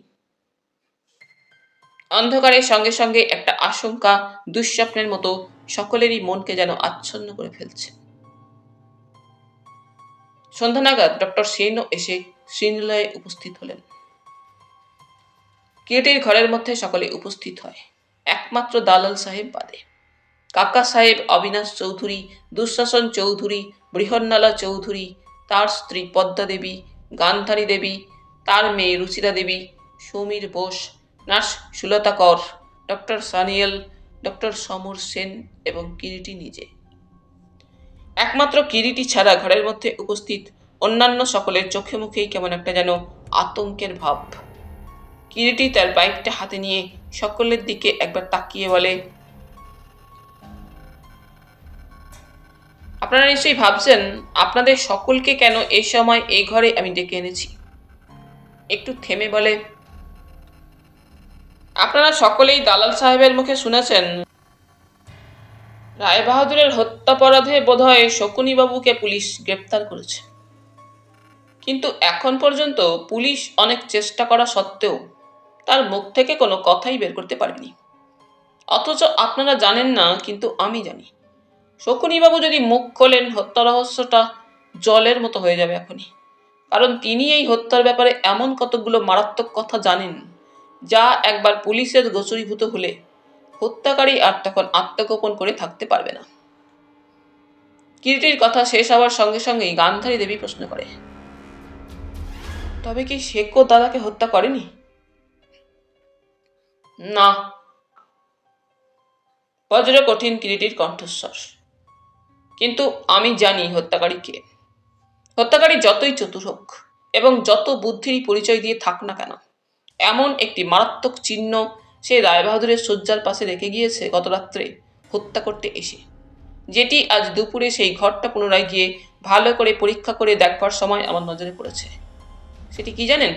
অন্ধকারের সঙ্গে সঙ্গে একটা আশঙ্কা দুঃস্বপ্নের মতো সকলেরই মনকে যেন আচ্ছন্ন করে ফেলছে। সন্ধ্যা নাগাদ ডক্টর সেনও এসে শ্রীনিলয়ে উপস্থিত হলেন। কিরিটির ঘরের মধ্যে সকলে উপস্থিত হয়, একমাত্র দালাল সাহেব বাদে। কাকা সাহেব, অবিনাশ চৌধুরী, দুঃশাসন চৌধুরী, বৃহন্নলা চৌধুরী, তার স্ত্রী পদ্মা দেবী, গান্ধারী দেবী, তার মেয়ে রুচিরা দেবী, সমীর বোস, নার্স সুলতা কর, ডক্টর সানিয়েল, ডক্টর সমর সেন এবং কিরিটি নিজে। একমাত্র কিরিটি ছাড়া ঘরের মধ্যে উপস্থিত অন্যান্য সকলের চোখে মুখেই কেমন একটা যেন আতঙ্কের ভাব। কিরিটি তার বাইকটা হাতে নিয়ে সকলের দিকে একবার তাকিয়ে বলে, আপনারা নিশ্চয়ই ভাবছেন আপনাদের সকলকে কেন এই সময় এই ঘরে আমি ডেকে এনেছি। একটু থেমে বলে, আপনারা সকলেই দালাল সাহেবের মুখে শুনেছেন রায়বাহাদুরের হত্যাপরাধে বোধহয় শকুনিবাবুকে পুলিশ গ্রেপ্তার করেছে। কিন্তু এখন পর্যন্ত পুলিশ অনেক চেষ্টা করা সত্ত্বেও তার মুখ থেকে কোনো কথাই বের করতে পারেনি। অথচ আপনারা জানেন না, কিন্তু আমি জানি শকুনিবাবু যদি মুখ খোলেন হত্যা রহস্যটা জলের মতো হয়ে যাবে এখনই। কারণ তিনি এই হত্যার ব্যাপারে এমন কতগুলো মারাত্মক কথা জানেন যা একবার পুলিশের গোচরীভূত হলে হত্যাকারী আর তখন আত্মগোপন করে থাকতে পারবে না। কিরিটির কথা শেষ হওয়ার সঙ্গে সঙ্গেই গান্ধারী দেবী প্রশ্ন করে, তবে কি শেখো দাদাকে হত্যা করেনি? না। বজ্র কঠিন কিরিটির কণ্ঠস্বর। কিন্তু আমি জানি হত্যাকারী কে। হত্যাকারী যতই চতুর হোক এবং যত বুদ্ধির পরিচয় দিয়ে থাক না কেন, এমন একটি মারাত্মক চিহ্ন সে রায়বাহাদুরের শয্যার পাশে রেখে গিয়েছে গত রাত্রে হত্যা করতে এসে, যেটি আজ দুপুরে সেই ঘরটা পুনরায় গিয়ে ভালো করে পরীক্ষা করে দেখবার সময় আমার নজরে পড়েছে। সেটি কি জানেন?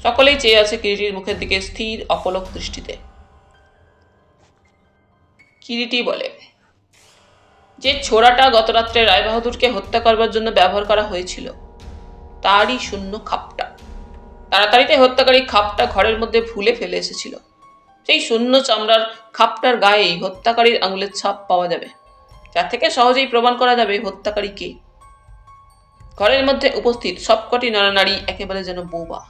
সকলেই চেয়ে আছে কিরিটির মুখের দিকে স্থির অপলক দৃষ্টিতে। কিরিটি বলে, যে ছোড়াটা গত রাত্রে রায়বাহাদুরকে হত্যা করবার জন্য ব্যবহার করা হয়েছিল তারই শূন্য খাপটা। তাড়াতাড়িতে হত্যাকারী খাপটা ঘরের মধ্যে ভুলে ফেলে এসেছিল। সেই শূন্য চামড়ার খাপটার গায়েই হত্যাকারীর আঙুলের ছাপ পাওয়া যাবে, যা থেকে সহজেই প্রমাণ করা যাবে হত্যাকারী কে। ঘরের মধ্যে উপস্থিত সবকটি নরনারী একেবারে যেন বোবা।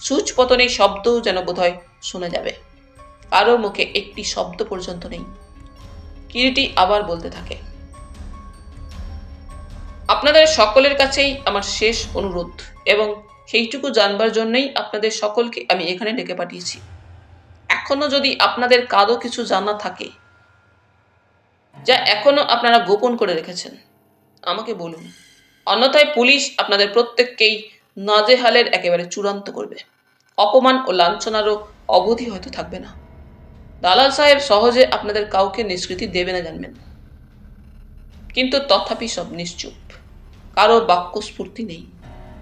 সূচ পতনের শব্দ যেন বোধহয় শোনা যাবে। কারো মুখে একটি শব্দ পর্যন্ত নেই। কিরিটি আবার বলতে থাকে, আপনাদের সকলের কাছেই আমার শেষ অনুরোধ, এবং সেইটুকু জানবার জন্যই আপনাদের সকলকে আমি এখানে ডেকে পাঠিয়েছি। এখনো যদি আপনাদের কারো কিছু জানা থাকে যা এখনো আপনারা গোপন করে রেখেছেন, আমাকে বলুন। অন্যথায় পুলিশ আপনাদের প্রত্যেককেই নাজেহালের একেবারে চূড়ান্ত করবে। অপমান ও লাঞ্ছনারও অবধি হয়তো থাকবে না। দালাল সাহেব সহজে আপনাদের কাউকে নিষ্কৃতি দেবে না জানবেন। কিন্তু তথাপি সব নিশ্চুপ। কারো বাক্যস্ফূর্তি নেই।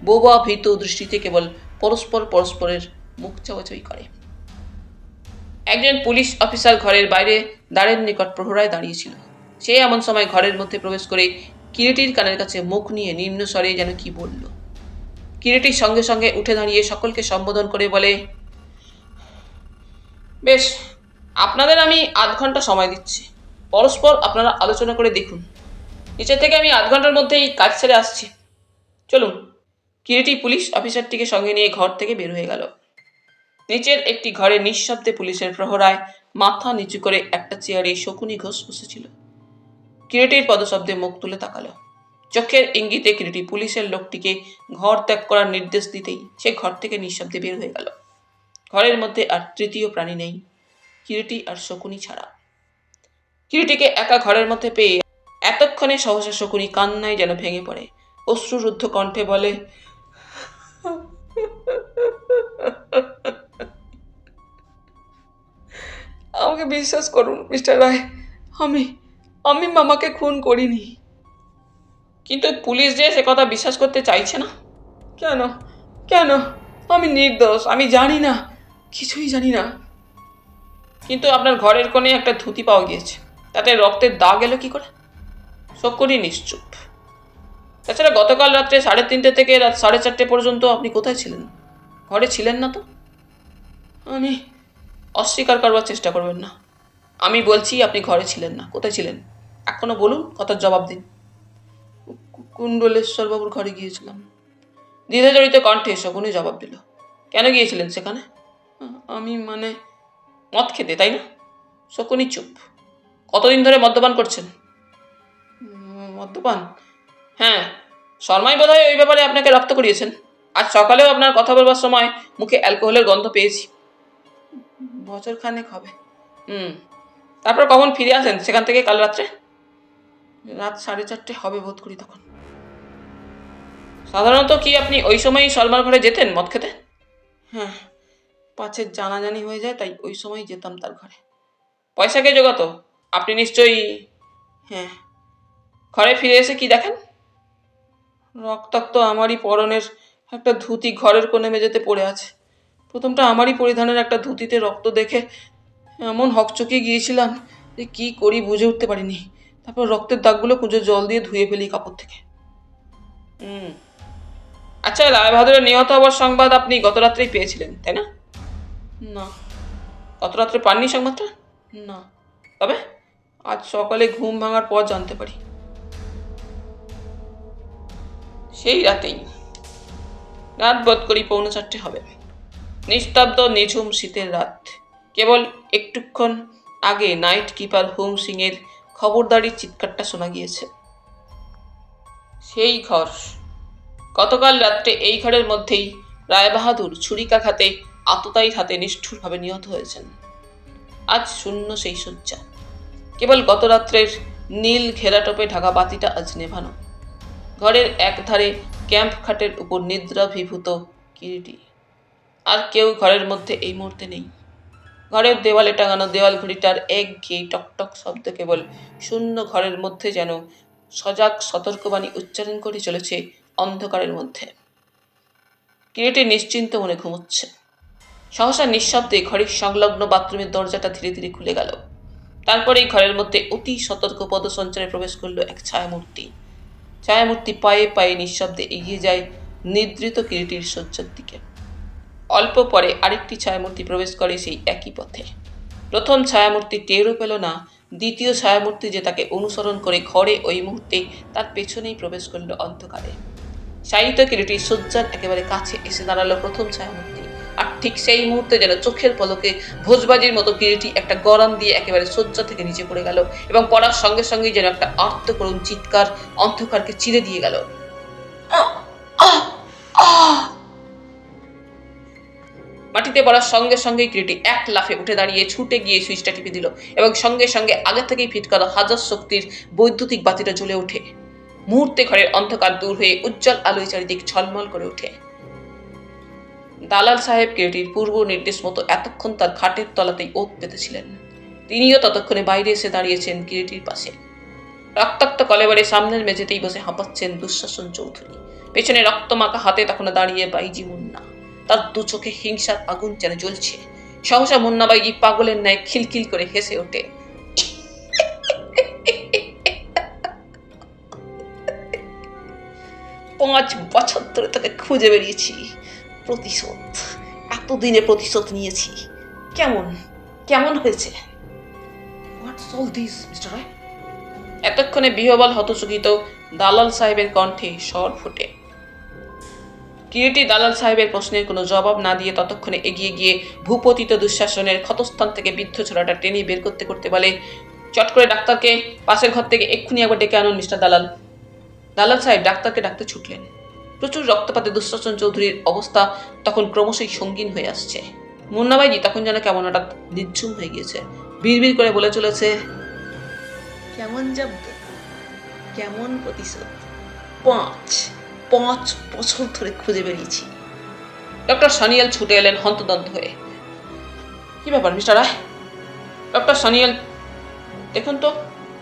বোবা ভীত দৃষ্টিতে কেবল পরস্পরের মুখ চাওয়াচাই করে। একজন পুলিশ অফিসার ঘরের বাইরে দ্বারের নিকট প্রহরায় দাঁড়িয়েছিল। সে এমন সময় ঘরের মধ্যে প্রবেশ করে কিরিটির কানের কাছে মুখ নিয়ে নিম্ন স্বরে যেন কি বলল। কিরিটির সঙ্গে সঙ্গে উঠে দাঁড়িয়ে সকলকে সম্বোধন করে বলে, বেশ, আপনাদের আমি 8 ঘন্টা সময় দিচ্ছি। পরস্পর আপনারা আলোচনা করে দেখুন। নিচের থেকে আমি 8 ঘন্টার মধ্যেই কাজ ছেড়ে আসছি। চলুন। কিরিটি পুলিশ অফিসারটিকে সঙ্গে নিয়ে ঘর থেকে বের হয়ে গেল। নিচের একটি ঘরে নিঃশব্দে পুলিশের প্রহরায় মাথা নিচু করে একটা চেয়ারে শকুনি ঘোষ বসেছিল। কিরিটির পদশব্দে মুখ তুলে তাকালো। চোখের ইঙ্গিতে কিরিটি পুলিশের লোকটিকে ঘর ত্যাগ করার নির্দেশ দিতেই সে ঘর থেকে নিঃশব্দে বের হয়ে গেল। ঘরের মধ্যে আর তৃতীয় প্রাণী নেই, কিরিটি আর শকুনি ছাড়া। কিরিটিকে একা ঘরের মধ্যে পেয়ে এতক্ষণে সহসা শকুনি কান্নায় যেন ভেঙে পড়ে। অশ্রুরুদ্ধ কণ্ঠে বলে, আমাকে বিশ্বাস করুন মিস্টার রায়, আমি মামাকে খুন করিনি। কিন্তু পুলিশ যে সে কথা বিশ্বাস করতে চাইছে না। কেন কেন? আমি নির্দোষ, আমি জানি না, কিছুই জানি না। কিন্তু আপনার ঘরের কোণে একটা ধুতি পাওয়া গিয়েছে, তাতে রক্তের দাগ এলো কি করে? শকুনি নিশ্চুপ। তাছাড়া গতকাল রাত্রে 3:30 থেকে রাত 4:30 পর্যন্ত আপনি কোথায় ছিলেন? ঘরে ছিলেন না তো? আমি অস্বীকার করবার চেষ্টা করবেন না। আমি বলছি আপনি ঘরে ছিলেন না। কোথায় ছিলেন এখনো বলুন, কথার জবাব দিন। কুণ্ডলেশ্বর বাবুর ঘরে গিয়েছিলাম। দ্বিধাজড়িত কণ্ঠে শকুনি জবাব দিল। কেন গিয়েছিলেন সেখানে? আমি মদ খেতে, তাই না? শকুনি চুপ। কতদিন ধরে মদ্যপান করছেন? মদ্যপান? হ্যাঁ, শর্মাই বোধহয় ওই ব্যাপারে আপনাকে রক্ত করিয়েছেন। আজ সকালেও আপনার কথা বলবার সময় মুখে অ্যালকোহলের গন্ধ পেয়েছি। বছর খানেক হবে। তারপর কখন ফিরে আসেন সেখান থেকে? কাল রাত্রে? রাত 4:30 হবে বোধ করি তখন। সাধারণত কি আপনি ওই সময়ই শর্মার ঘরে যেতেন মদ খেতে? হ্যাঁ, পাছে জানাজানি হয়ে যায়, তাই ওই সময় যেতাম তার ঘরে। পয়সা কে জোগাতো? আপনি নিশ্চয়ই? হ্যাঁ। ঘরে ফিরে এসে কি দেখেন? রক্তাক্ত আমারই পরনের একটা ধুতি ঘরের কোণে মেঝেতে পড়ে আছে। প্রথমটা আমারই পরিধানের একটা ধুতিতে রক্ত দেখে এমন হকচকিয়ে গিয়েছিলাম যে কি করি বুঝে উঠতে পারিনি। তারপর রক্তের দাগগুলো কুঁজে জল দিয়ে ধুয়ে ফেলি কাপড় থেকে। আচ্ছা, রায়বাহাদুরের নিহত হওয়ার সংবাদ আপনি গত রাত্রেই পেয়েছিলেন, তাই না? না। গত রাত্রে পাননি সংবাদটা? না। তবে আজ সকালে ঘুম ভাঙার পর জানতে পারি। সেই রাতেই, রাত বোধ করি 3:45 হবে। নিস্তব্ধ নিঝুম শীতের রাত। কেবল একটুক্ষণ আগে নাইট কিপার হোম সিং এর খবরদারির চিৎকারটা শোনা গিয়েছে। সেই ঘর। গতকাল রাত্রে এই ঘরের মধ্যেই রায়বাহাদুর ছুরিকাঘাতে আততায়ীর হাতে নিষ্ঠুরভাবে নিহত হয়েছেন। আজ শূন্য সেই শয্যা। কেবল গত রাত্রের নীল ঘেরাটোপে ঢাকা বাতিটা আজ নেভানো। ঘরের একধারে ক্যাম্প খাটের উপর নিদ্রাভিভূত কিরিটি। আর কেউ ঘরের মধ্যে এই মুহূর্তে নেই। ঘরের দেওয়ালে টাঙানো দেওয়াল ঘড়িটার একঘেয়ে টকটক শব্দ কেবল শূন্য ঘরের মধ্যে যেন সজাগ সতর্কবাণী উচ্চারণ করে চলেছে অন্ধকারের মধ্যে। কিরিটি নিশ্চিন্ত মনে ঘুমোচ্ছে। সহসা নিঃশব্দে ঘরের সংলগ্ন বাথরুমের দরজাটা ধীরে ধীরে খুলে গেল। তারপরেই ঘরের মধ্যে অতি সতর্ক পদসঞ্চারে প্রবেশ করল এক ছায়ামূর্তি। ছায়ামূর্তি পায়ে পায়ে নিঃশব্দে এগিয়ে যায় নিদ্রিত কিরিটির শয্যার দিকে। অল্প পরে আরেকটি ছায়ামূর্তি প্রবেশ করে সেই একই পথে। প্রথম ছায়ামূর্তি টেরও পেল না দ্বিতীয় ছায়ামূর্তি যে তাকে অনুসরণ করে ঘরে ওই মুহূর্তে তার পেছনেই প্রবেশ করল অন্ধকারে। শায়িত কিরিটির শয্যার একেবারে কাছে এসে দাঁড়ালো প্রথম ছায়ামূর্তি। আর ঠিক সেই মুহূর্তে যেন চোখের পলকে ভোজবাজির মতো কিরিটি একটা গড়ান দিয়ে একেবারে শয্যা থেকে নিচে পড়ে গেল এবং পড়ার সঙ্গে সঙ্গেই যেন একটা আর্তকরুণ চিৎকার অন্ধকারকে চিরে দিয়ে গেল। মাটিতে পড়ার সঙ্গে সঙ্গেই কিরিটি এক লাফে উঠে দাঁড়িয়ে ছুটে গিয়ে সুইচটা টিপে দিল এবং সঙ্গে সঙ্গে আগে থেকেই ফিট করা হাজার শক্তির বৈদ্যুতিক বাতিটা জ্বলে ওঠে। মুহূর্তে ঘরের অন্ধকার দূর হয়ে উজ্জ্বল আলোয় চারিদিক ঝলমল করে ওঠে। দালাল সাহেব কিরিটির পূর্ব নির্দেশ মতো এতক্ষণ তার খাটের তলাতেই ওত পেতেছিলেন। তিনিও ততক্ষণে বাইরে এসে দাঁড়িয়েছেন কিরিটির পাশে। রক্তাক্ত কলেবরে সামনের মেঝেতেই বসে হাঁপাচ্ছেন দুঃশাসন চৌধুরী। পেছনে রক্তমাখা হাতে তখন দাঁড়িয়ে বাইজি মুন্না। তার দু চোখে হিংসার আগুন যেন জ্বলছে। সহসা মুন্না বাইজি পাগলের ন্যায় খিলখিল করে হেসে ওঠে। 5 বছর ধরে তোকে খুঁজে বেরিয়েছি। প্রতিশোধ, এতদিনে প্রতিশোধ নিয়েছি। কেমন কেমন হয়েছে? হোয়াটস অল দিস মিস্টার রায়? এতক্ষণে বিহবল হতচকিত দালাল সাহেবের কণ্ঠে স্বর ফোটে। কিরিটি দালাল সাহেবের প্রশ্নের কোনো জবাব না দিয়ে ততক্ষণে এগিয়ে গিয়ে ভূপতিত দুঃশাসনের ক্ষতস্থান থেকে বৃদ্ধ ছোড়াটা টেনে বের করতে করতে বলে, চট করে ডাক্তারকে পাশের ঘর থেকে এক্ষুনি একবার ডেকে আনুন মিস্টার দালাল। দালাল সাহেব ডাক্তারকে ডাকতে ছুটলেন। প্রচুর রক্তপাতে দুঃশাসন চৌধুরীর অবস্থা তখন ক্রমশই সঙ্গীন হয়ে আসছে। মুন্নাবাইজি তখন যেন কেমন হঠাৎ নিঝুম হয়ে গিয়েছে। বিড়বিড় করে বলে চলেছে, কেমন জব্দ, কেমন প্রতিশোধ। 5 বছর ধরে খুঁজে বেরিয়েছি। ডক্টর সানিয়াল ছুটে এলেন হন্তদন্ত হয়ে। কি ব্যাপার মিস্টার রায়? ডক্টর সানিয়াল, দেখুন তো,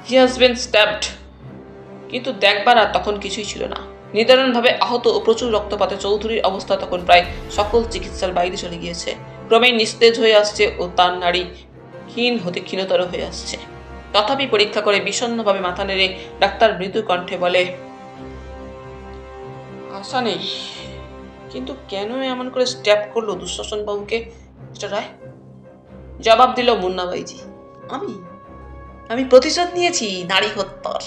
হি হ্যাজ বিন স্ট্যাবড। কিন্তু দেখবার আর তখন কিছুই ছিল না। নিদারুণভাবে আহত ও প্রচুর রক্তপাতে চৌধুরীর অবস্থা তখন প্রায় সকল চিকিৎসার বাইরে চলে গিয়েছে। ক্রমেই নিস্তেজ হয়ে আসছে ও তার নাড়ি ক্ষীণ হতে ক্ষীণতর হয়ে আসছে। তথাপি পরীক্ষা করে বিষণ্ণভাবে মাথা নেড়ে ডাক্তার মৃদু কণ্ঠে বলে, আশা নেই। কিন্তু কেন এমন করে স্ট্যাব করলো দুঃশাসন বাবুকে মিস্টার রায়? জবাব দিল মুন্নাবাইজি, আমি প্রতিশোধ নিয়েছি নারী হত্যার।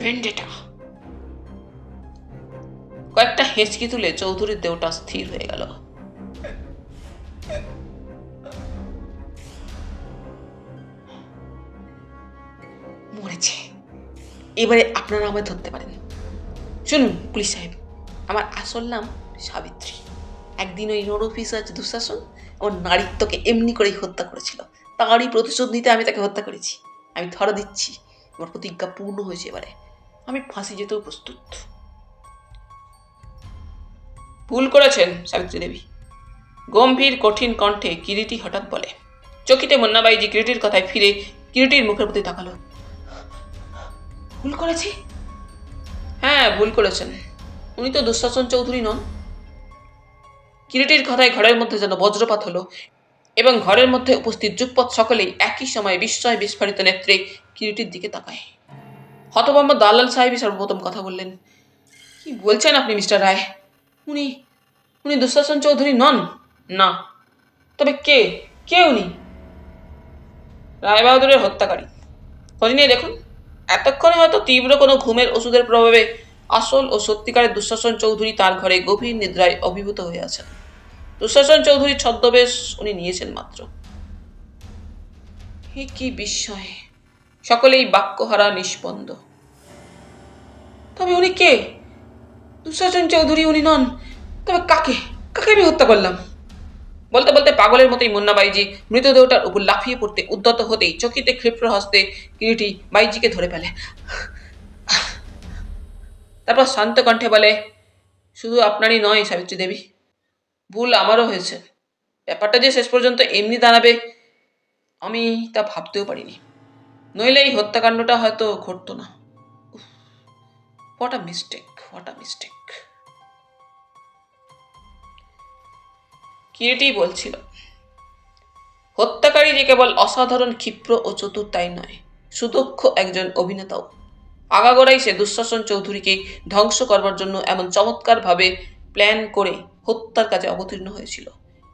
ভেন্ডেটা। কয়েকটা হেঁচকি তুলে চৌধুরীর দেহটা স্থির হয়ে গেল। মরেছে। এবারে আপনারা আমায় ধরতে পারেন। শুনুন পুলিশ সাহেব, আমার আসল নাম সাবিত্রী। একদিন ওই নরপিশাচ দুঃশাসন আমার নারীত্বকে এমনি করেই হত্যা করেছিল। তারই প্রতিশোধ নিতে আমি তাকে হত্যা করেছি। আমি ধরা দিচ্ছি, আমার প্রতিজ্ঞা পূর্ণ হয়েছে। এবারে আমি ফাঁসি যেতেও প্রস্তুত। ভুল করেছেন সাবিত্রী দেবী। গম্ভীর কঠিন কণ্ঠে কিরিটি হঠাৎ বলে। চকিতে মুন্নাবাইজি কিরিটির কথায় ফিরে কিরিটির মুখের প্রতি তাকালো। ভুল করেছি? হ্যাঁ, ভুল করেছেন। উনি তো দুঃশাসন চৌধুরী নন। কিরিটির কথায় ঘরের মধ্যে যেন বজ্রপাত হলো এবং ঘরের মধ্যে উপস্থিত যুগপৎ সকলেই একই সময়ে বিস্ময় বিস্ফারিত নেত্রে কিরিটির দিকে তাকায়। হতভম্ব দালাল সাহেবই সর্বপ্রথম কথা বললেন। কি বলছেন আপনি মিস্টার রায়? উনি উনি দুঃশাসন চৌধুরী নন? না। তবে কে কে উনি? রায়বাহাদুরের হত্যাকারী। খোঁজ নিয়ে দেখুন। এতক্ষণে হয়তো তীব্র কোনো ঘুমের ওষুধের প্রভাবে আসল ও সত্যিকারের দুঃশাসন চৌধুরী তার ঘরে গভীর নিদ্রায় অভিভূত হয়ে আছেন। দুঃশাসন চৌধুরীর ছদ্মবেশ উনি নিয়েছেন মাত্র। হে কি বিস্ময়! সকলেই বাক্যহারা নিষ্পন্দ। তবে উনি কে? দুঃশাসন চৌধুরী উনি নন। তবে কাকে কাকে আমি হত্যা করলাম? বলতে বলতে পাগলের মতোই মুন্নাবাইজি মৃতদেহটার উপর লাফিয়ে পড়তে উদ্যত হতেই চকিতে ক্ষিপ্র হস্তে কিরিটি বাইজিকে ধরে ফেলে। তারপর শান্ত কণ্ঠে বলে, শুধু আপনারই নয় সাবিত্রী দেবী, ভুল আমারও হয়েছে। ব্যাপারটা যে শেষ পর্যন্ত এমনি দাঁড়াবে আমি তা ভাবতেও পারিনি। নইলে এই হত্যাকাণ্ডটা হয়তো ঘটতো না। What a mistake, what a mistake. Kiriti বলছিল, হত্যাকারী যে কেবল অসাধারণ ক্ষিপ্র ও চতুর তাই নয়, সুদক্ষ একজন অভিনেতাও। আগাগোড়াই সে দুঃশাসন চৌধুরীকে ধ্বংস করবার জন্য এমন চমৎকারভাবে প্ল্যান করে হত্যার কাজে অবতীর্ণ হয়েছিল,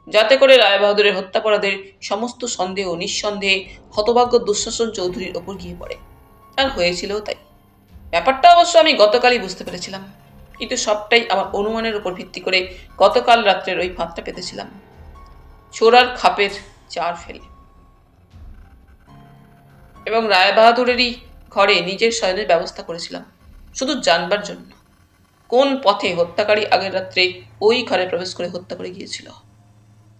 যাতে করে রায়বাহাদুরের হত্যাপরাধের সমস্ত সন্দেহ নিঃসন্দেহে হতভাগ্য দুঃশাসন চৌধুরীর ওপর গিয়ে পড়ে। আর হয়েছিল তাই। ব্যাপারটা অবশ্য আমি গতকালই বুঝতে পেরেছিলাম, কিন্তু সবটাই আমার অনুমানের উপর ভিত্তি করে গতকাল রাত্রের ওই ফাঁদটা পেতেছিলাম, চোরার খাপের চার ফেলে। এবং রায়বাহাদুরেরই ঘরে নিজের শয়নের ব্যবস্থা করেছিলাম, শুধু জানবার জন্য কোন পথে হত্যাকারী আগের রাত্রে ওই ঘরে প্রবেশ করে হত্যা করে গিয়েছিল।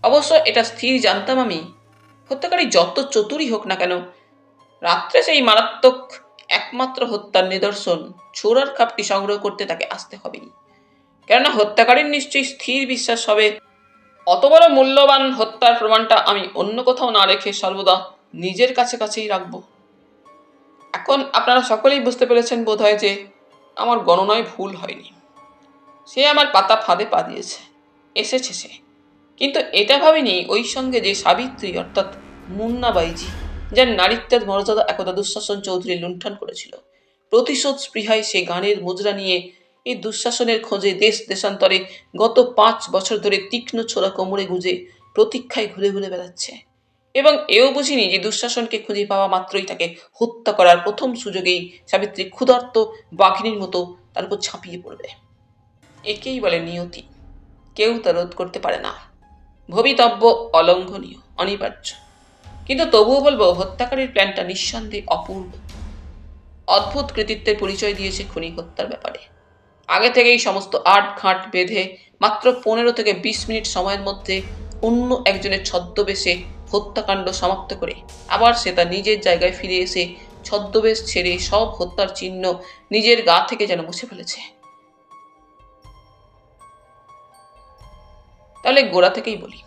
অবশ্য এটা স্থির জানতাম আমি, হত্যাকারী যত চতুরই হোক না কেন, রাত্রে সেই মারাত্মক একমাত্র হত্যার নিদর্শন ছোড়ার খাপটি সংগ্রহ করতে তাকে আসতে হবেই। কেননা হত্যাকারীর নিশ্চয়ই স্থির বিশ্বাস হবে অত বড় মূল্যবান হত্যার প্রমাণটা আমি অন্য কোথাও না রেখে সর্বদা নিজের কাছেই রাখবো। এখন আপনারা সকলেই বুঝতে পেরেছেন বোধহয় যে আমার গণনায় ভুল হয়নি। সে আমার পাতা ফাঁদে পা দিয়েছে, এসেছে সে। কিন্তু এটা ভাবিনি ওই সঙ্গে যে সাবিত্রী অর্থাৎ মুন্নাবাইজি, যার নারীত্বের মর্যাদা একদা দুঃশাসন চৌধুরী লুণ্ঠন করেছিল, প্রতিশোধ স্পৃহায় সে গানের মুজরা নিয়ে এই দুঃশাসনের খোঁজে দেশ দেশান্তরে গত 5 বছর ধরে তীক্ষ্ণ ছোড়া কোমরে গুঁজে প্রতীক্ষায় ঘুরে ঘুরে বেড়াচ্ছে। এবং এও বুঝিনি যে দুঃশাসনকে খুঁজে পাওয়া মাত্রই তাকে হত্যা করার প্রথম সুযোগেই সাবিত্রী ক্ষুধার্ত বাঘিনীর মতো তার উপর ঝাঁপিয়ে পড়বে। একেই বলে নিয়তি, কেউ তা রোধ করতে পারে না, ভবিতব্য, অলঙ্ঘনীয়, অনিবার্য। কিন্তু তবুও বলবো হত্যাকারীর প্ল্যানটা নিঃসন্দেহে অপূর্ব। অদ্ভুত কৃতিত্বের পরিচয় দিয়েছে খুনি হত্যার ব্যাপারে। আগে থেকেই সমস্ত আট ঘাট বেঁধে মাত্র 15 থেকে 20 মিনিট সময়ের মধ্যে অন্য একজনের ছদ্মবেশে হত্যাকাণ্ড সমাপ্ত করে আবার সে তার নিজের জায়গায় ফিরে এসে ছদ্মবেশ ছেড়ে সব হত্যার চিহ্ন নিজের গা থেকে যেন মুছে ফেলেছে। তাহলে গোড়া থেকেই বলি,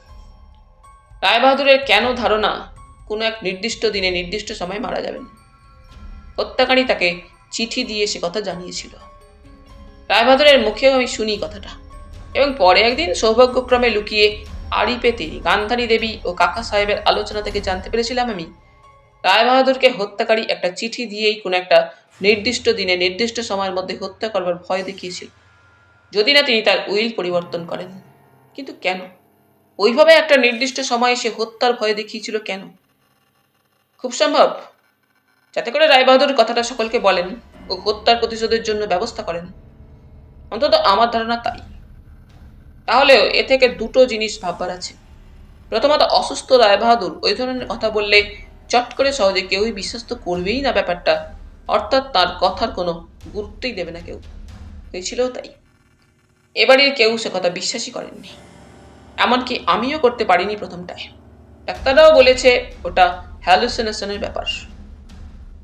রায়বাহাদুরের কেন ধারণা কোনো এক নির্দিষ্ট দিনে নির্দিষ্ট সময় মারা যাবেন। হত্যাকারী তাকে চিঠি দিয়ে সে কথা জানিয়েছিল। রায়বাহাদুরের মুখেও আমি শুনি কথাটা, এবং পরে একদিন সৌভাগ্যক্রমে লুকিয়ে আড়ি পেতে গান্ধারী দেবী ও কাকা সাহেবের আলোচনা থেকে জানতে পেরেছিলাম আমি রায়বাহাদুরকে হত্যাকারী একটা চিঠি দিয়েই কোনো একটা নির্দিষ্ট দিনে নির্দিষ্ট সময়ের মধ্যে হত্যা করবার ভয় দেখিয়েছিল, যদি না তিনি তার উইল পরিবর্তন করেন। কিন্তু কেন ওইভাবে একটা নির্দিষ্ট সময়ে সে হত্যার ভয় দেখিয়েছিল কেন? খুব সম্ভব যাতে করে রায়বাহাদুর কথাটা সকলকে বলেন ও হত্যার প্রতিশোধের জন্য ব্যবস্থা করেন। অন্তত আমার ধারণা তাই। তাহলেও এ থেকে দুটো জিনিস ভাববার আছে। প্রথমত, অসুস্থ রায়বাহাদুর ওই ধরনের কথা বললে চট করে সহজে কেউই বিশ্বাস তো করবেই না ব্যাপারটা, অর্থাৎ তার কথার কোনো গুরুত্বই দেবে না কেউ। হয়েছিল তাই। এবারের কেউ সে কথা বিশ্বাসই করেননি, এমনকি আমিও করতে পারিনি প্রথমটায়। ডাক্তাররাও বলেছে ওটা হ্যালুসিনেশনের ব্যাপার।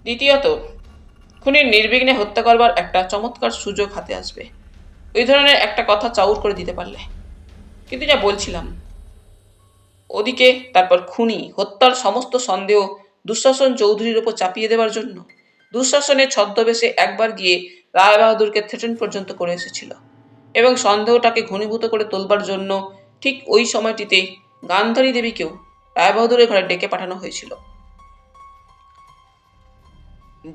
দ্বিতীয়ত, খুনির নির্বিঘ্নে হত্যা করবার একটা চমৎকার সুযোগ হাতে আসবে ওই ধরনের একটা কথা চাউর করে দিতে পারলে। কিন্তু যা বলছিলাম, ওদিকে তারপর খুনি হত্যার সমস্ত সন্দেহ দুঃশাসন চৌধুরীর ওপর চাপিয়ে দেওয়ার জন্য দুঃশাসনের ছদ্মবেশে একবার গিয়ে রায়বাহাদুরকে থ্রেটেন পর্যন্ত করে এসেছিল এবং সন্দেহটাকে ঘনীভূত করে তোলবার জন্য ঠিক ওই সময়টিতে গান্ধারী দেবীকেও রায়বাহাদুরের ঘরে ডেকে পাঠানো হয়েছিল।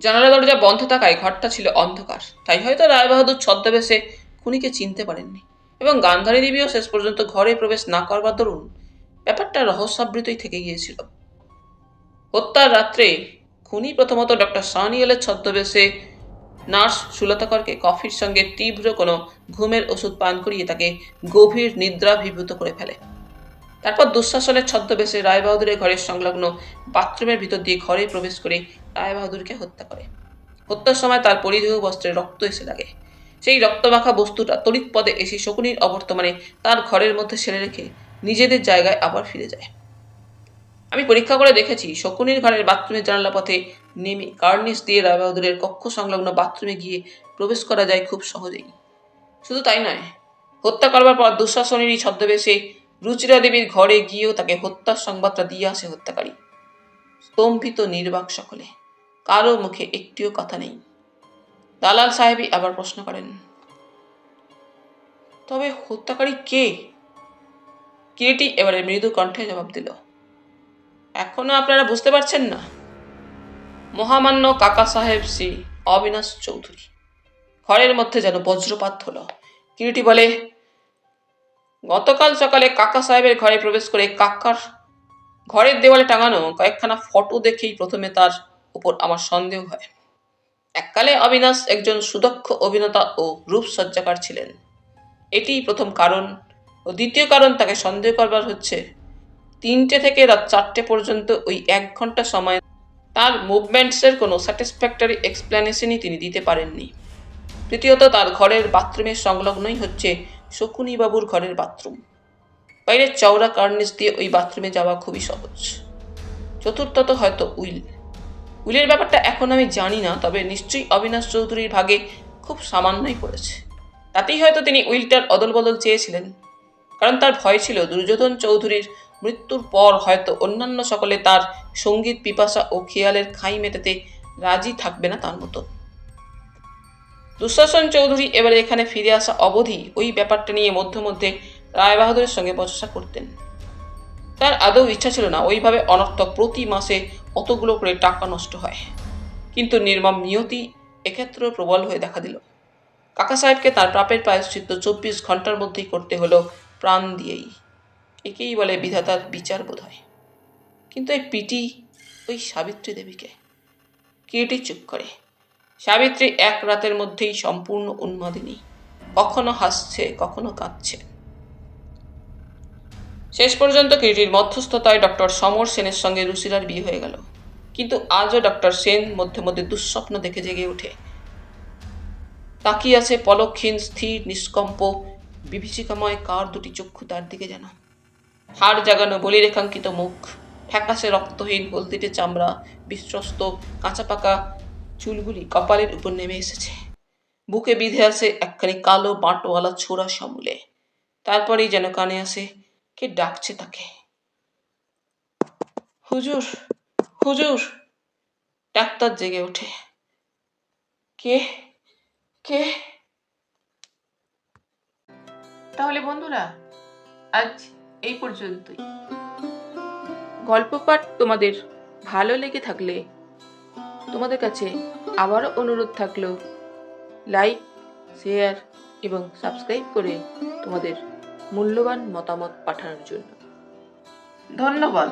জানালা দরজা বন্ধ থাকায় ঘরটা ছিল অন্ধকার, তাই হয়তো রায়বাহাদুর ছদ্মবেশে খুনিকে চিনতে পারেননি এবং গান্ধারী দেবীও শেষ পর্যন্ত ঘরে প্রবেশ না করবার দরুন ব্যাপারটা রহস্যাবৃতই থেকে গিয়েছিল। হত্যার রাত্রে খুনি প্রথমত ডক্টর সানিয়ালের ছদ্মবেশে নার্স সুলতাকরকে কফির সঙ্গে তীব্র কোনো ঘুমের ওষুধ পান করিয়ে তাকে গভীর নিদ্রাভিভূত করে ফেলে। তারপর দুঃশাসনের ছদ্মবেশে রায়বাহাদুরের ঘরের সংলগ্ন বাথরুমের ভিতর দিয়ে ঘরে প্রবেশ করে রায়বাহাদুরকে হত্যা করে। হত্যার সময় তার পরিধেয় বস্ত্রে রক্ত এসে লাগে। সেই রক্তমাখা বস্তুটা তড়িৎ পদে এসে শকুনির অবর্তমানে তার ঘরের মধ্যে ছেড়ে রেখে নিজেদের জায়গায় আবার ফিরে যায়। আমি পরীক্ষা করে দেখেছি শকুনির ঘরের বাথরুমের জানালা পথে নেমে কার্নিশ দিয়ে রায়বাহাদুরের কক্ষ সংলগ্ন বাথরুমে গিয়ে প্রবেশ করা যায় খুব সহজেই। শুধু তাই নয়, হত্যা করবার পর দুঃশাসনেরই ছদ্মবেশে রুচিরা দেবীর ঘরে গিয়েও তাকে হত্যার সংবাদটা দিয়ে আসে হত্যাকারী। স্তম্ভিত নির্বাক সকলে, কারো মুখে একটিও কথা নেই। দালাল সাহেবই আবার প্রশ্ন করেন, তবে হত্যাকারী কে? কিরিটি এবারে মৃদু কণ্ঠে জবাব দিল, এখনো আপনারা বুঝতে পারছেন না? মহামান্য কাকা সাহেব শ্রী অবিনাশ চৌধুরী। ঘরের মধ্যে যেন বজ্রপাত হলো। কিরিটি বলে, গতকাল সকালে কাকা সাহেবের ঘরে প্রবেশ করে কাকার ঘরের দেওয়ালে টাঙানো কয়েকখানা ফটো দেখেই প্রথমে তার উপর আমার সন্দেহ হয়। এককালে অবিনাশ একজন সুদক্ষ অভিনেতা ও রূপসজ্জাকার ছিলেন, এটিই প্রথম কারণ। ও দ্বিতীয় কারণ, তাকে সন্দেহ করবার হচ্ছে 3টে থেকে রাত 4টে পর্যন্ত ওই 1 ঘন্টা সময় তার মুভমেন্টসের কোনো স্যাটিসফ্যাক্টরি এক্সপ্লেনেশনই তিনি দিতে পারেননি। তৃতীয়ত, তার ঘরের বাথরুমের সংলগ্নই হচ্ছে শকুনিবাবুর ঘরের বাথরুম। বাইরের চওড়া কার্নিশ দিয়ে ওই বাথরুমে যাওয়া খুবই সহজ। চতুর্থত, হয়তো উইলের ব্যাপারটা এখন আমি জানি না, তবে নিশ্চয়ই অবিনাশ চৌধুরীর ভাগে খুব সামান্যই পড়েছে। তাতেই হয়তো তিনি উইলটার অদল বদল চেয়েছিলেন, কারণ তার ভয় ছিল দুর্যোধন চৌধুরীর মৃত্যুর পর হয়তো অন্যান্য সকলে তার সঙ্গীত পিপাসা ও খেয়ালের খাই মেটাতে রাজি থাকবে না তার মতো। দুঃশাসন চৌধুরী এবারে এখানে ফিরে আসা অবধি ওই ব্যাপারটা নিয়ে মধ্যে মধ্যে রায়বাহাদুরের সঙ্গে বচসা করতেন। তার আদৌ ইচ্ছা ছিল না ওইভাবে অনর্থক প্রতি মাসে অতগুলো করে টাকা নষ্ট হয়, কিন্তু নির্মম নিয়তি এক্ষেত্রেও প্রবল হয়ে দেখা দিল। কাকা সাহেবকে তার পাপের প্রায়শ্চিত্ত 24 ঘন্টার মধ্যেই করতে হলো, প্রাণ দিয়েই। একেই বলে বিধাতার বিচার বোধ হয়। কিন্তু এই পিটি ওই সাবিত্রী দেবীকে। কিরিটি চুপ করে। সাবিত্রী 1 রাতের মধ্যেই সম্পূর্ণ উন্মাদিনী, কখনো হাসছে কখনো কাঁদছে। শেষ পর্যন্ত কিরিটির মধ্যস্থতায় ডক্টর সমর সেনের সঙ্গে রুচিরার বিয়ে হয়ে গেল। কিন্তু আজও ডক্টর সেন মধ্যে মধ্যে দুঃস্বপ্ন দেখে জেগে ওঠে। তাকিয়ে আছে পলকহীন স্থির নিষ্কম্প বিভীষিকাময় কার দুটি চক্ষু তার দিকে যেন। হাড় জাগানো বলিরেখাঙ্কিত মুখ, ফ্যাকাশে রক্তহীন হলদিটে চামড়া, বিশ্বস্ত কাঁচা পাকা চুলগুলি কপালের উপর নেমে এসেছে। বুকে বিঁধে আছে একখানি কালো বাঁটওয়ালা ছোড়া সমূলে। তারপরেই যেন কানে আসে, কে ডাকছে তাকে। হুজুর, হুজুর। ডাক্তার জেগে ওঠে। কে কে? তাহলে বন্ধুরা, আজ এই পর্যন্তই। গল্প পাঠ তোমাদের ভালো লেগে থাকলে তোমাদের কাছে আবারও অনুরোধ থাকলো, লাইক, শেয়ার এবং সাবস্ক্রাইব করে তোমাদের মূল্যবান মতামত পাঠানোর জন্য। ধন্যবাদ।